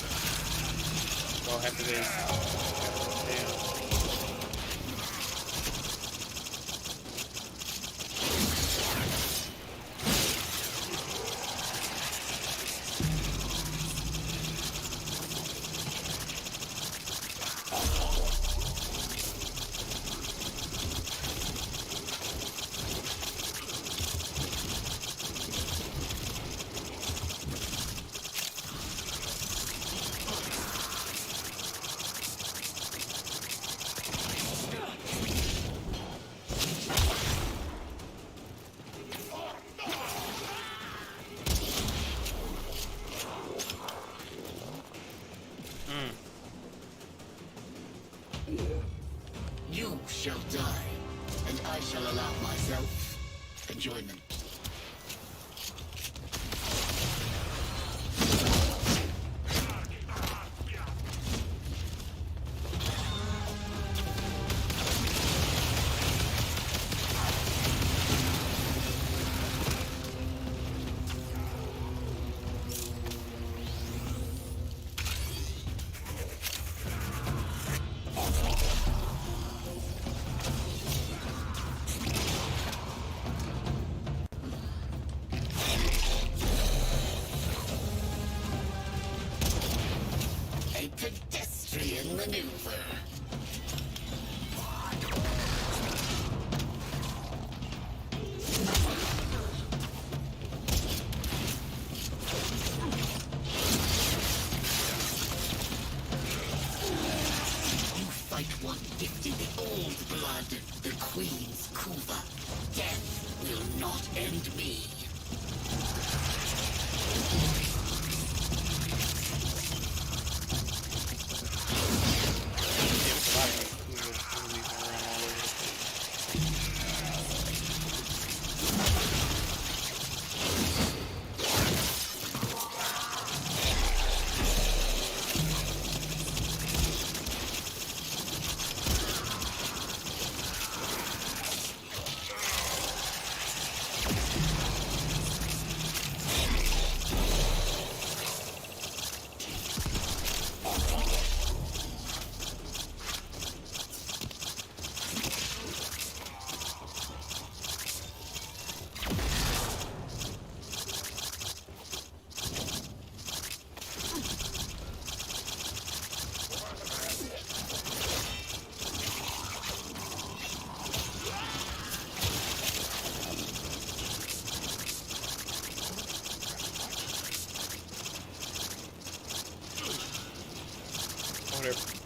Well, after they... Damn. You shall die, and I shall allow myself enjoyment. A pedestrian maneuver. cold blood, the Queen's Kuva. Death will not end me.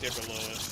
They're below us.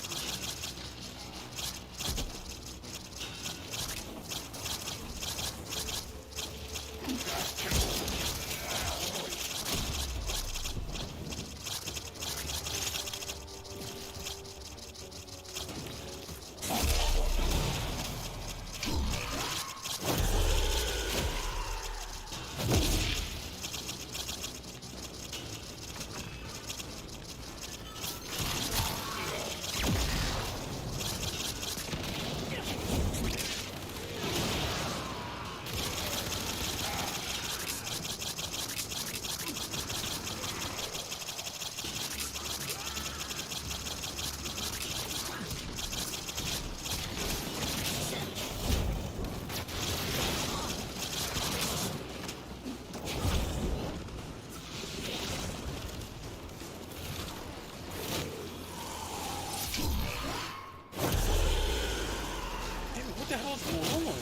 What the hell's going on?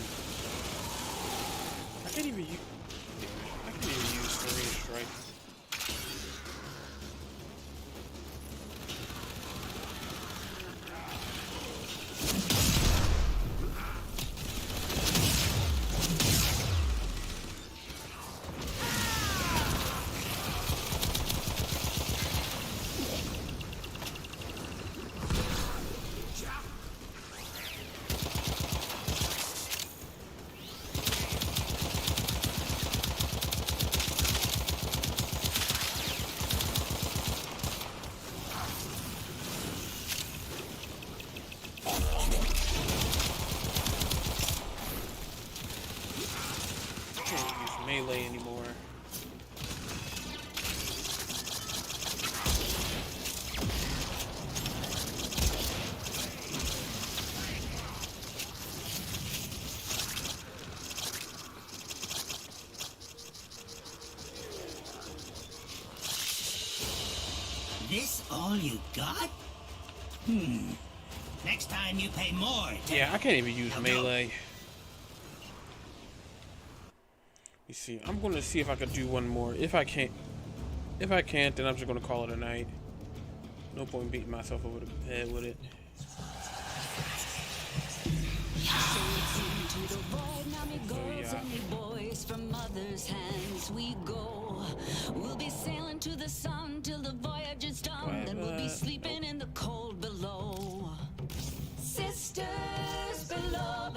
I can't even use Serene Strike. Melee anymore. This all you got? Next time you pay more. Yeah, I can't even use melee. You see, I'm gonna see if I could do one more. If I can't, then I'm just gonna call it a night. No point beating myself over the head with it. Boys from mother's hands we go. We'll be sailing to the sun till the voyage is done. Then we'll be sleeping in the cold below. Sisters below.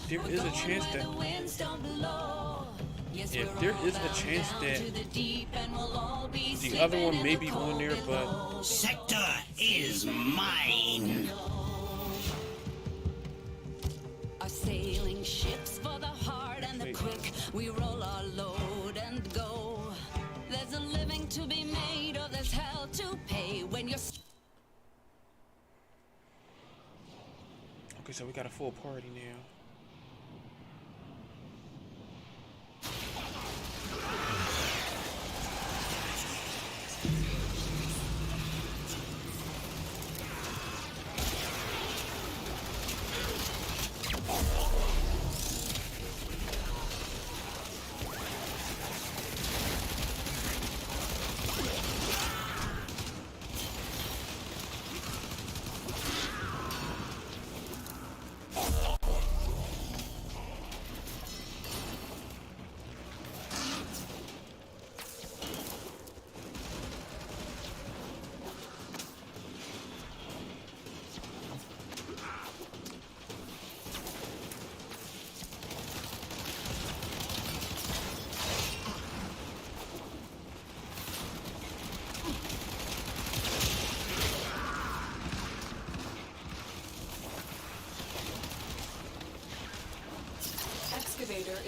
There is a chance that. Yeah, there is a chance that the other one may be on there, but Sector is mine. Our sailing ships for the hard and the quick. We roll our load and go. There's a living to be made, or there's hell to pay when you're. Okay, so we got a full party now.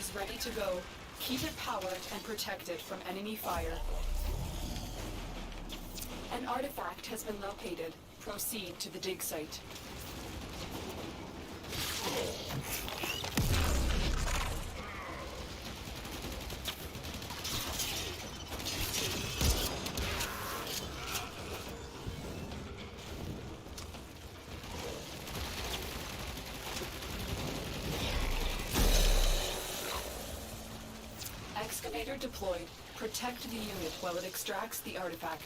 is ready to go. Keep it powered and protected from enemy fire. An artifact has been located. Proceed to the dig site. Excavator deployed. Protect the unit while it extracts the artifact.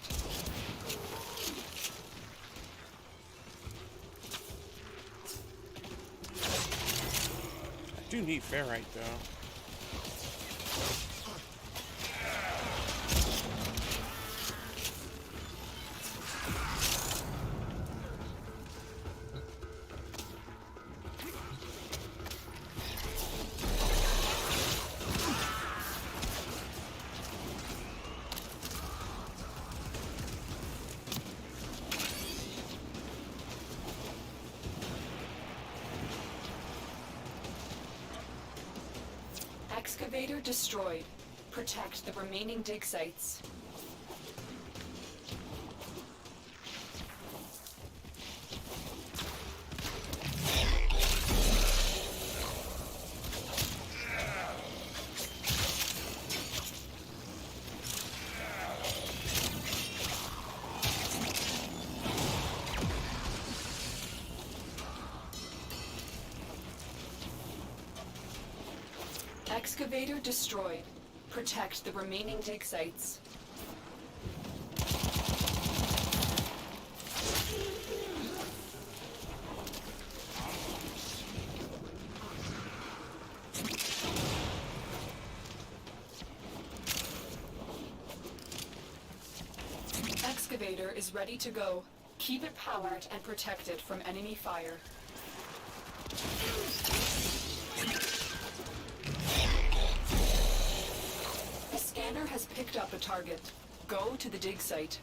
I do need ferrite though. Excavator destroyed. Protect the remaining dig sites. Excavator destroyed. Protect the remaining dig sites. Excavator is ready to go. Keep it powered and protected from enemy fire. The scanner has picked up a target. Go to the dig site.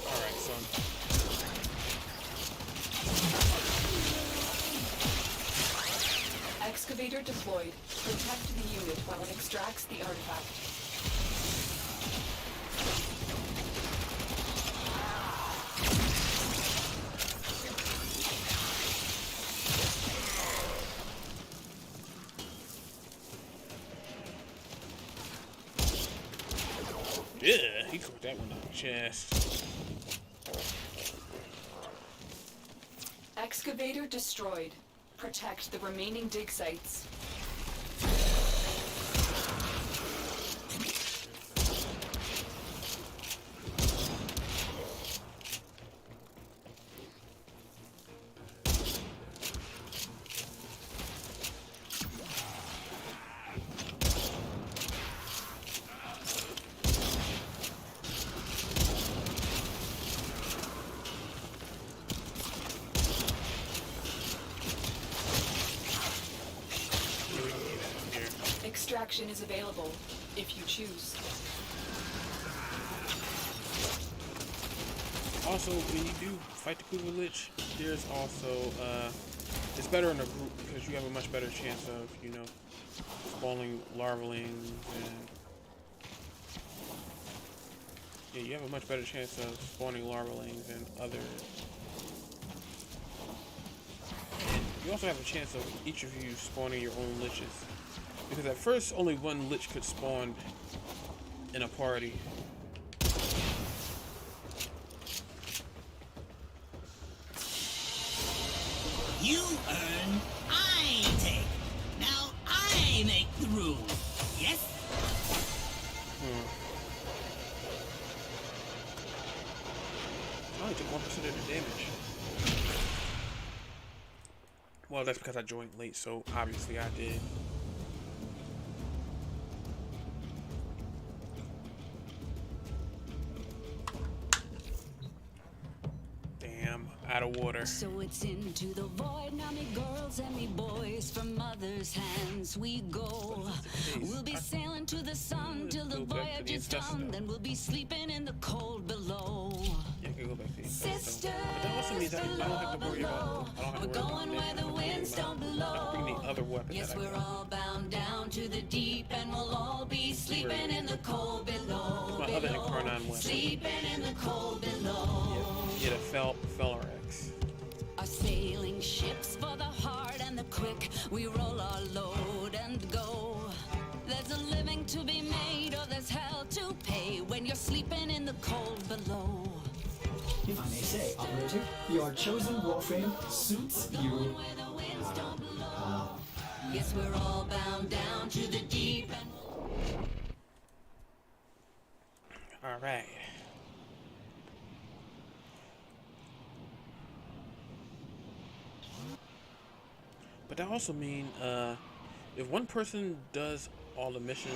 Alright, son. Excavator deployed. Protect the unit while it extracts the artifact. Yeah, he caught that one on the chest. Excavator destroyed. Protect the remaining dig sites. Extraction is available, if you choose. Also, when you do fight the Kuva Lich, there's also, it's better in a group because you have a much better chance of, you know, spawning larvalings and... Yeah, you have a much better chance of spawning larvalings and other... And you also have a chance of each of you spawning your own liches. Because at first, only one lich could spawn in a party. You earn, I take. Now I make the rules. Yes? I only took 1% of the damage. Well, that's because I joined late, so obviously I did. Damn, out of water. So it's into the void, now me girls and me boys, from mother's hands we go. We'll be sailing to the sun till the voyage is done, then we'll be sleeping in the cold below. Yeah, I can go back to the Sisters but that also means I don't have to worry about. we're going where the winds don't I blow. can bring the other weapon. Yes, that I we're got. all bound down to the deep, and we'll all be sleeping in the cold below. My other Incarnon weapon. Sleeping in the cold below. Yeah, the Felrax. Our sailing ships for the hard and the quick, we roll our load and go. There's a living to be made, or there's hell to pay when you're sleeping in the cold below. If I may say, operator, your chosen warframe suits you. Yes, we're all bound down to the deep and All right. But that also means if one person does all the missions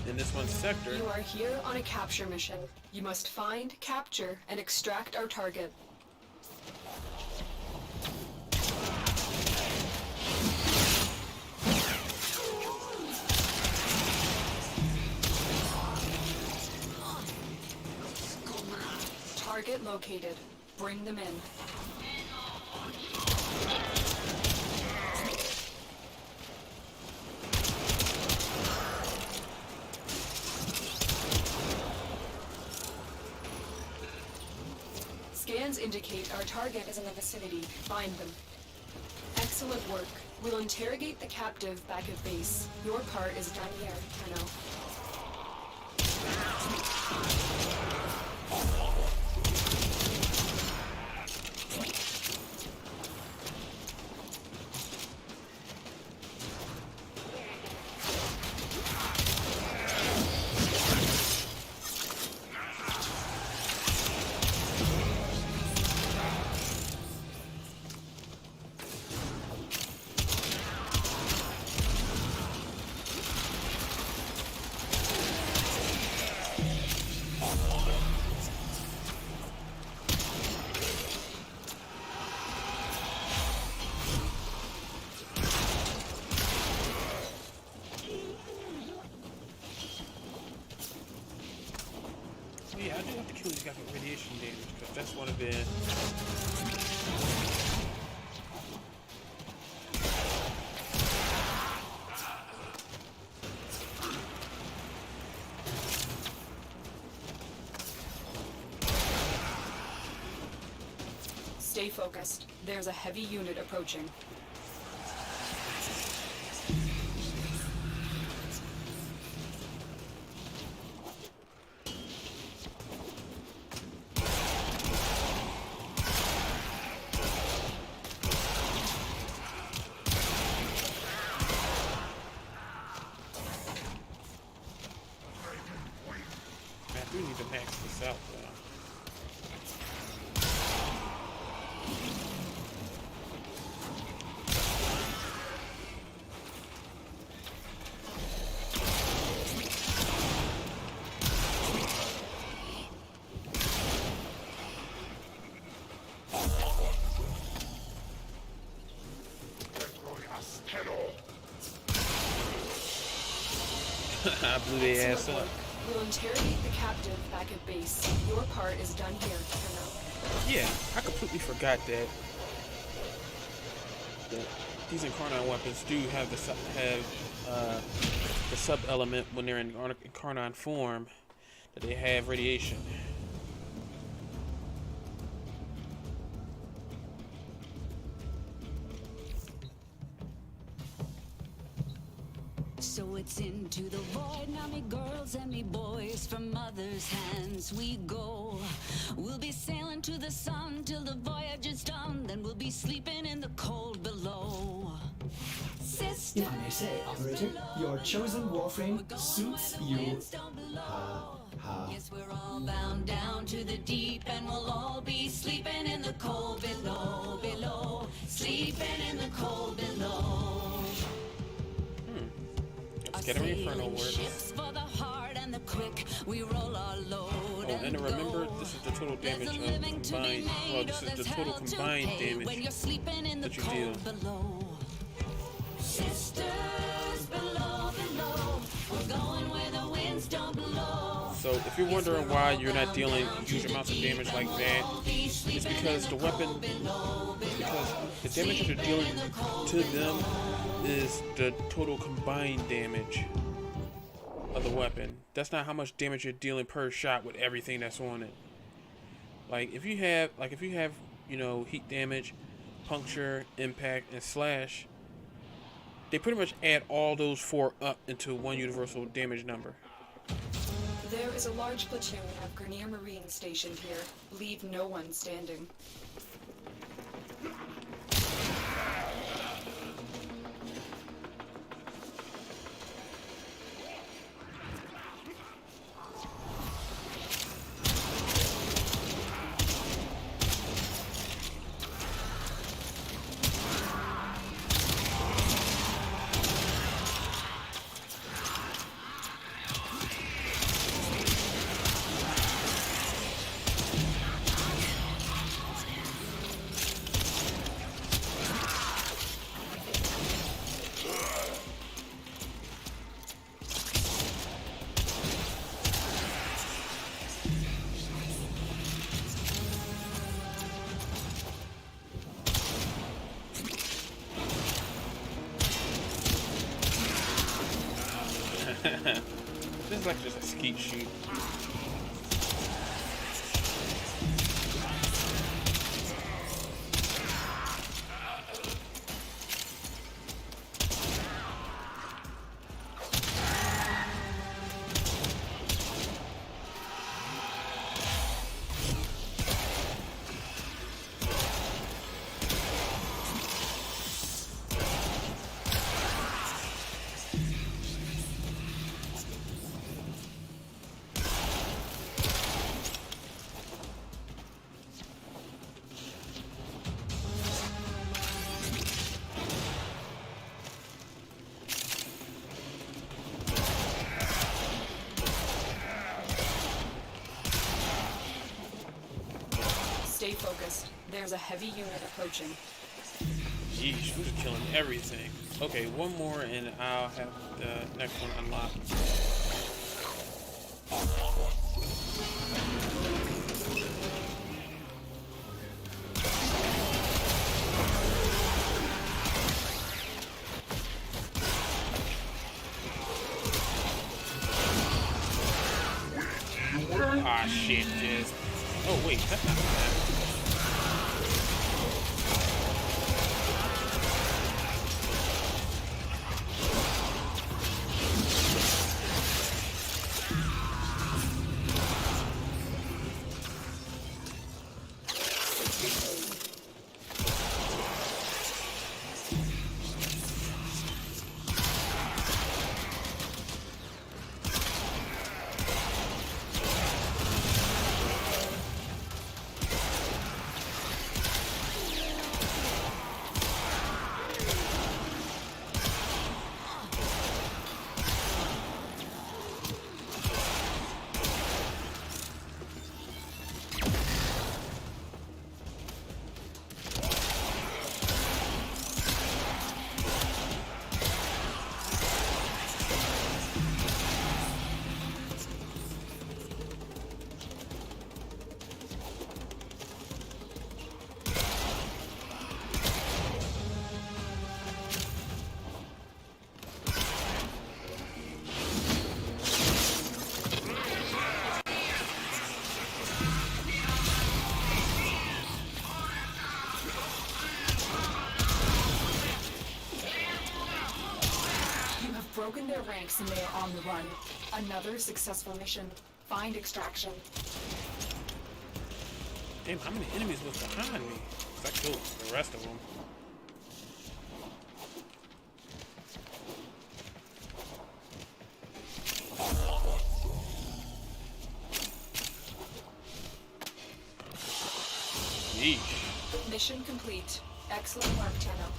in this one sector, You are here on a capture mission. You must find, capture, and extract our target. Target located. Bring them in. Scans indicate our target is in the vicinity. Find them. Excellent work. We'll interrogate the captive back at base. Your part is done here, Tenno. yeah, I do have to kill these guys with radiation damage because that's one of the. Stay focused. There's a heavy unit approaching. Man, I do need to max this out though. I blew their ass up. We'll interrogate the captive back at base. Your part is done here, Tenno. Yeah, I completely forgot that these Incarnon weapons do have the sub element when they're in Incarnon form that they have radiation. So it's into the void, now me girls and me boys, from mother's hands we go. We'll be sailing to the sun till the voyage is done, then we'll be sleeping in the cold below. Sisters, If I may say, operator, your chosen warframe suits you. yes, we're all bound down to the deep, and we'll all be sleeping in the cold below, below, sleeping in the cold below. Let's get an Inferno Sailing works. ships for the hard and the quick, we roll our load Oh, and go. remember, this this is the total damage of combined. Well, this is the total combined damage that you deal. Sisters below, below, we're going where the winds don't blow. So if you're wondering why you're not dealing huge amounts of damage like that, it's because the weapon, it's because the damage that you're dealing to them is the total combined damage of the weapon. That's not how much damage you're dealing per shot with everything that's on it. Like if you have you know, heat damage, puncture, impact, and slash, they pretty much add all those 4 up into one universal damage number. There is a large platoon of Grenier Marines stationed here. Leave no one standing. This is like just a skeet shoot. Stay focused. There's a heavy unit approaching. Yeesh, we're just killing everything. Okay, one more and I'll have the next one unlocked. Ah, shit, just. Oh, wait, that's not bad. Broken their ranks and they are on the run. Another successful mission. Find extraction. Damn, how many enemies was behind me? I killed the rest of them. Yeesh. Mission complete. Excellent work, Tenno.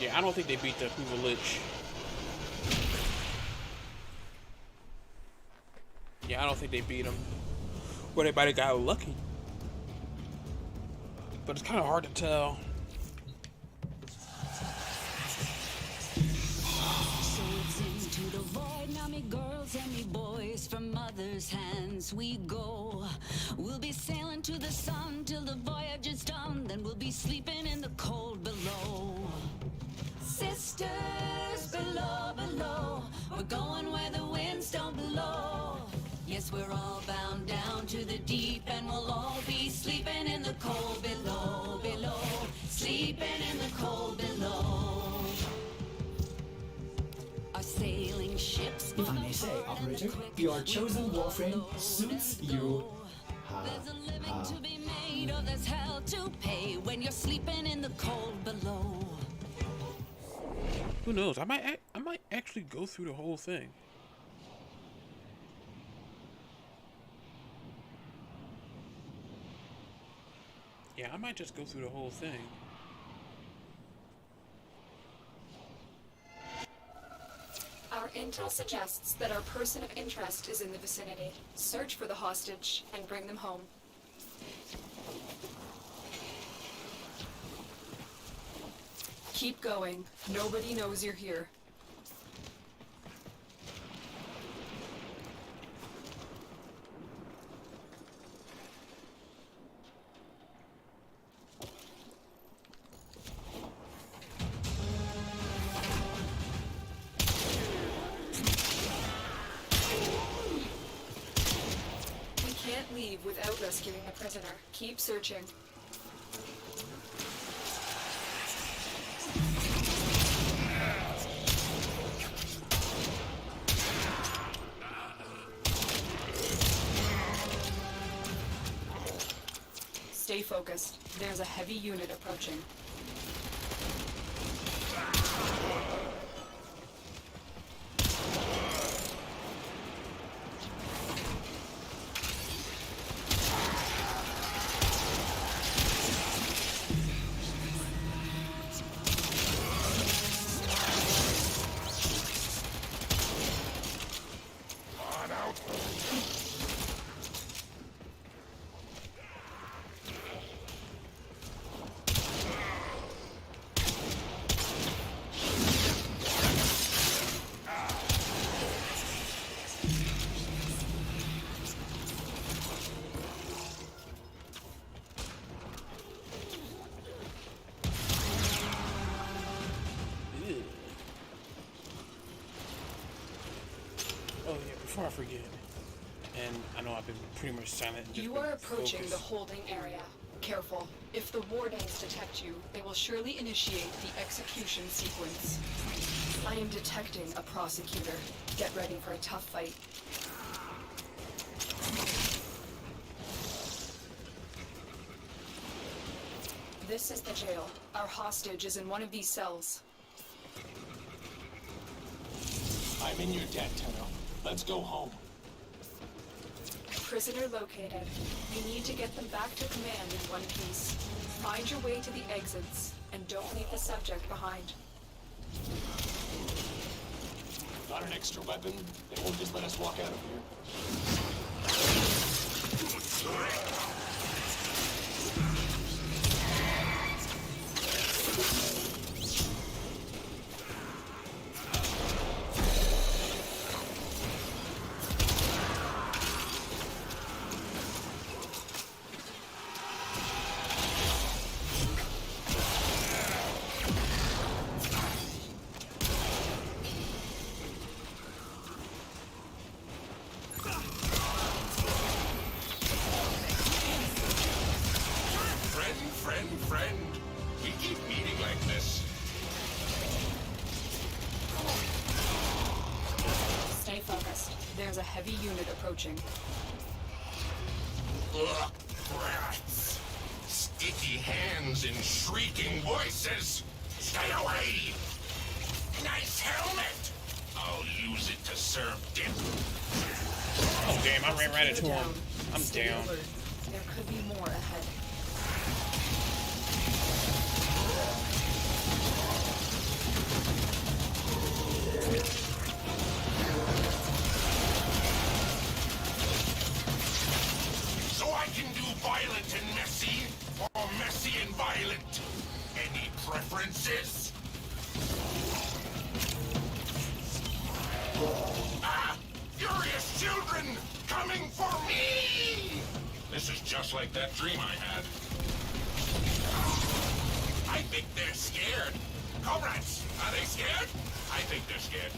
Yeah, I don't think they beat the Kuva Lich. Yeah, I don't think they beat him. Well, they might have got lucky. But it's kind of hard to tell. Swords into the void, now me girls and me boys, from mother's hands we go. We'll be sailing to the sun till the voyage is done, then we'll be sleeping in the cold below. Sisters below, below, we're going where the winds don't blow. Yes, we're all bound down to the deep, and we'll all be sleeping in the cold below, below, sleeping in the cold below. Our sailing ships. If I may say, operator, your chosen warframe suits you. There's a living to be made, or there's hell to pay when you're sleeping in the cold below. Who knows? I might actually go through the whole thing. Yeah, I might just go through the whole thing. Our intel suggests that our person of interest is in the vicinity. Search for the hostage and bring them home. Keep going. Nobody knows you're here. We can't leave without rescuing the prisoner. Keep searching. Stay focused. There's a heavy unit approaching. Oh yeah, before I forget, and I know I've been pretty much silent. And just You been are approaching focused. the holding area. Careful. If the wardens detect you, they will surely initiate the execution sequence. I am detecting a prosecutor. Get ready for a tough fight. This is the jail. Our hostage is in one of these cells. I'm in your debt, Tenno. Let's go home. Prisoner located. You need to get them back to command in one piece. Find your way to the exits, and don't leave the subject behind. Got an extra weapon? They won't just let us walk out of here. Friend. We keep meeting like this. Stay focused. There's a heavy unit approaching. Ugh, rats. Sticky hands and shrieking voices. Stay away. Nice helmet. I'll use it to serve dip. Oh damn! I ran right into him. I'm Stay down. alert. There could be more ahead. silent. Any preferences? Ah! Furious children! Coming for me! This is just like that dream I had. I think they're scared. Comrades, are they scared? I think they're scared.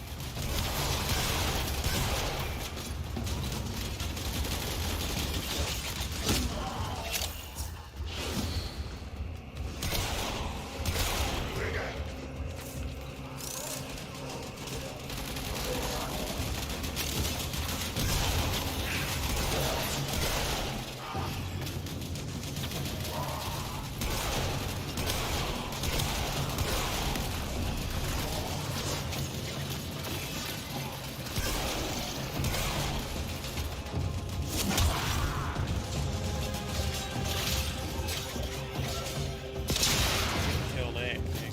Kill that thing.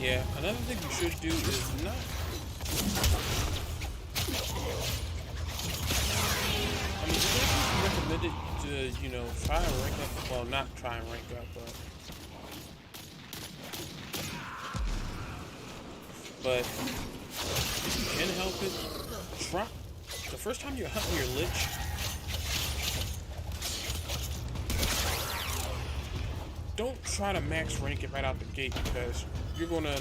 Yeah, another thing you should do is not. I mean, it's recommended to, you know, try and rank up. Well, not try and rank up, but if you can help it, try. The first time you're hunting your Lich, don't try to max rank it right out the gate, because you're gonna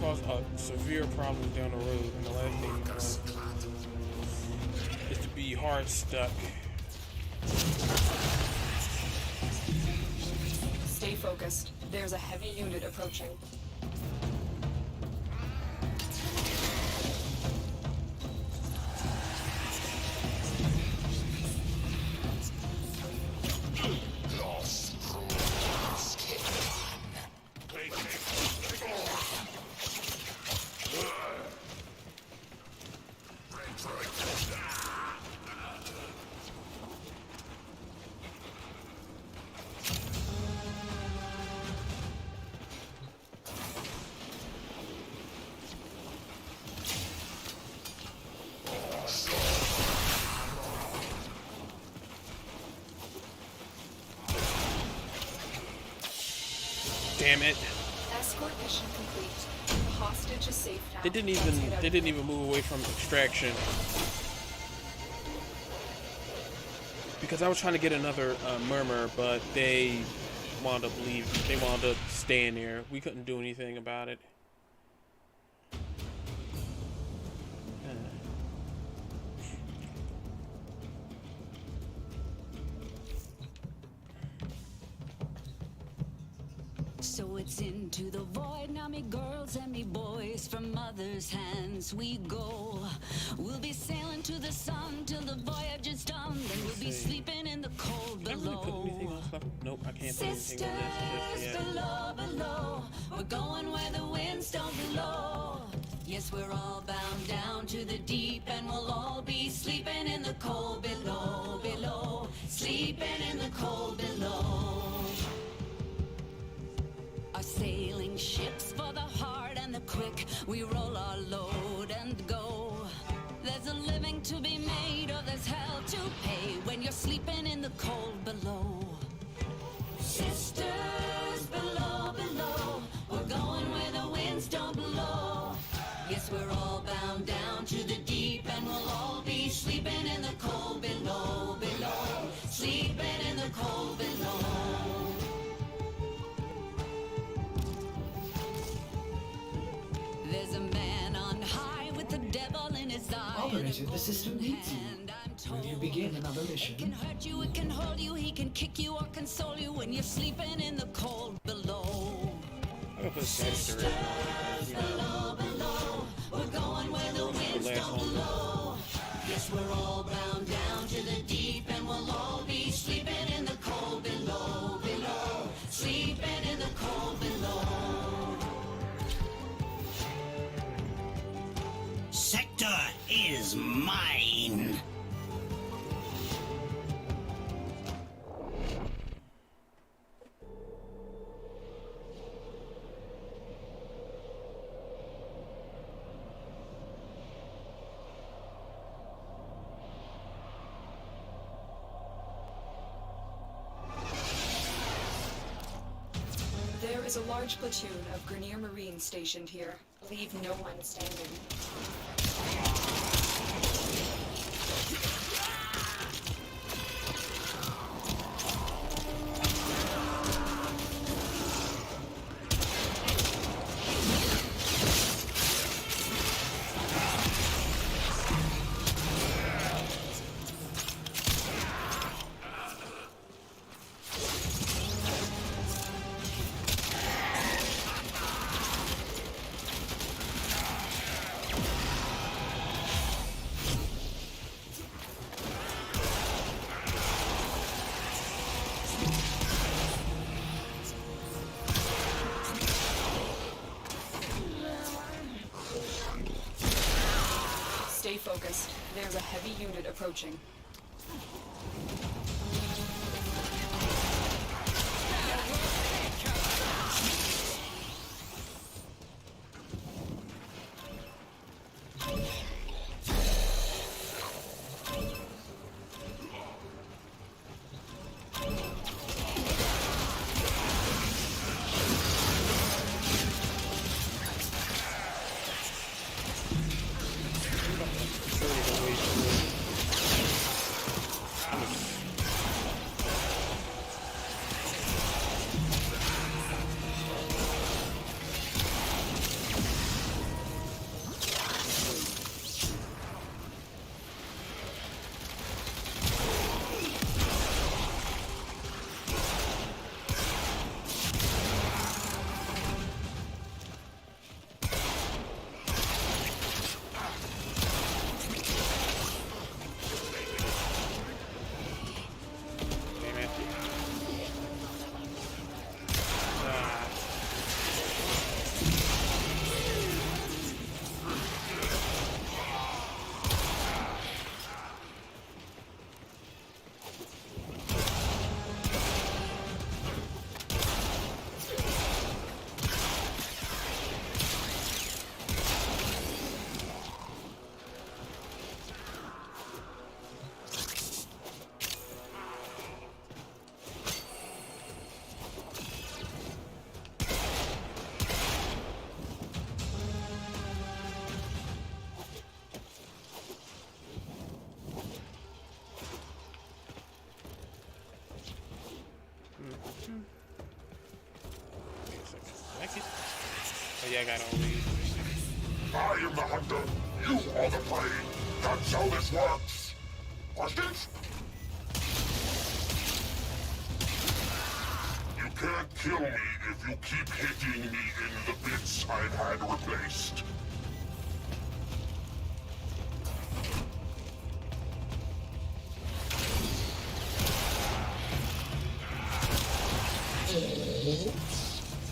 cause a severe problem down the road, and the last thing you want is to be hard stuck. Stay focused. There's a heavy unit approaching. Damn it! Escort mission complete. Hostage is safe now. They didn't even move away from extraction, because I was trying to get another murmur, but they wound up leaving. They wound up staying there. We couldn't do anything about it. So it's into the void now, me girls and me boys. From mother's hands we go. We'll be sailing to the sun till the voyage is done. Then we'll be sleeping in the cold Can I really put below. anything else up? Nope, I can't put anything Sisters on this just yet. below, below. We're going where the winds don't blow. Yes, we're all bound down to the deep, and we'll all be sleeping in the cold below, below. Sleeping in the cold below. Our sailing ships for the hard and the quick, we roll our load and go. There's a living to be made, or there's hell to pay when you're sleeping in the cold below. Sisters below, below, we're going where the winds don't blow. Yes, we're all bound down to the deep, and we'll all be sleeping in the cold below, below. Sleeping in the cold below. There's a man on high with the devil in his eye. Operator, the system needs you. Will you begin another It mission? can hurt you, it can hold you, he can kick you or console you when you're sleeping in the cold below. I'm gonna put Sinister in. Below, below, we're going where the winds don't blow. Yes, we're all bound down to the deep, and we'll all be sleeping in the cold below, below. Sleeping in the cold below. is mine. There is a large platoon of Grenier Marines stationed here. Leave no one standing. Stay focused. There's a heavy unit approaching. Oh yeah, I got all these. I am the hunter. You are the prey. That's how this works. Questions? You can't kill me if you keep hitting me in the bits I've had replaced.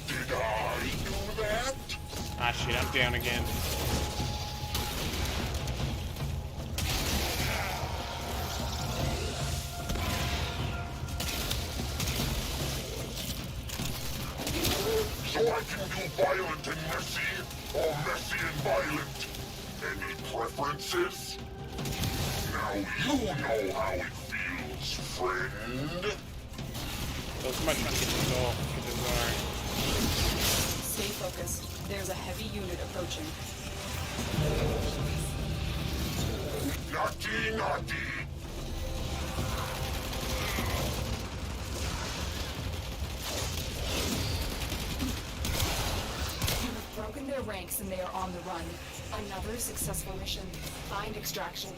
Did I do that? Ah shit, I'm down again. So I can do violent and messy, or messy and violent. Any preferences? Now you know how it feels, friend. So somebody trying to get this all. Get this guard. Stay focused. There's a heavy unit approaching. Naughty, naughty. You have broken their ranks and they are on the run. Another successful mission. Find extraction.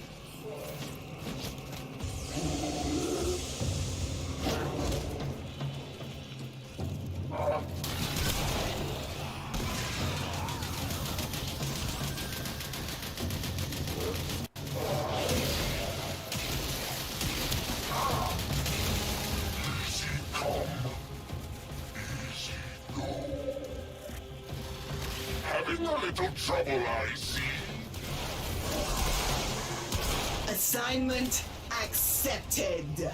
Easy come, easy go. Having a little trouble, I see. Assignment accepted.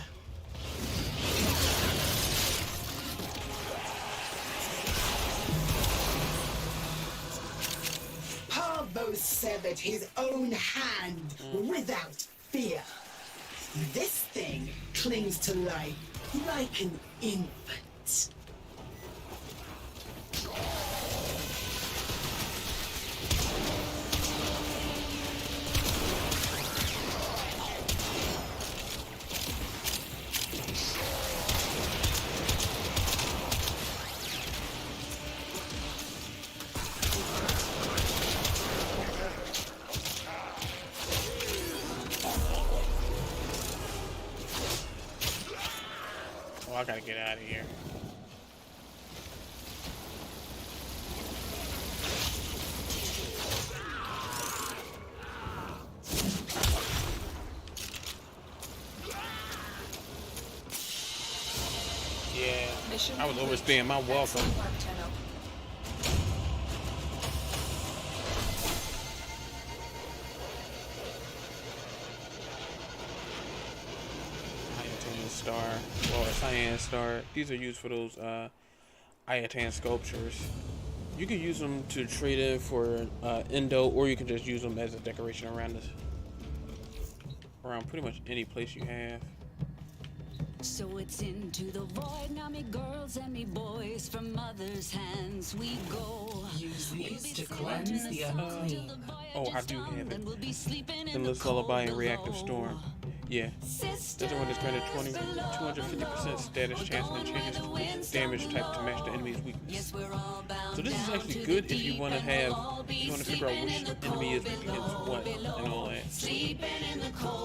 Parvo severed his own hand without fear. This thing clings to life like an infant. Oh, I gotta get out of here. Yeah, I was overstaying my welcome. Star, or a cyan star. These are used for those Ayatan sculptures. You can use them to trade in for endo, or you can just use them as a decoration around this, around pretty much any place you have. So it's into the void now, me girls and me boys, from mother's hands we go. Use these to cleanse the unclean. Oh, I do have it. Endless Lullaby and Reactive Storm. Yeah. This one is granted 250% status chance and changes damage type to match the enemy's weakness. So this is actually good if you want to have, you want to figure out which enemy is weak against what and all that.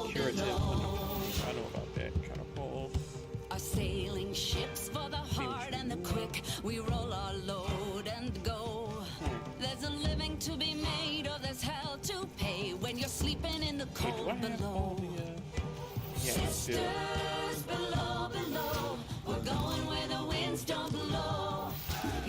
Curative, I know about that. Kind of pulls. Our sailing ships for the hard and the quick, we roll our load and go. There's a living to be made, or there's hell to pay when you're sleeping in the cold below. Sisters below, below, we're going where the winds don't blow.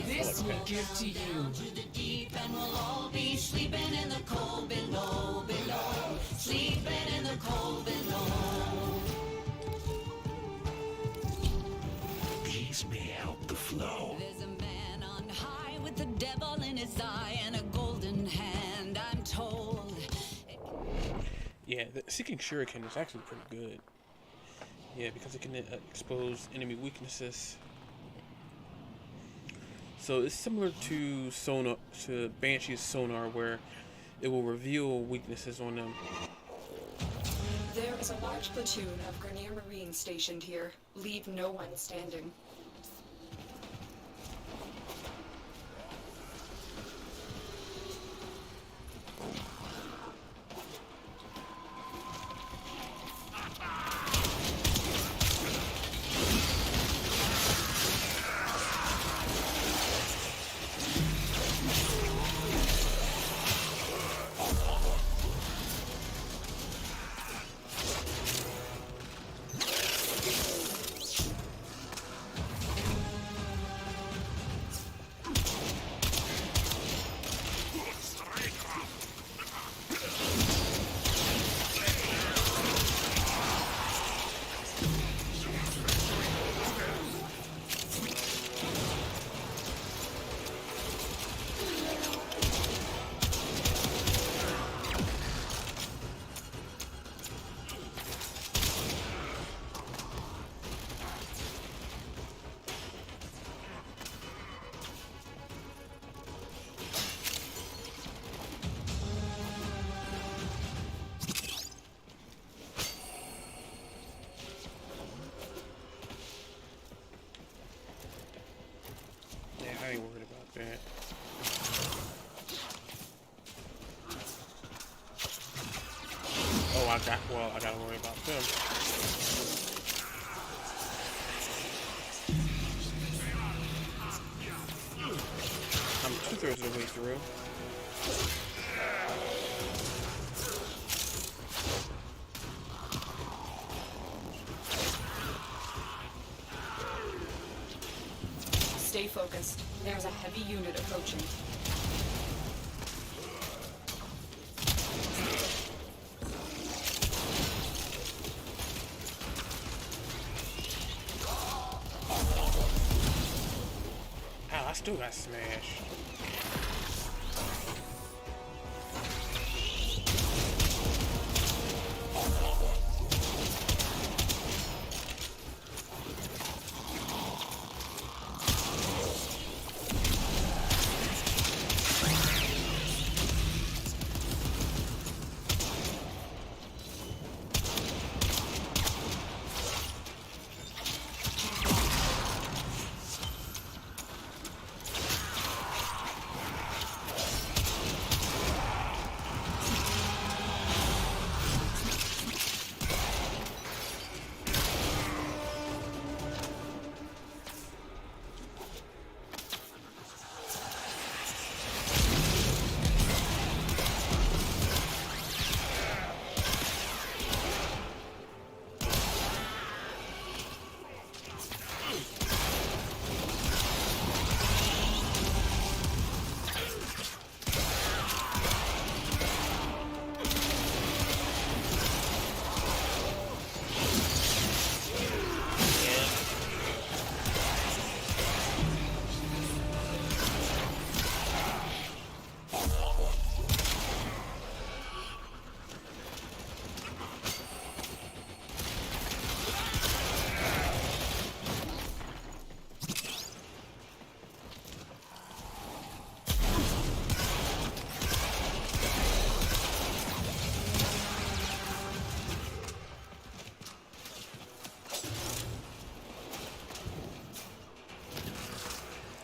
This will give to you. To the deep, and we'll all be sleeping in the cold below, below, sleeping in the cold below. Please may help the flow. There's a man on high with the devil in his eye and a golden hand, I'm told. Yeah, the Seeking Shuriken is actually pretty good. Yeah, because it can expose enemy weaknesses. So it's similar to sonar, to Banshee's sonar, where it will reveal weaknesses on them. There is a large platoon of Grenier Marines stationed here. Leave no one standing. I ain't worried about that. Oh, I gotta worry about them. I'm 2/3 of the way through. Stay focused. There's a heavy unit approaching. I still got smashed.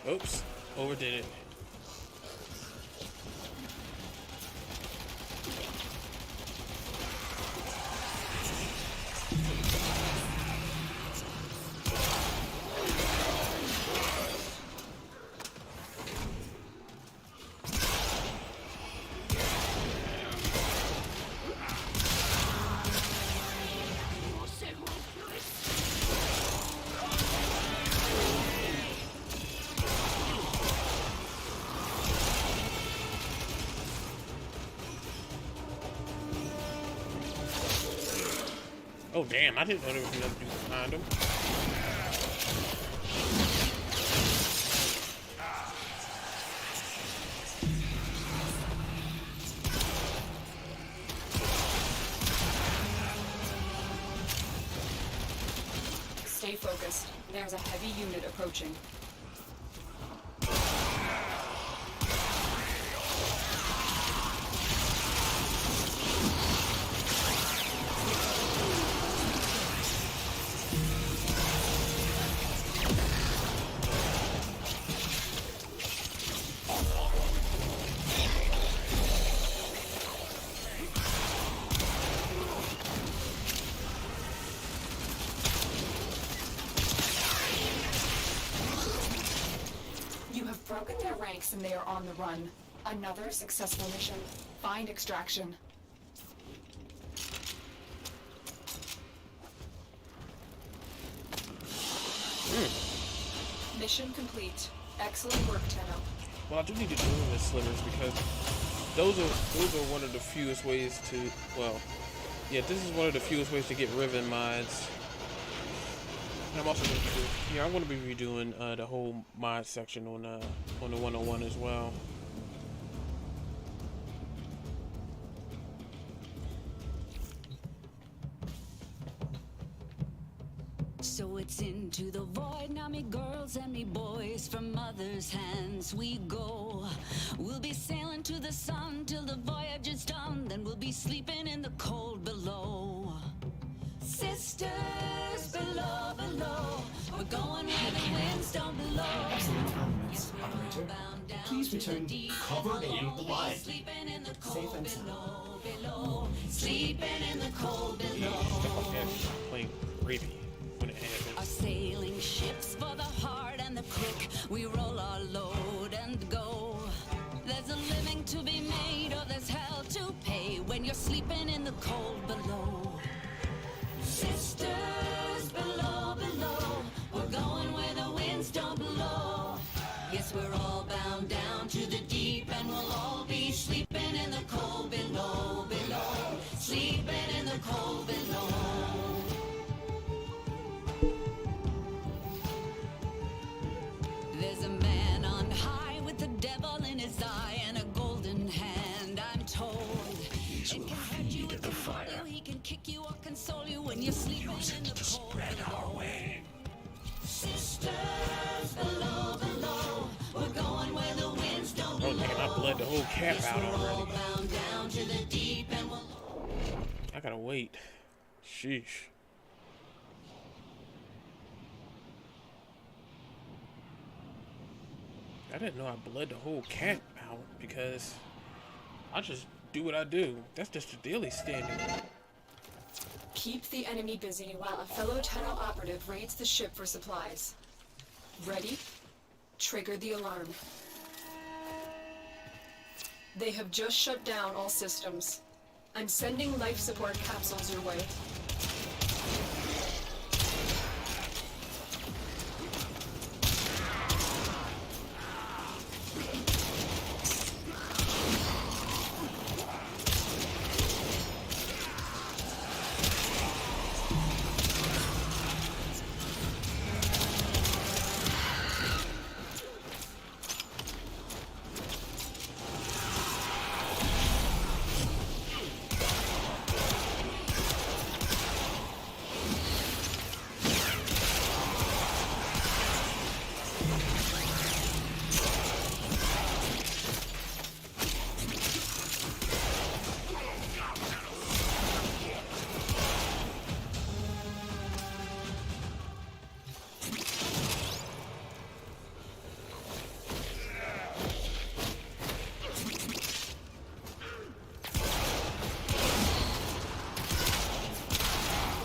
Oops, overdid it. Oh damn, I didn't know there was another dude behind him. Stay focused. There's a heavy unit approaching. Broken their ranks and they are on the run. Another successful mission. Find extraction. Mission complete. Excellent work, Tenno. Well, I do need to do this slivers because those are one of the fewest ways to, well, yeah, this is one of the fewest ways to get Riven mods. And I'm also going to do, yeah, I'm going to be redoing the whole mod section on the 101 as well. So it's into the void now, me girls and me boys, from mother's hands we go. We'll be sailing to the sun till the voyage is done, then we'll be sleeping in the cold below. Sisters below, below, we're going where the winds don't blow. Excellent armaments, operator. Please return covered in blood. Safe and sound. Below, sleeping in the cold below. Stuff like that playing gravy when it happens. Our sailing ships for the hard and the quick, we roll our load and go. There's a living to be made or there's hell to pay when you're sleeping in the cold below. Sisters below, below, we're going where the winds don't blow. Yes, we're all bound down to the deep and we'll all be sleeping in the cold below, below, sleeping in the cold below. There's a man on bled the whole cap out already. I gotta wait. Sheesh. I didn't know I bled the whole camp out because I just do what I do. That's just a daily standing. Keep the enemy busy while a fellow tunnel operative raids the ship for supplies. Ready? Trigger the alarm. They have just shut down all systems. I'm sending life support capsules your way.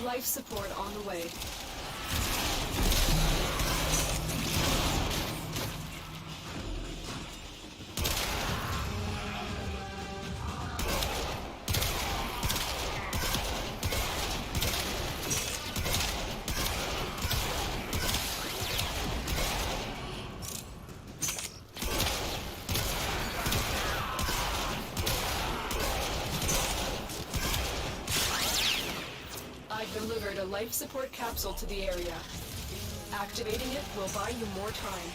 Life support on the way. Delivered a life support capsule to the area. Activating it will buy you more time.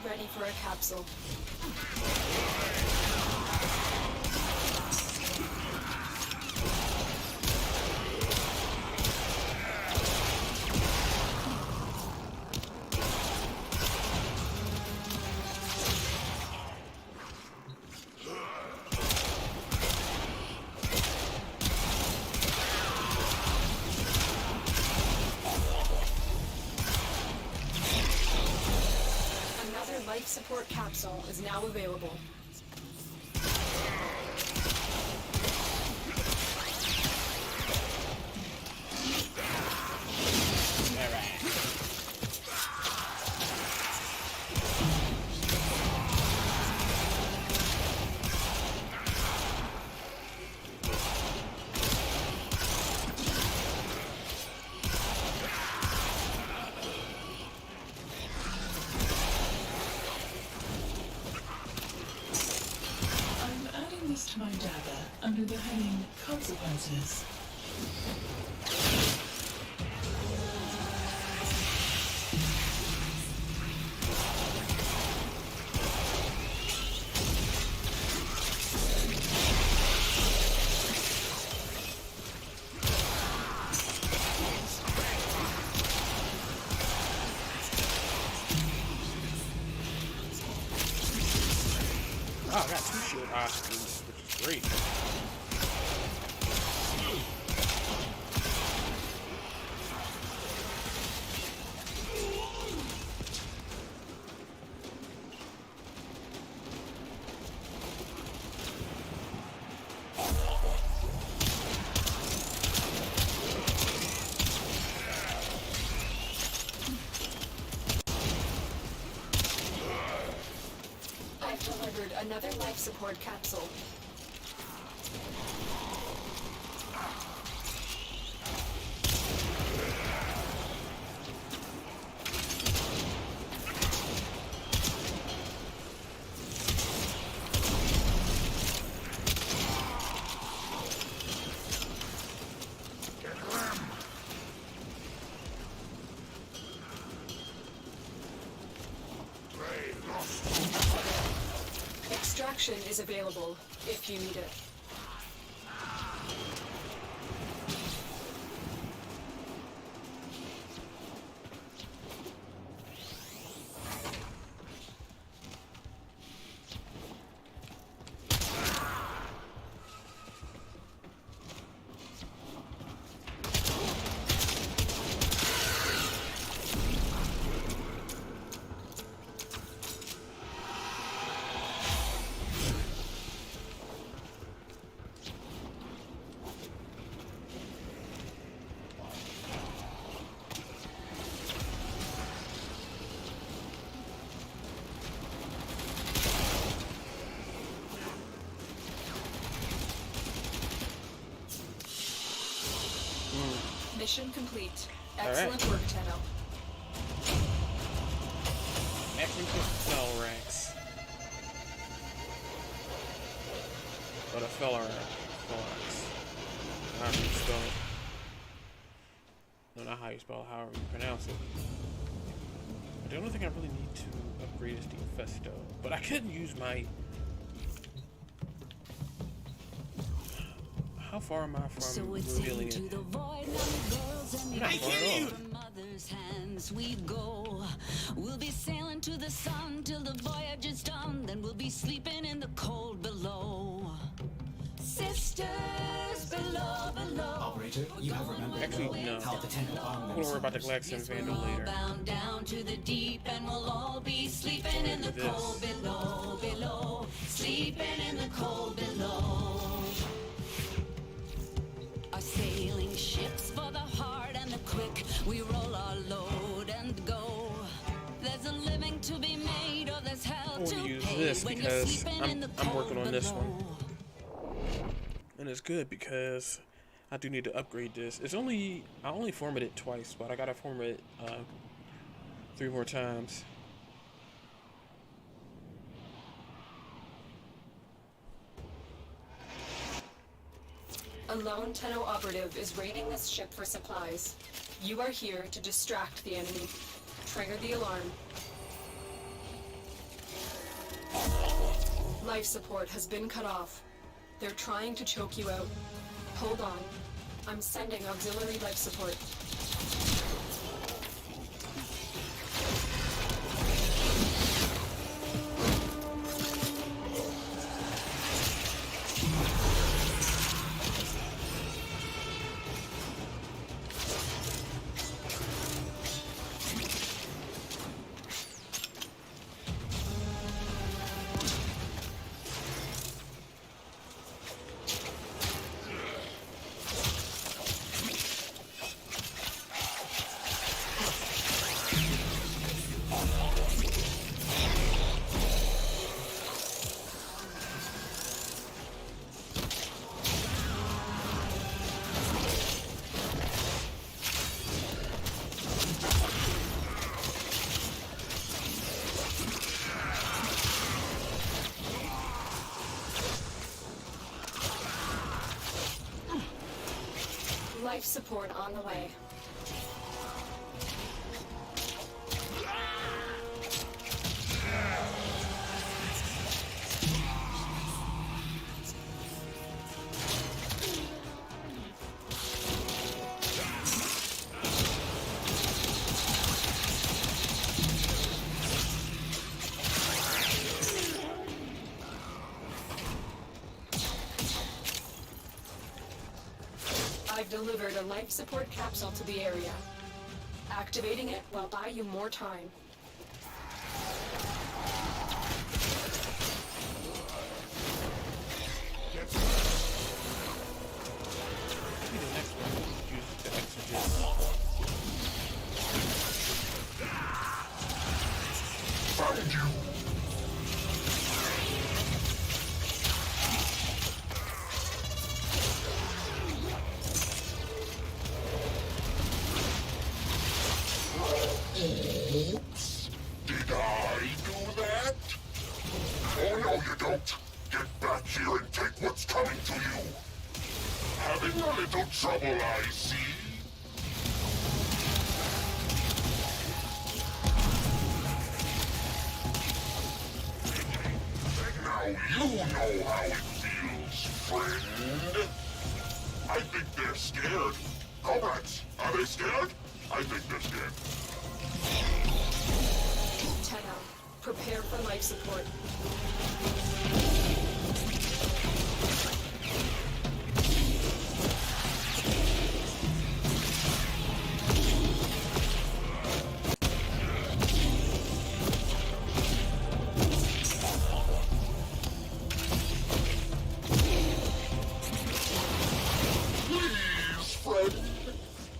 Ready for a capsule. Life support capsule is now available. To my dagger under the heading Consequences. Oh, I got two shield hostages, which is great. delivered another life support capsule. Extraction is available if you need it. Mission complete. Excellent work, Tenno. African fell ranks. But a fell ranks. How do you spell it? No, not how you spell it, however you pronounce it. But the only thing I really need to upgrade is the Festo. But I couldn't use my... How far am I from revealing it? I hear you! From mother's hands we go. We'll be sailing to the sun till the voyage is done. Then we'll be sleeping in the cold below. Sisters below, below. Operator, you have remembered Actually, no. how the Tenno I'm armaments gonna worry about the Glaxon Vandal later. Bound down to the deep, and we'll all be sleeping in the cold below, below. Sleeping in the cold below. Our sailing ships for the hard and the quick. We roll our load and go. There's a living to be made, or there's hell I want to to use pay this when you're because sleeping in the I'm cold working on this below. one. And it's good because I do need to upgrade this. I only formatted it twice, but I gotta format it 3 more times. A lone Tenno operative is raiding this ship for supplies. You are here to distract the enemy. Trigger the alarm. Life support has been cut off. They're trying to choke you out. Hold on. I'm sending auxiliary life support. Life support on the way. I've delivered a life support capsule to the area. Activating it will buy you more time. you don't. Get back here and take what's coming to you. Having a little trouble, I see. Now you know how it feels, friend. I think they're scared. Comrades, are they scared? I think they're scared. Tenno, prepare for life support. Please, friend.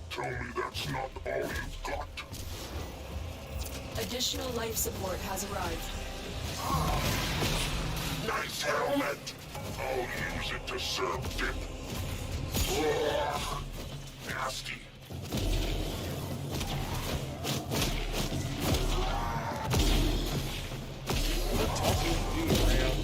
Tell me that's not all you've got. Additional life support has arrived. Nice helmet! I'll use it to serve dip. Ugh, nasty. What talking you do around?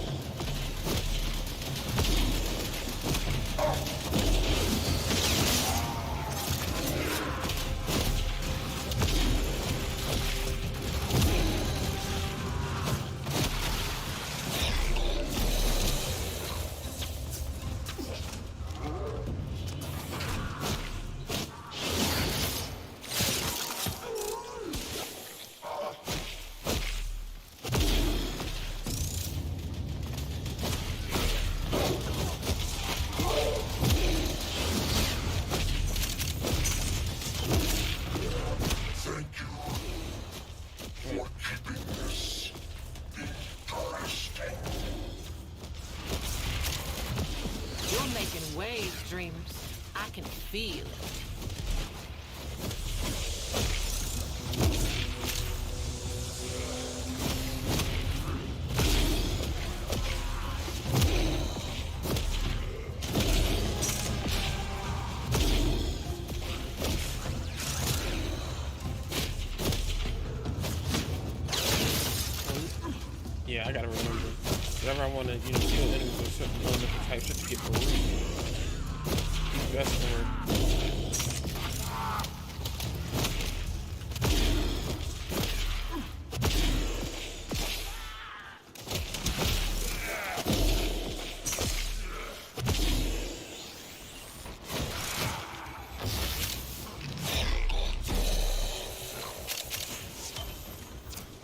Thank you for keeping this interesting. You're making waves, Dreamers. I can feel it. Yeah, I gotta remember. Whenever I want to, kill enemies with certain different types just to get the root. Keep best for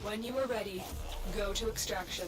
When you are ready, go to extraction.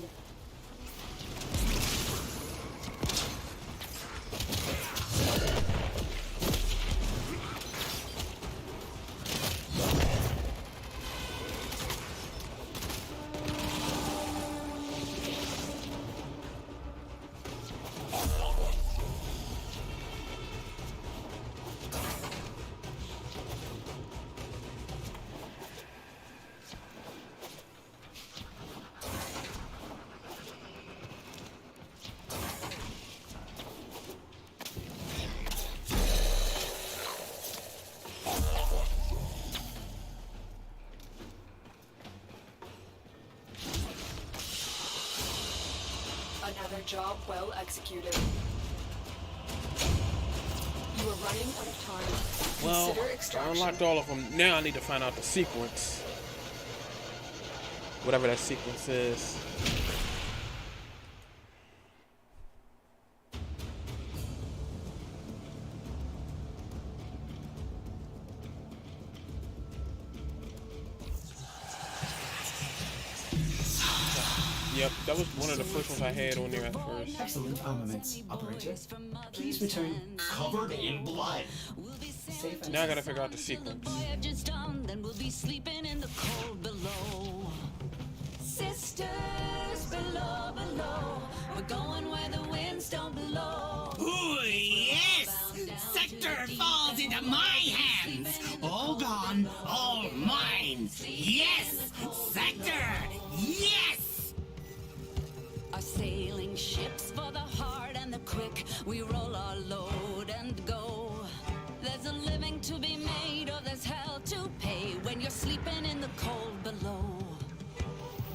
Another job well executed. You are running out of time. Well, Consider I extraction. unlocked all of them. Now I need to find out the sequence. Whatever that sequence is. Yep, that was one of the first ones I had on there at first. Excellent armaments, operator. Please return covered in blood. Safe and Now I gotta figure out the sequence. Voyage's done, then we'll be sleeping in the cold below. Sisters below, below. We're going where the winds don't blow. Ooh, yes! Sector falls into my hands! All gone, all mine! Yes! Sector! Yes! Our sailing ships for the hard and the quick. We roll our load and go. There's a living to be made, or there's hell to pay when you're sleeping in the cold below.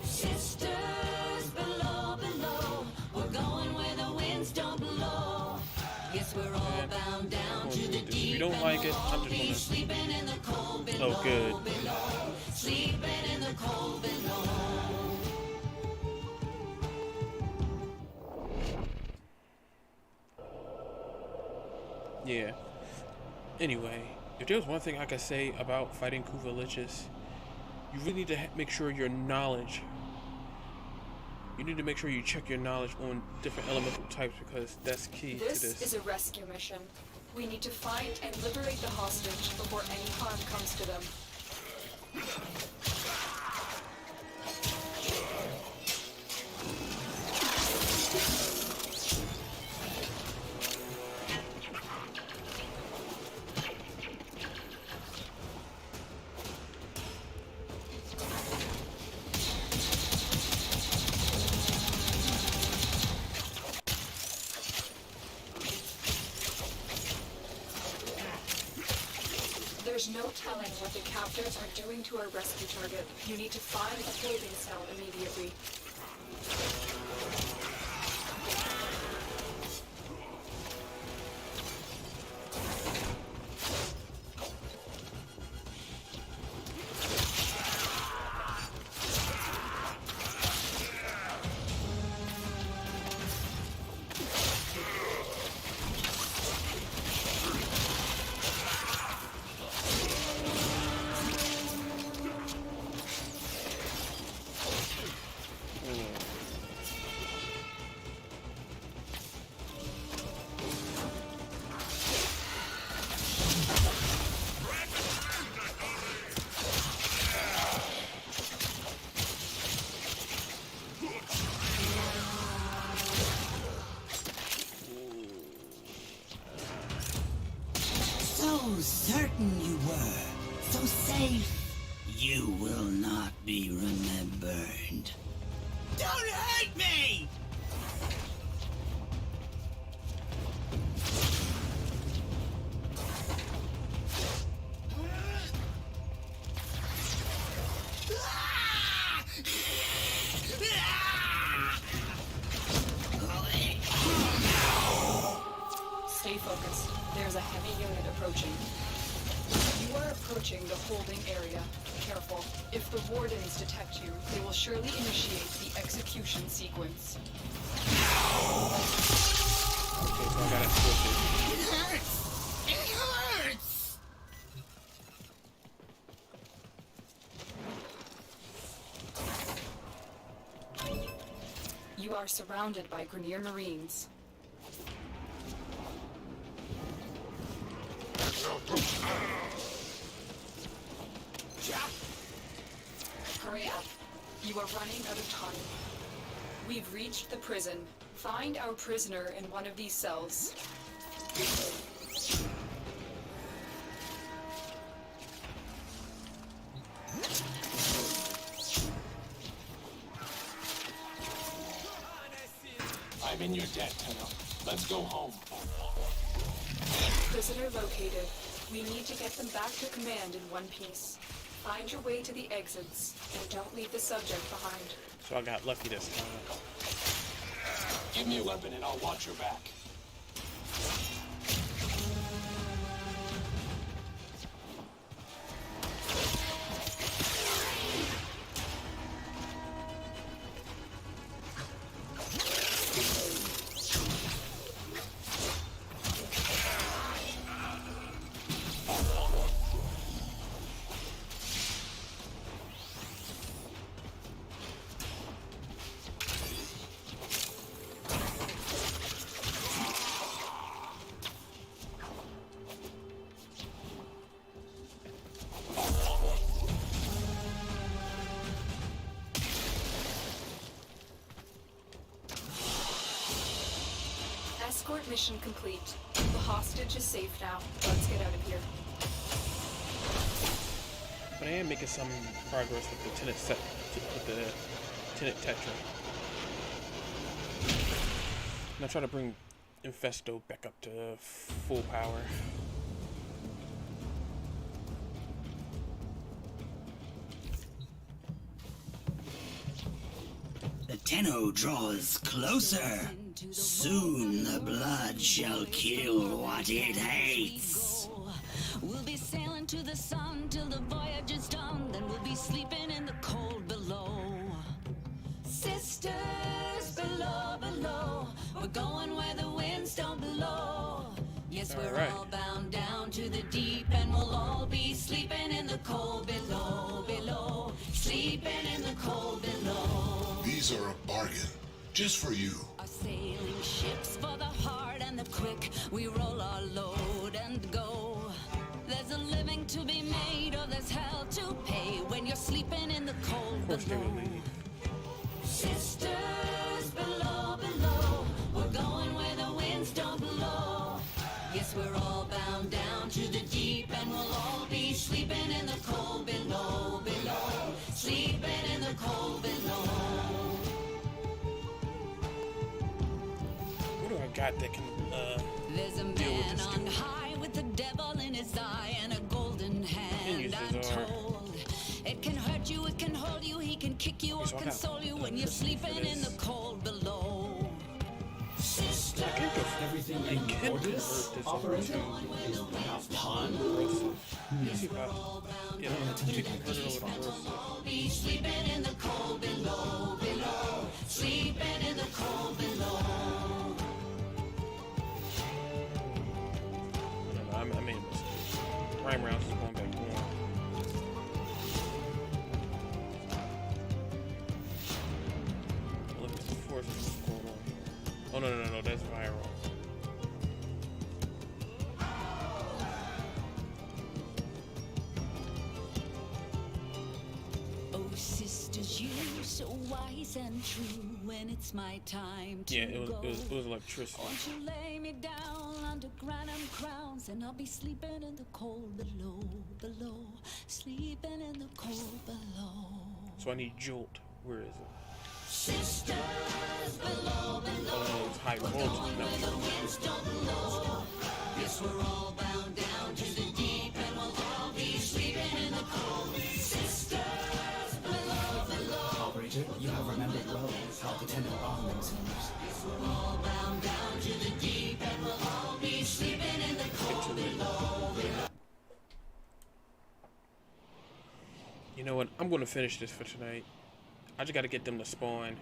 Sisters below, below. don't like it, I'm just gonna... Oh, good. Yeah. Anyway, if there was one thing I could say about fighting Kuva Liches, you really need to make sure your knowledge... You need to make sure you check your knowledge on different elemental types because that's key to this. This is a rescue mission. We need to find and liberate the hostage before any harm comes to them. There's no telling what the captors are doing to our rescue target. You need to find a holding cell immediately. So certain you were, so safe. You will not be remembered. Don't hurt me! Stay focused. There's a heavy unit approaching. You are approaching the holding area. Careful. If the wardens detect you, they will surely initiate the execution sequence. Okay, so I gotta switch it. It hurts! It hurts! You are surrounded by Grineer Marines. Hurry up. You are running out of time. We've reached the prison. Find our prisoner in one of these cells. I'm in your debt, Tenno. Let's go home. Prisoner located. We need to get them back to command in one piece. Find your way to the exits, and don't leave the subject behind. So I got lucky this time. Give me a weapon and I'll watch your back. Escort mission complete. The hostage is safe now. Let's get out of here. But I am making some progress with the Tenant Tetra. And I try to bring Infesto back up to full power. The Tenno draws closer. Soon the blood shall kill what it hates. We'll be sailing to the sun till the voyage is done. Then we'll be sleeping in the cold below. Sisters below, below. We're going where the winds don't blow. Yes, we're all bound down to the deep, and we'll all be sleeping in the cold below, below. Sleeping in the cold below. These are a bargain, just for you. Our sailing ships for the hard and the quick. We roll our load and go. There's a living to be made, or there's hell to pay when you're sleeping in the cold below. Sisters below, below. We're going where the winds don't blow. Yes, we're all bound down to the deep, and we'll all be sleeping in the cold below, below. Sleeping in the cold below. What do I got that can There's a man on high with the devil in his eye and a golden hand, I'm told. It can hurt you, it can hold you, he can kick you or console you when you're sleeping in the cold below. Sister, Everything in Ordis, operator, is that pawn? Yeah, be sleeping in the cold below, below. Sleeping in the cold below. I mean, prime rounds is going back more. Look at the force that's going on. Oh no, that's viral. Oh, sisters, you so wise and true. When it's my time to it go, was electricity. won't you lay me down under granite crowns, and I'll be sleeping in the cold below, below. Sleeping in the cold below. So I need Jolt. Where is it? Sisters below, below. Oh, it's high voltage now. The winds don't blow. Yes, we're all bound down to the deep, and we'll all be sleeping in the cold. Sisters below, below. Operator, you have remembered well how to tend to arm themselves. We're all bound down to the deep, and we'll all be sleeping in the cold below, below. You know what? I'm going to finish this for tonight. I just got to get them to spawn.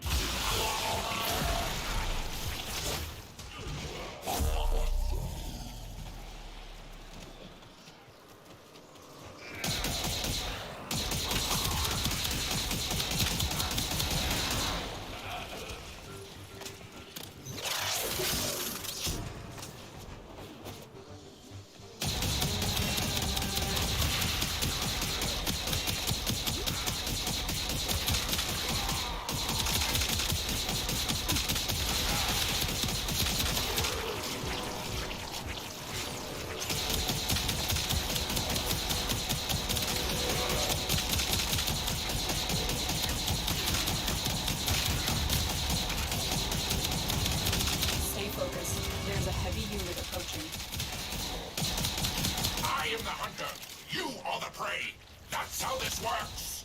I am the hunter. You are the prey. That's how this works.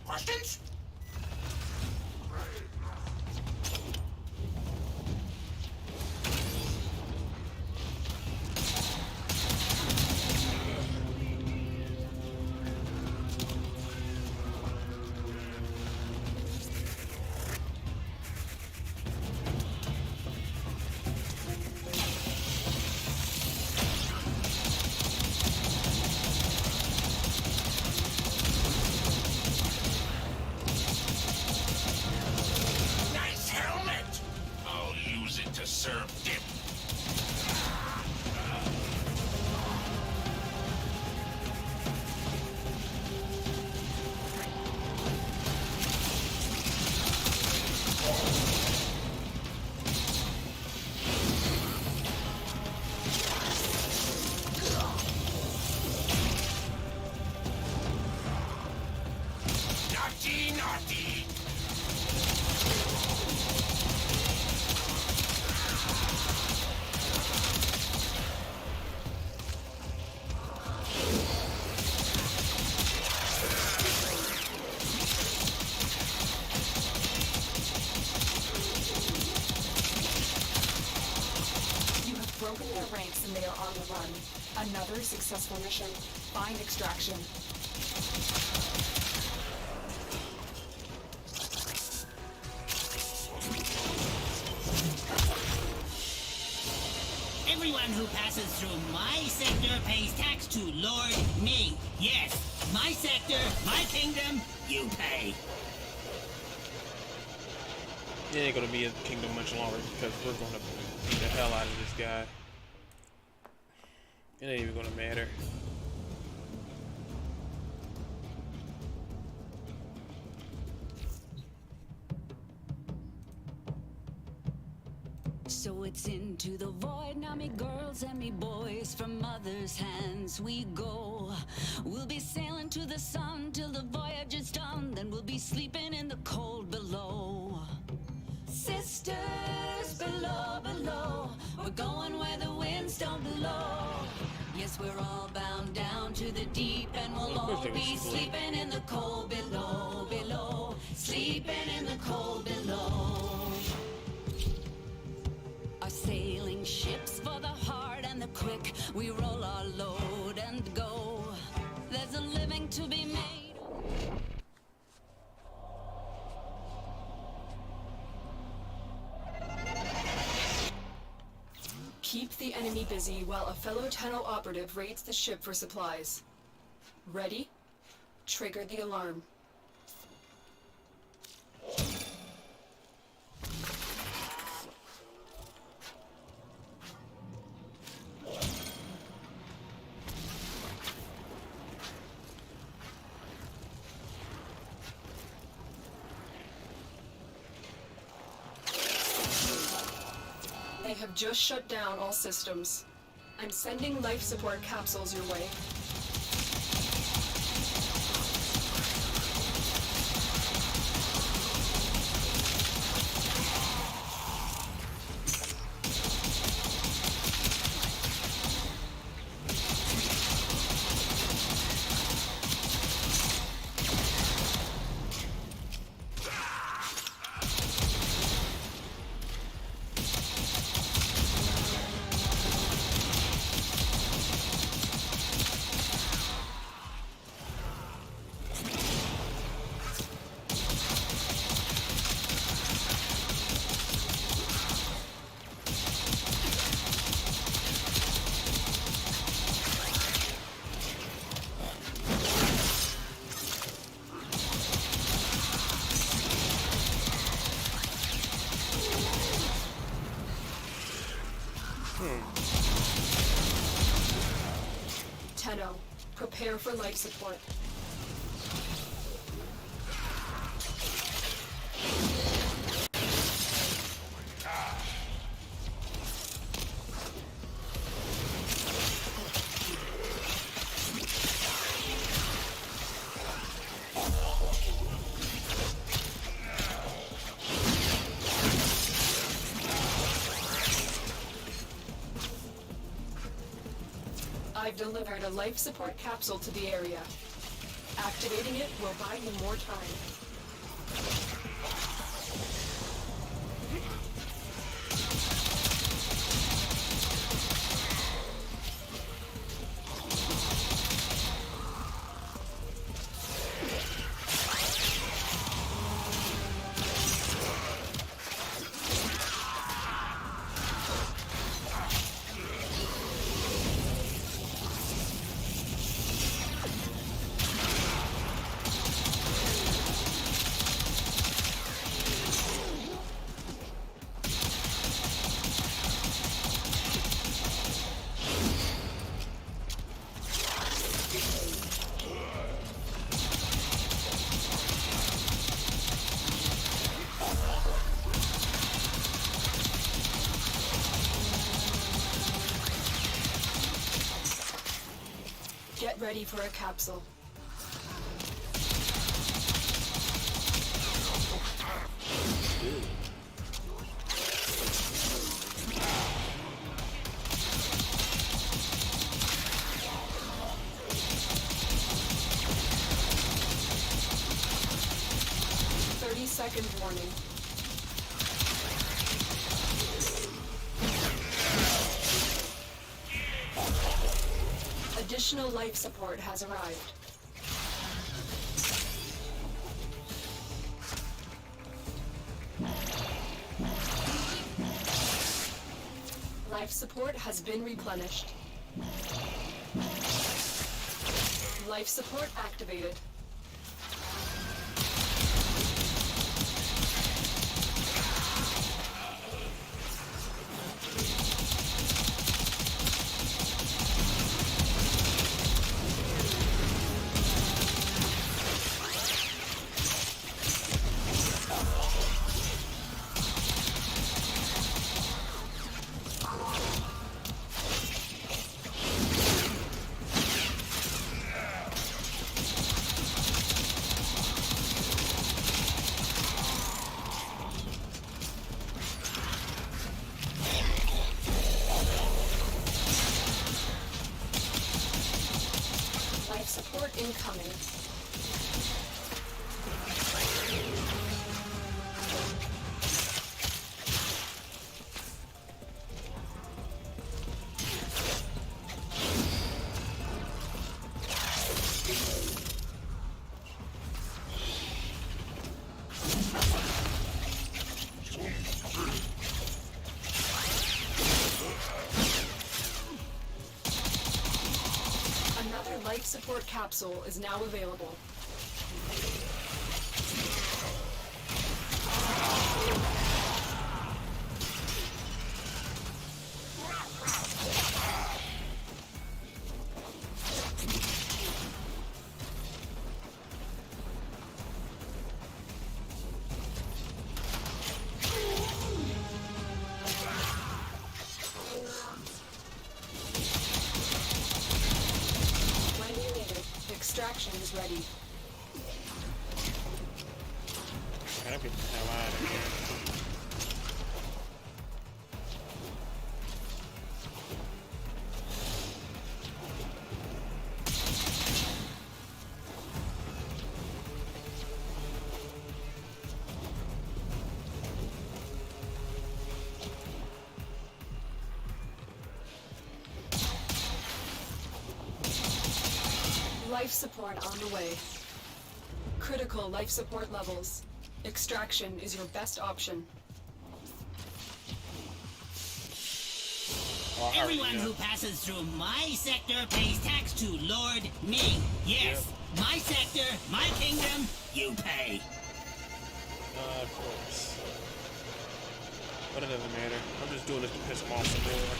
Questions? Nice helmet. I'll use it to serve dip. Naughty, naughty. You have broken their ranks and they are on the run. Another successful mission. Find extraction. Everyone who passes through my sector pays tax to Lord me. Yes, my sector, my kingdom, you pay. It ain't gonna be a kingdom much longer because we're gonna beat the hell out of this guy. It ain't even gonna matter. So it's into the void now, me girls and me boys. From mother's hands we go. We'll be sailing to the sun till the voyage is done. Then we'll be sleeping in the cold below. Sisters below, below. We're going where the winds don't blow. Yes, we're all bound down to the deep, and we'll all be sleeping in the cold below, below. Sleeping in the cold below. Our sailing ships for the hard and the quick. We roll our load and go. There's a living to be made. Keep the enemy busy while a fellow Tenno operative raids the ship for supplies. Ready? Trigger the alarm. They have just shut down all systems. I'm sending life support capsules your way. Tenno, prepare for life support. I've delivered a life support capsule to the area. Activating it will buy you more time. Get ready for a capsule. Second warning. Additional life support has arrived. Life support has been replenished. Life support activated. Support incoming. Life support capsule is now available. Extraction is ready. I gotta get the hell out of here. Life support on the way. Critical life support levels. Extraction is your best option. Everyone who passes through my sector pays tax to Lord Ming. Yes, my sector, my kingdom, you pay. Of course. But it doesn't matter. I'm just doing this to piss him off some more.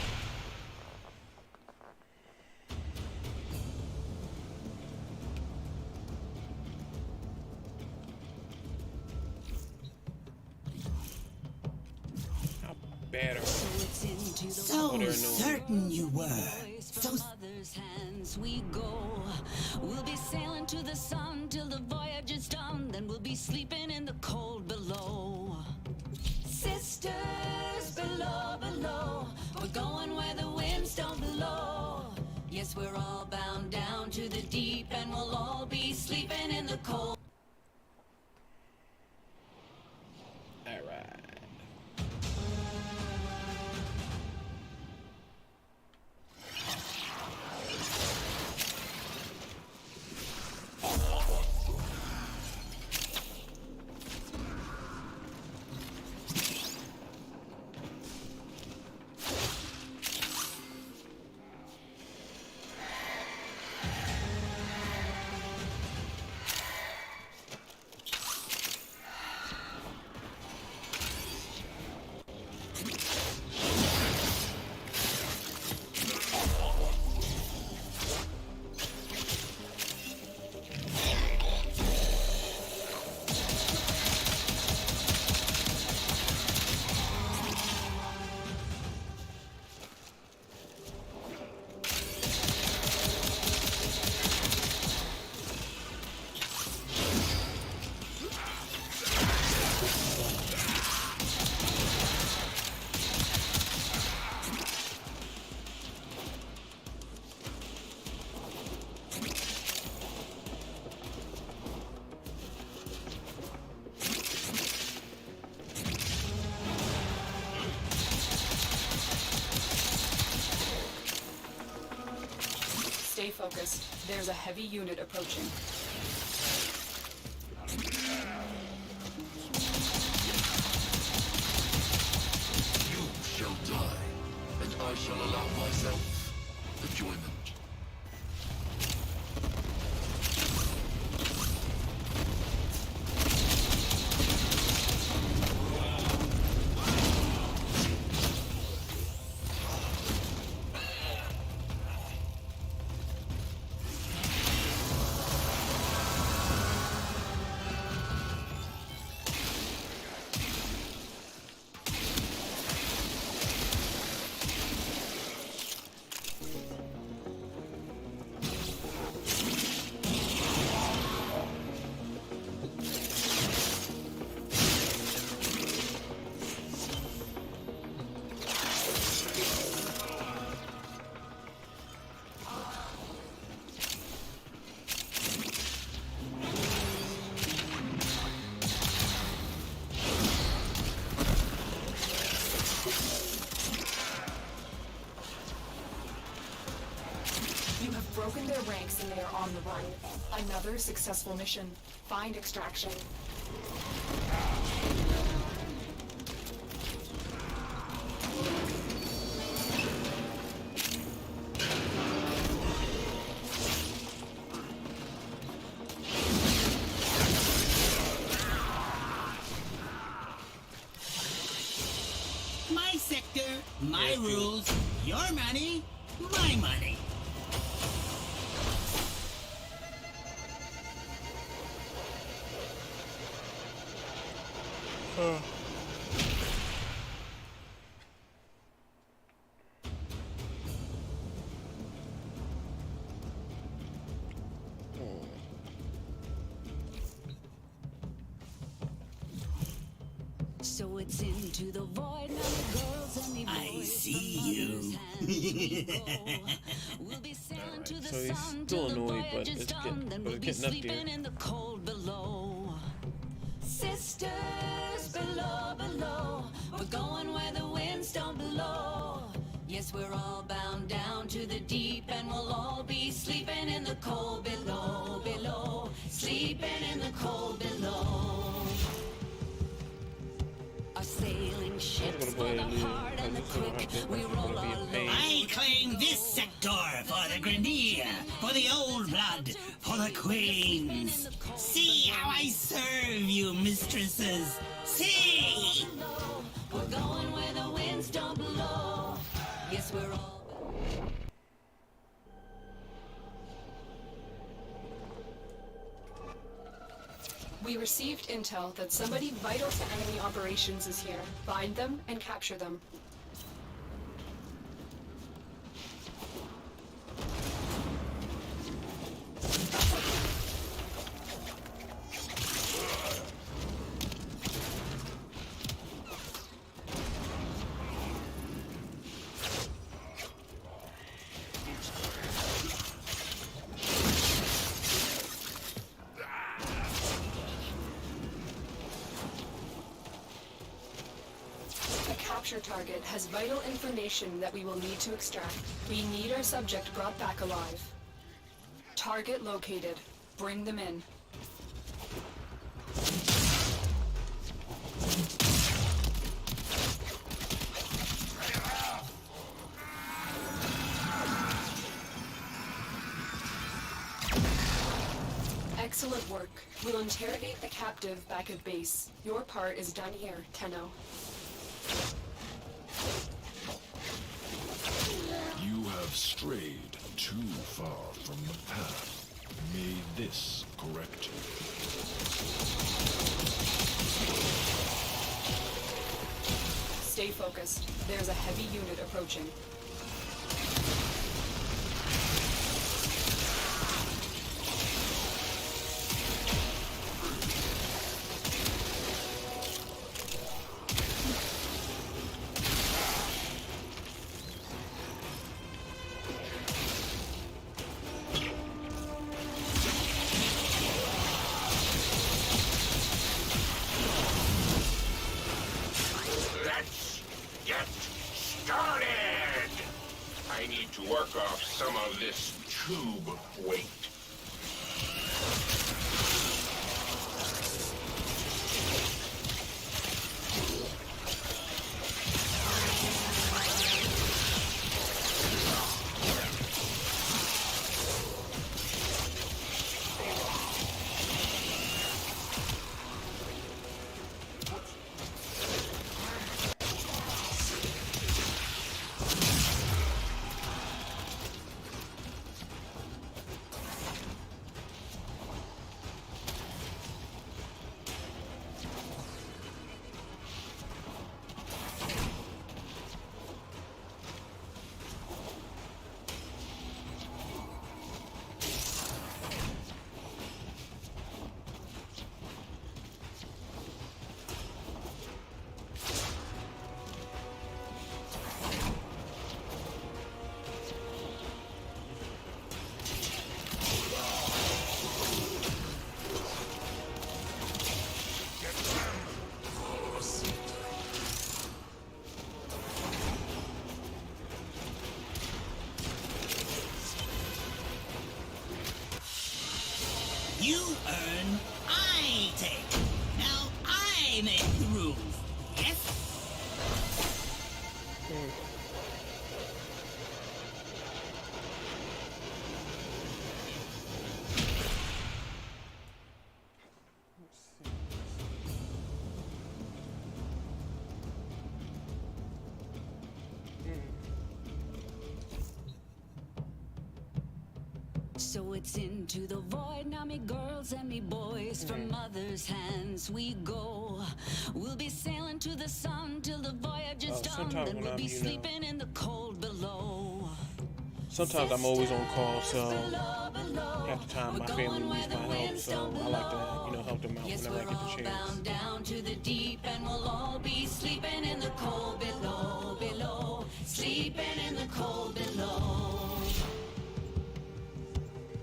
So certain you were. So hands we go. We'll be sailing to the sun till the voyage is done. Then we'll be sleeping in the cold below. Sisters below, below. We're going where the winds don't blow. Yes, we're all bound down to the deep, and we'll all be sleeping in the cold. Alright. focused. There's a heavy unit approaching. You shall die, and I shall allow myself enjoyment. Broken their ranks and they are on the run. Another successful mission. Find extraction. My sector, my rules, your money, my money. So it's into the void, now the girls and the boys. I see you. We'll be sailing to the So he's sun still till the annoyed, but voyage is it's done. Then we'll be getting up there. sleeping in the cold below. Sisters below, below. We're going where the winds don't blow. Yes, we're all bound down to the deep, and we'll all be sleeping in the cold below, below. Sleeping in the cold below. Our sailing ships for the hard and the quick. We roll our load. I claim this sector for the Grenier, for the old blood, for the queens. See how I serve you, mistresses. See! We're going where the winds don't blow. Yes, we're all. We received intel that somebody vital to enemy operations is here. Find them and capture them. Capture target has vital information that we will need to extract. We need our subject brought back alive. Target located. Bring them in. Excellent work. We'll interrogate the captive back at base. Your part is done here, Tenno. You have strayed too far from the path. May this correct you. Stay focused. There's a heavy unit approaching. Get started! I need to work off some of this cube weight. You earn, I take. Now I make the rules. Yes? So it's into the void now, me girls and me boys. From mother's hands we go. We'll be sailing to the sun till the voyage is done. Then we'll be sleeping in the cold below. Sometimes I'm always on call, so half the time my family needs my help, so I like to, help them out whenever I get the chance. Bound down to the deep, and we'll all be sleeping in the cold below, below. Sleeping in the cold below.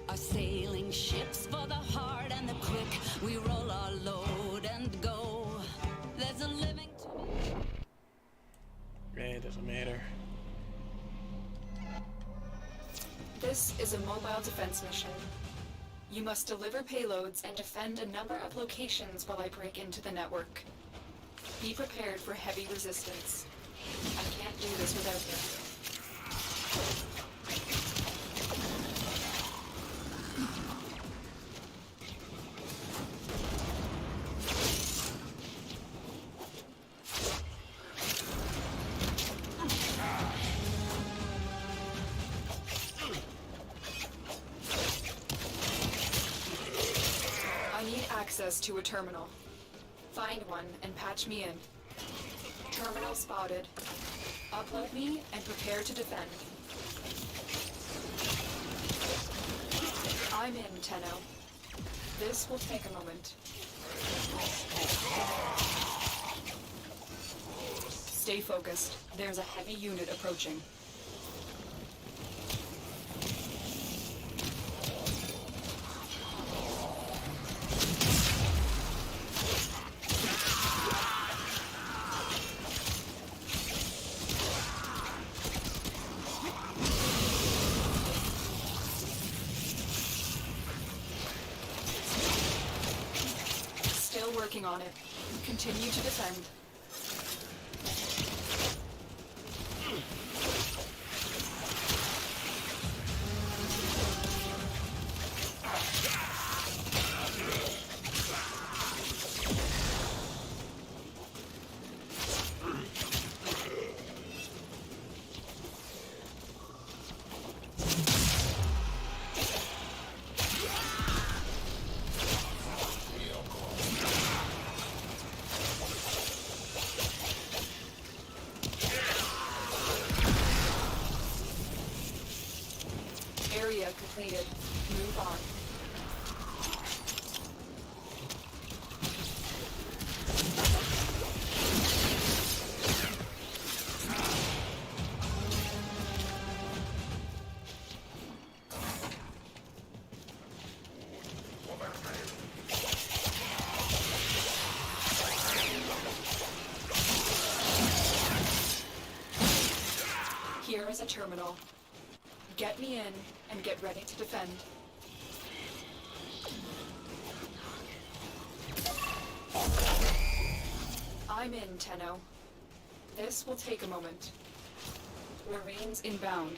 Our sailing ships for the hard and the quick. We roll our load and go. There's a living to be. It doesn't matter. This is a mobile defense mission. You must deliver payloads and defend a number of locations while I break into the network. Be prepared for heavy resistance. I can't do this without you. Access to a terminal. Find one and patch me in. Terminal spotted. Upload me and prepare to defend. I'm in, Tenno. This will take a moment. Stay focused. There's a heavy unit approaching. Working on it. Continue to defend. Completed. Move on. Here is a terminal. Get me in and get ready to defend. I'm in, Tenno. This will take a moment. Marines inbound.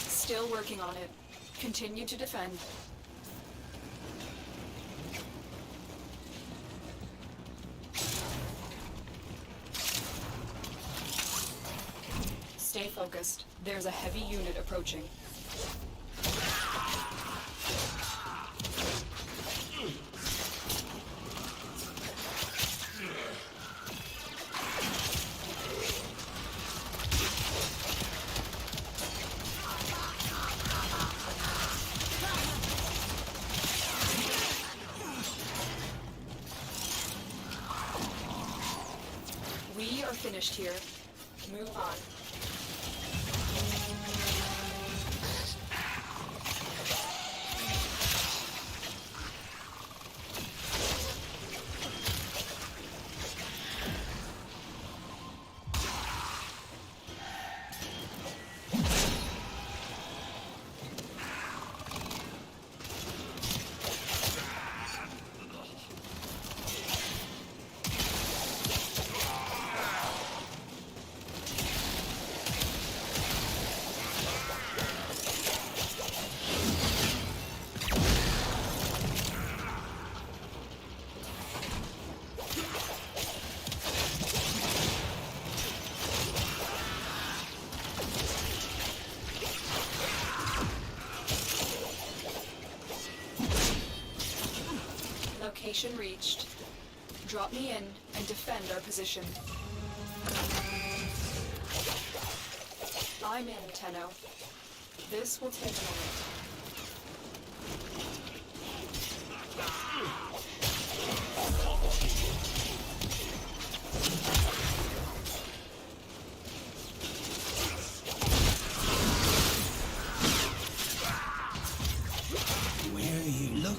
Still working on it. Continue to defend. Stay focused. There's a heavy unit approaching. We are finished here. Move on. Location reached. Drop me in and defend our position. I'm in, Tenno. This will take a moment. Where you look,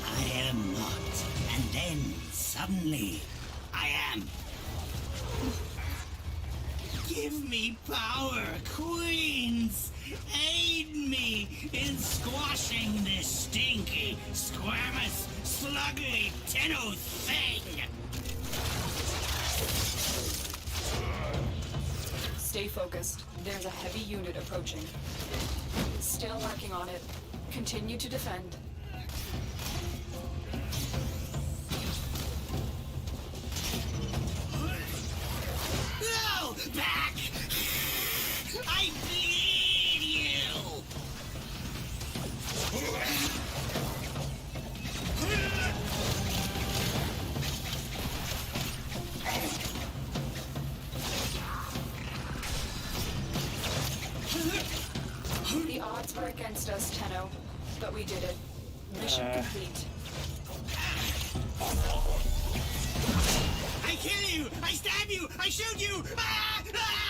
I am not. And then, suddenly, I am. Give me power, queens! Aid me in squashing this stinky, squamous, sluggy Tenno thing! Stay focused. There's a heavy unit approaching. Still working on it. Continue to defend. No! Back! I bleed you! The odds were against us, Tenno, but we did it. Mission complete. I kill you! I stab you! I shoot you! Ah! Ah!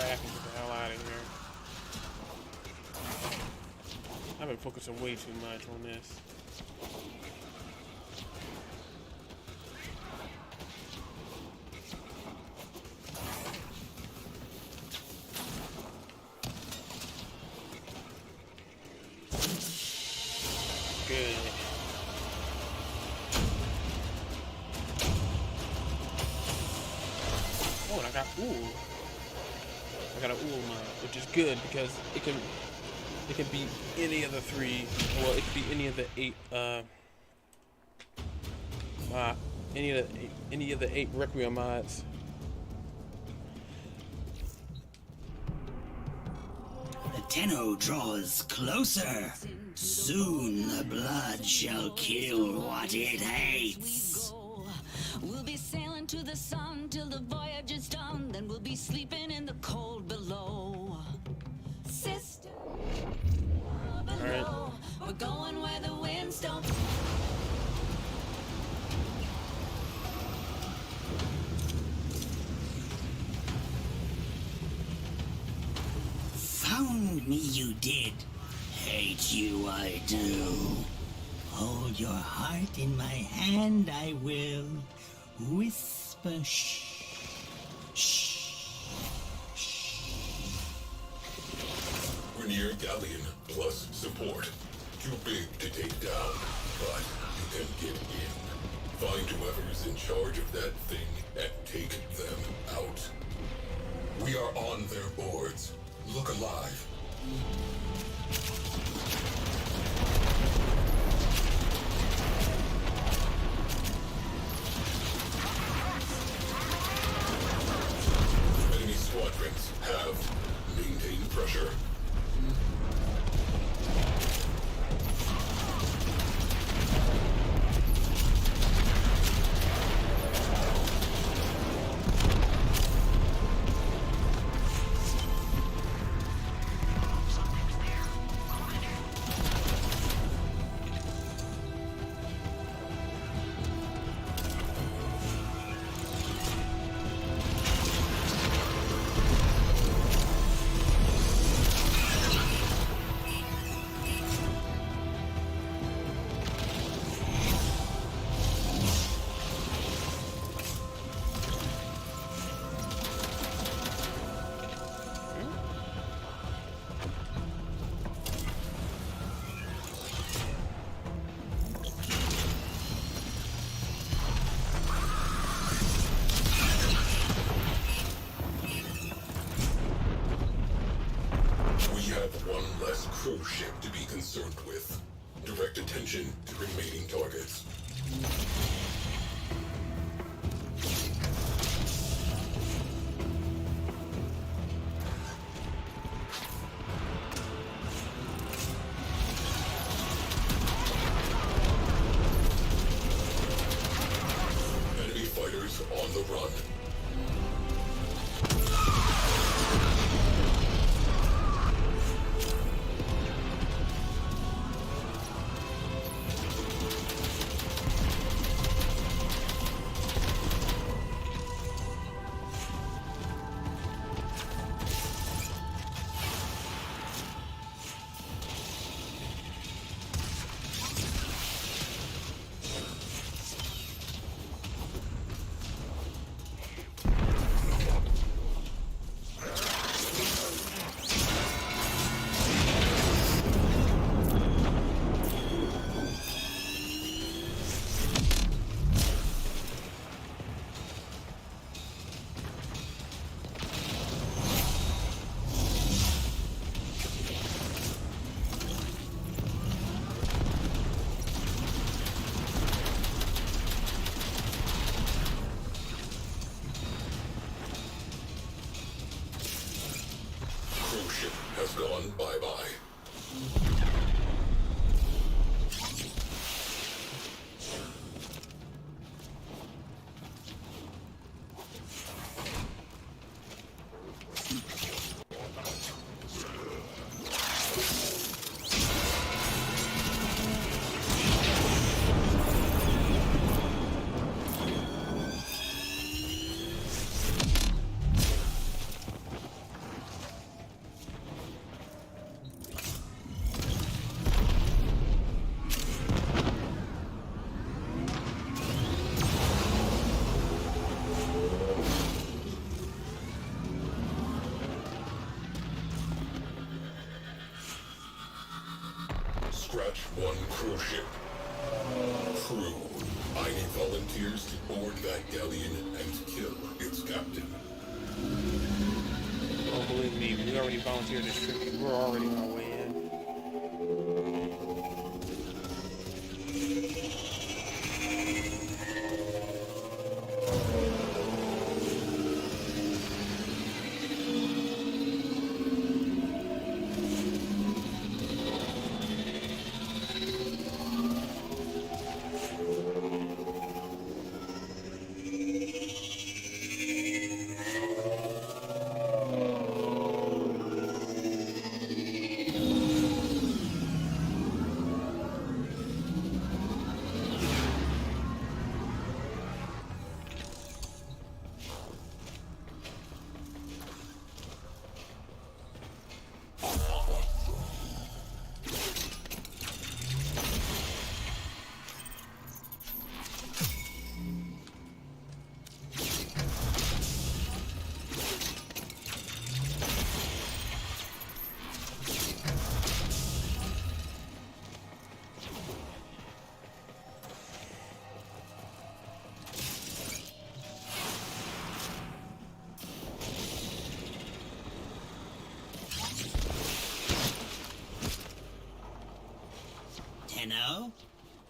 crap and get the hell out of here. I've been focusing way too much on this. Good. Oh, and I got ooh. I got an ooh mod, which is good because it can be any of the 3. Well, it could be any of the 8. Any of the 8 Requiem mods. The Tenno draws closer. Soon the blood shall kill what it hates. We'll be sailing to the sun till the voyage is done. Then we'll be sleeping in the cold below. Sister, below. We're going where the winds don't. Found me, you did. Hate you, I do. Hold your heart in my hand, I will. Whisper, shh, shh, shh. Grenier Galleon plus support. Too big to take down, but you can get in. Find whoever's in charge of that thing and take them out. We are on their boards. Look alive. Enemy squadrons have maintained pressure. Cruise ship to be concerned with. Direct attention to remaining targets. Enemy fighters on the run. Has gone bye-bye. scratch one cruise ship. Crew, I need volunteers to board that galleon and kill its captain. Oh, believe me, we already volunteered this trip. We're already on our way in.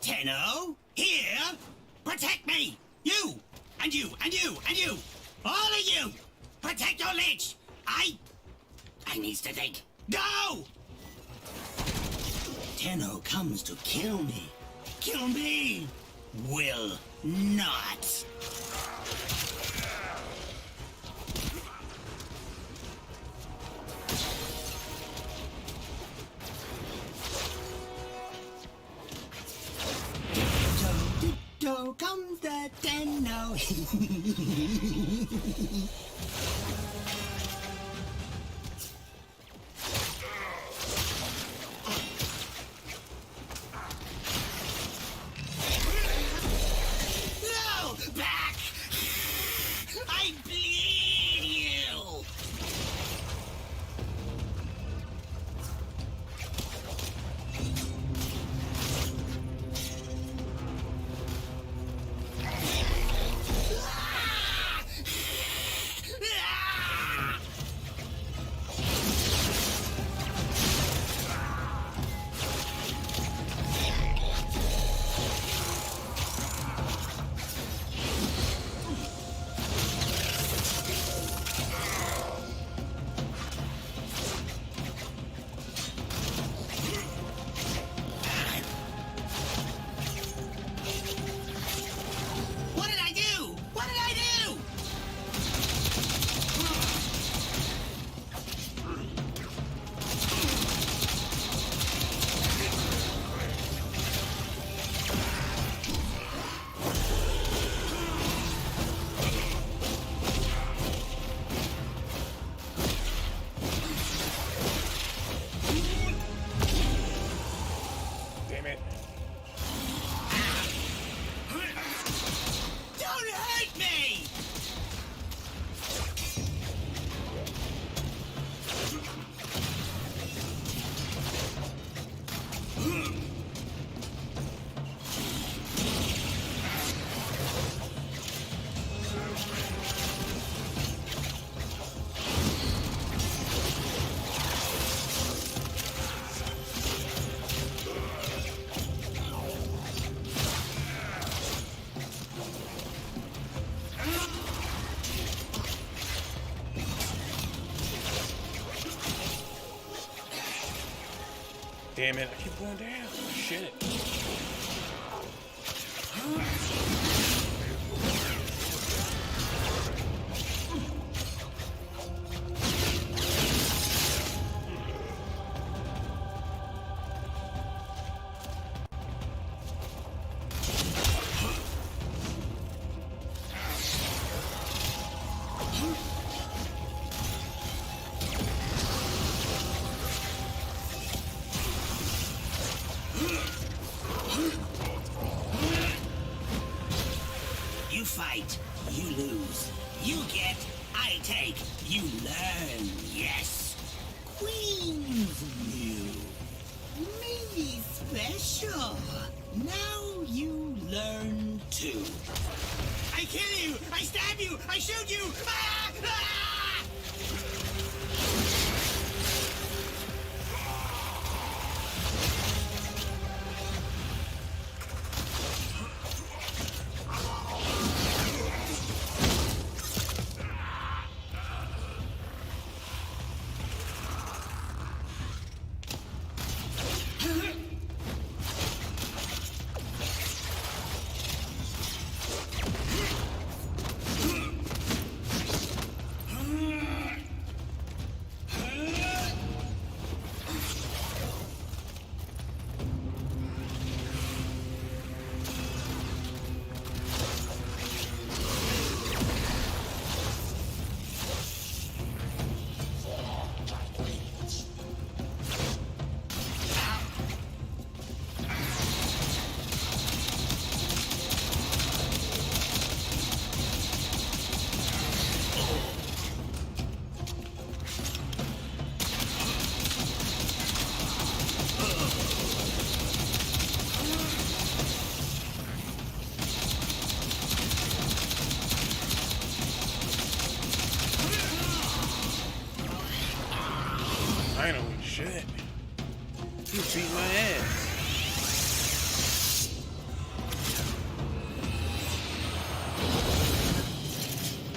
Tenno? Here? Protect me! You! And you! And you! And you! All of you! Protect your Lich! I needs to think. Go! Tenno comes to kill me. Kill me! Will not. So comes the Tenno. No! Back! I bleed you! Damn it, I keep going down. Shit. You fight, you lose. You get, I take, you learn. Yes. Queen's new. Me shoot you! Ah! Ah! Finally, shit. You beat my ass.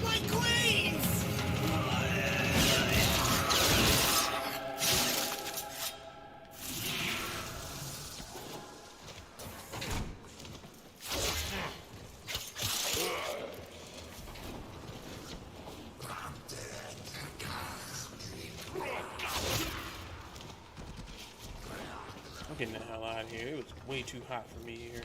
My queens! I'm getting the hell out of here. It was way too hot for me here.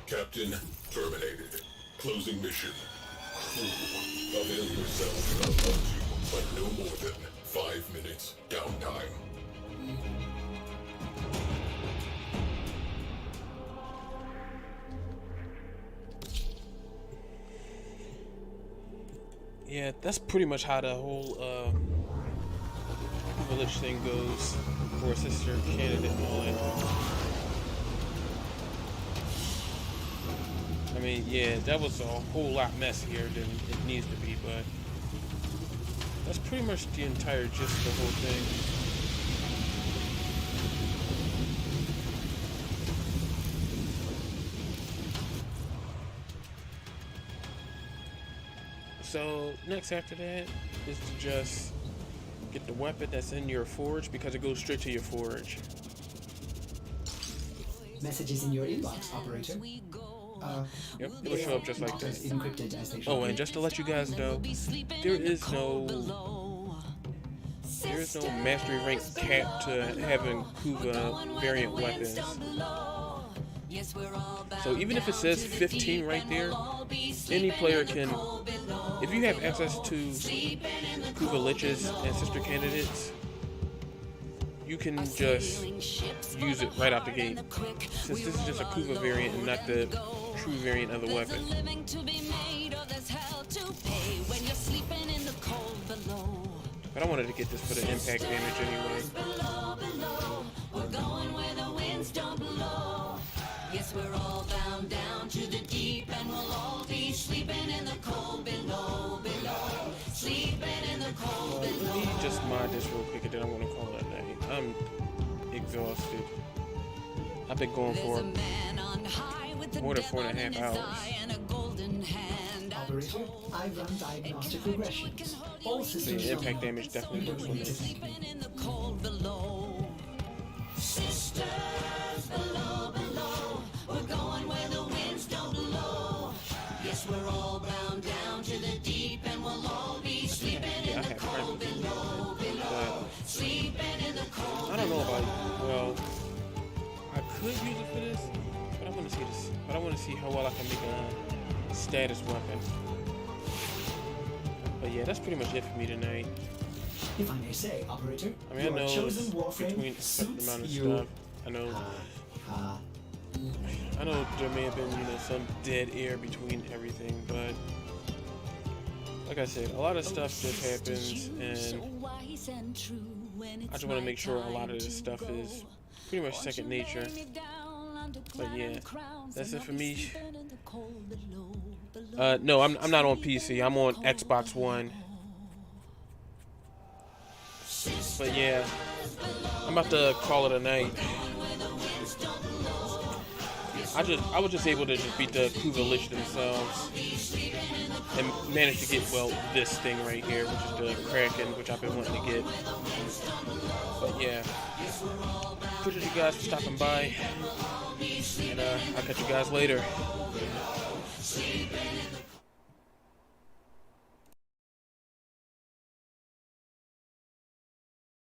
Captain terminated. Closing mission. Crew, avail yourself up to, but no more than 5 minutes downtime. Yeah, that's pretty much how the whole village thing goes for a sister candidate and all that. I mean, yeah, that was a whole lot messier than it needs to be, but that's pretty much the entire gist of the whole thing. So next after that is to just get the weapon that's in your forge, because it goes straight to your forge. Messages in your inbox, operator. Yep, it will show up just like Not as that. encrypted as they should Oh, be. and just to let you guys know, there is no mastery rank cap to having Kuva variant weapons. So even if it says 15 right there, any player can, if you have access to Kuva Liches and sister candidates, you can just use it right out the gate, since this is just a Kuva variant and not the true variant of the weapon. But I wanted to get this for the impact damage anyway. Yes, we're all bound down to the deep, and we'll all be sleeping in the cold below, below. Sleeping in the cold below. Let me just mod this real quick and then I want to call it a night. I'm exhausted. I've been going for more than 4.5 hours. Operator, I run diagnostic regressions. All systems The impact damage definitely works on this. Sisters below, below. We're going where the winds don't blow. Yes, we're all bound down to the deep, and we'll all be sleeping in the cold below, below. Sleeping in the cold. I don't know about, well, I could use it for this, but I want to see this. But I want to see how well I can make a status weapon. But yeah, that's pretty much it for me tonight. If I may say, operator, I mean, I your know chosen it's warframe between a certain suits amount of you. stuff. I know there may have been, some dead air between everything, but like I said, a lot of stuff just happens, and I just want to make sure a lot of this stuff is pretty much second nature. But yeah, that's it for me. No, I'm not on PC. I'm on Xbox One. But yeah, I'm about to call it a night. I was just able to just beat the Kuva Lich themselves and managed to get, well, this thing right here, which is the Kraken, which I've been wanting to get. But yeah, appreciate you guys for stopping by, and I'll catch you guys later.